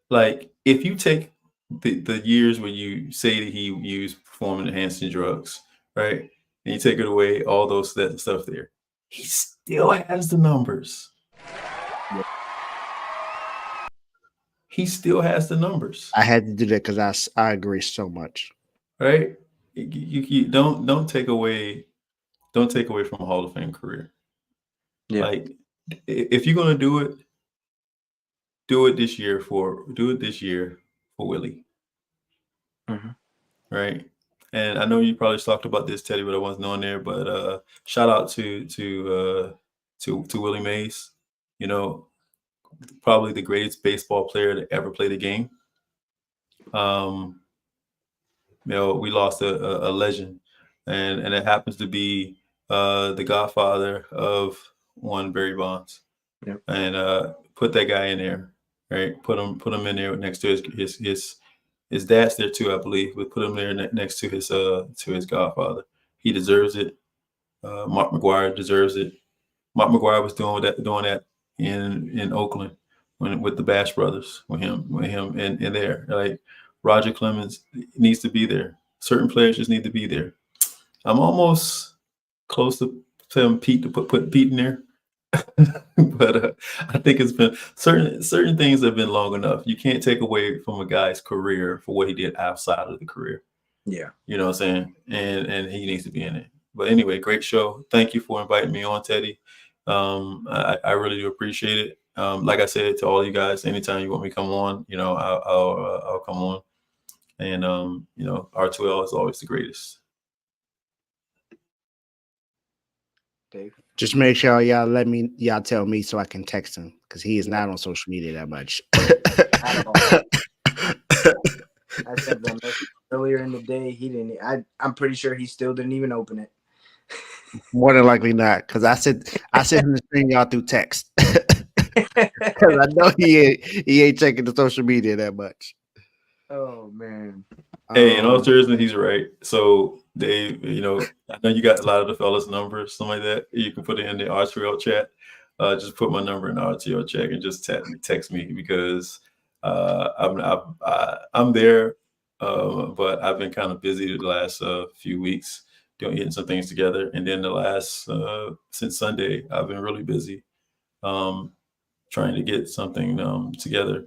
Like, if you take the years where you say that he used performance enhancing drugs, right? And you take it away, all that stuff there, he still has the numbers. Yeah. He still has the numbers. I had to do that because I agree so much. Right? You don't take away from a Hall of Fame career. Yeah. Like, if you're gonna do it this year for Willie. Mm-hmm. Right. And I know you probably talked about this, Teddy, but I wasn't on there. But shout out to Willie Mays. Probably the greatest baseball player to ever play the game. We lost a legend, and it happens to be the godfather of one Barry Bonds. Yep. And put that guy in there, right? Put him in there next to his dad's there too, I believe. But put him there next to his godfather. He deserves it. Mark McGwire deserves it. Mark McGwire was doing that in Oakland with the Bash Brothers, with him in there. Like, Roger Clemens needs to be there. Certain players just need to be there. I'm almost close to telling Pete to put Pete in there. But I think it's been certain things have been long enough. You can't take away from a guy's career for what he did outside of the career. Yeah. You know what I'm saying? And he needs to be in it. But anyway, great show. Thank you for inviting me on, Teddy. I really do appreciate it. Like I said to all you guys, anytime you want me to come on, I'll come on. And R2L is always the greatest. Dave? Just make sure y'all tell me so I can text him because he is not on social media that much. At all. I sent that message earlier in the day. He didn't. I'm pretty sure he still didn't even open it. More than likely not, because I sent him the string y'all through text. Because I know he ain't checking the social media that much. Oh man. Hey, in all seriousness, he's right. So Dave, I know you got a lot of the fellas' numbers, something like that. You can put it in the R2L chat. Just put my number in the RTL chat and just text me because I'm there, but I've been kind of busy the last few weeks getting some things together, and then the last since Sunday I've been really busy trying to get something together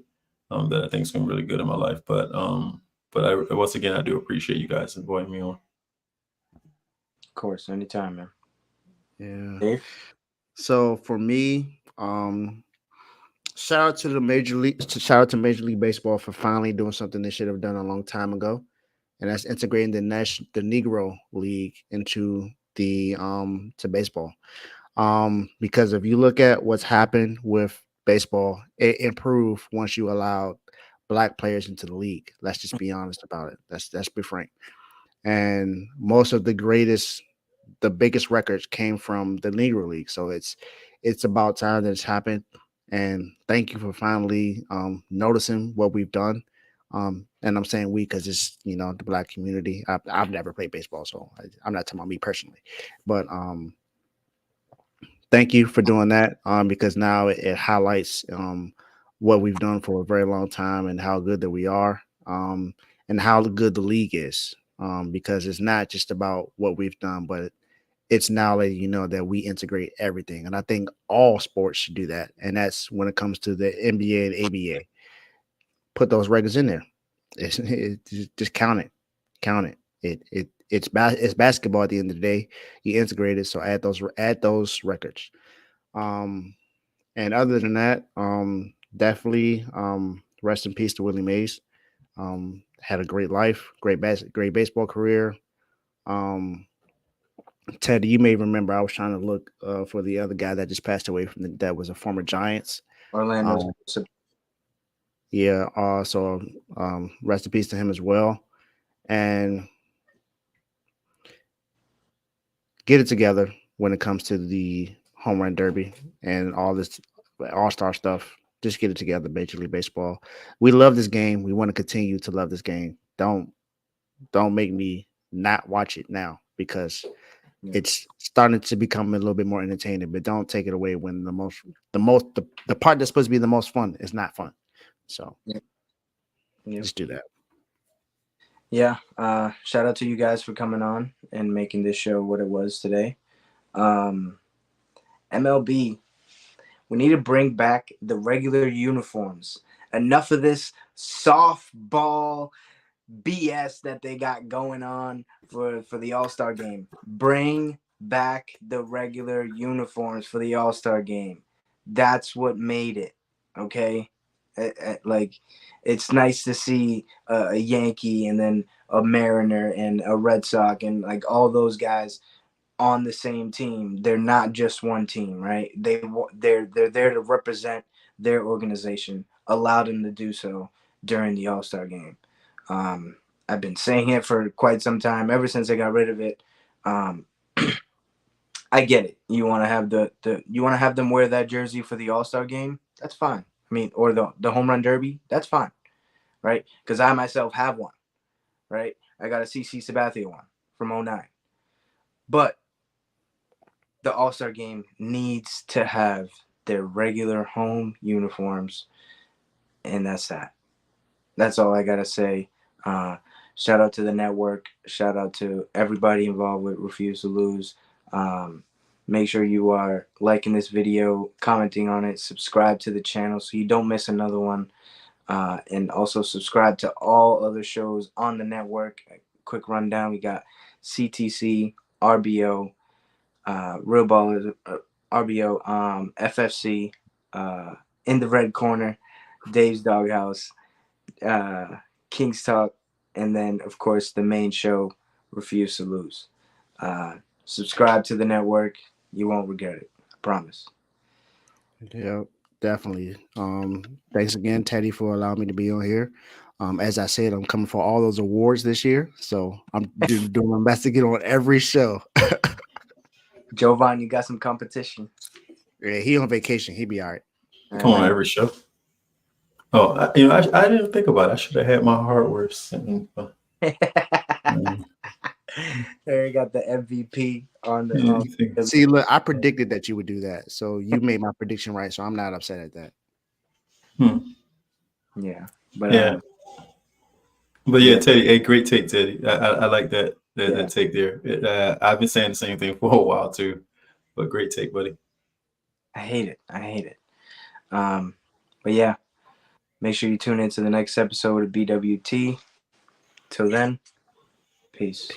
that I think is going to be really good in my life. But once again, I do appreciate you guys inviting me on. Of course, anytime, man. Yeah. Dave? So for me, shout out to Major League Baseball for finally doing something they should have done a long time ago, and that's integrating the Negro League into to baseball. Because if you look at what's happened with baseball, it improved once you allowed Black players into the league. Let's just be honest about it. Let's be frank. And most of the biggest records came from the Negro League. So it's about time that it's happened. And thank you for finally noticing what we've done. And I'm saying we because it's the Black community. I've never played baseball, so I'm not talking about me personally, but thank you for doing that. Because now it highlights what we've done for a very long time and how good that we are, and how good the league is. Because it's not just about what we've done, but it's now letting you know that we integrate everything. And I think all sports should do that. And that's when it comes to the NBA and ABA. Put those records in there. Just count it. Count it. It's basketball at the end of the day. You integrate it, so add those records. Um, and other than that, definitely rest in peace to Willie Mays. Had a great life, great baseball career. Um, Teddy, you may remember I was trying to look for the other guy that just passed away that was a former Giants. Orlando. Yeah, so rest in peace to him as well. And get it together when it comes to the home run derby and all this all-star stuff. Just get it together, Major League Baseball. We love this game. We want to continue to love this game. Don't make me not watch it now because it's starting to become a little bit more entertaining, but don't take it away when the part that's supposed to be the most fun is not fun. So just do that. Yeah. Shout out to you guys for coming on and making this show what it was today. MLB, we need to bring back the regular uniforms. Enough of this softball BS that they got going on for the All-Star game. Bring back the regular uniforms for the All-Star game. That's what made it. Okay? Like, it's nice to see a Yankee and then a Mariner and a Red Sox and like all those guys on the same team. They're not just one team, right? They're there to represent their organization. Allow them to do so during the All-Star game. I've been saying it for quite some time, ever since they got rid of it. I get it. You want to have you want to have them wear that jersey for the All-Star game? That's fine. I mean, or the home run derby? That's fine, right? Because I myself have one, right? I got a CC Sabathia one from 09. But the All-Star game needs to have their regular home uniforms, and that's that. That's all I got to say. Shout out to the network. Shout out to everybody involved with Refuse to Lose. Make sure you are liking this video, commenting on it, subscribe to the channel so you don't miss another one. And also subscribe to all other shows on the network. A quick rundown. We got CTC, RBO, Real Ballers, RBO, FFC, In the Red Corner, Dave's Doghouse, King's Talk, and then, of course, the main show, Refuse to Lose. Subscribe to the network. You won't regret it. I promise. Yeah, definitely. Thanks again, Teddy, for allowing me to be on here. As I said, I'm coming for all those awards this year, so I'm doing my best to get on every show. Jovan, you got some competition. Yeah, he on vacation. He be all right. Come on every show. Oh, I didn't think about it. I should have had my hardware sitting. There you got the MVP on the. See, look, I predicted that you would do that, so you made my prediction right. So I'm not upset at that. Yeah, but yeah, Teddy, a great take, Teddy. I like that take there. I've been saying the same thing for a while too, but great take, buddy. I hate it. But yeah, make sure you tune into the next episode of BWT. Till then, peace.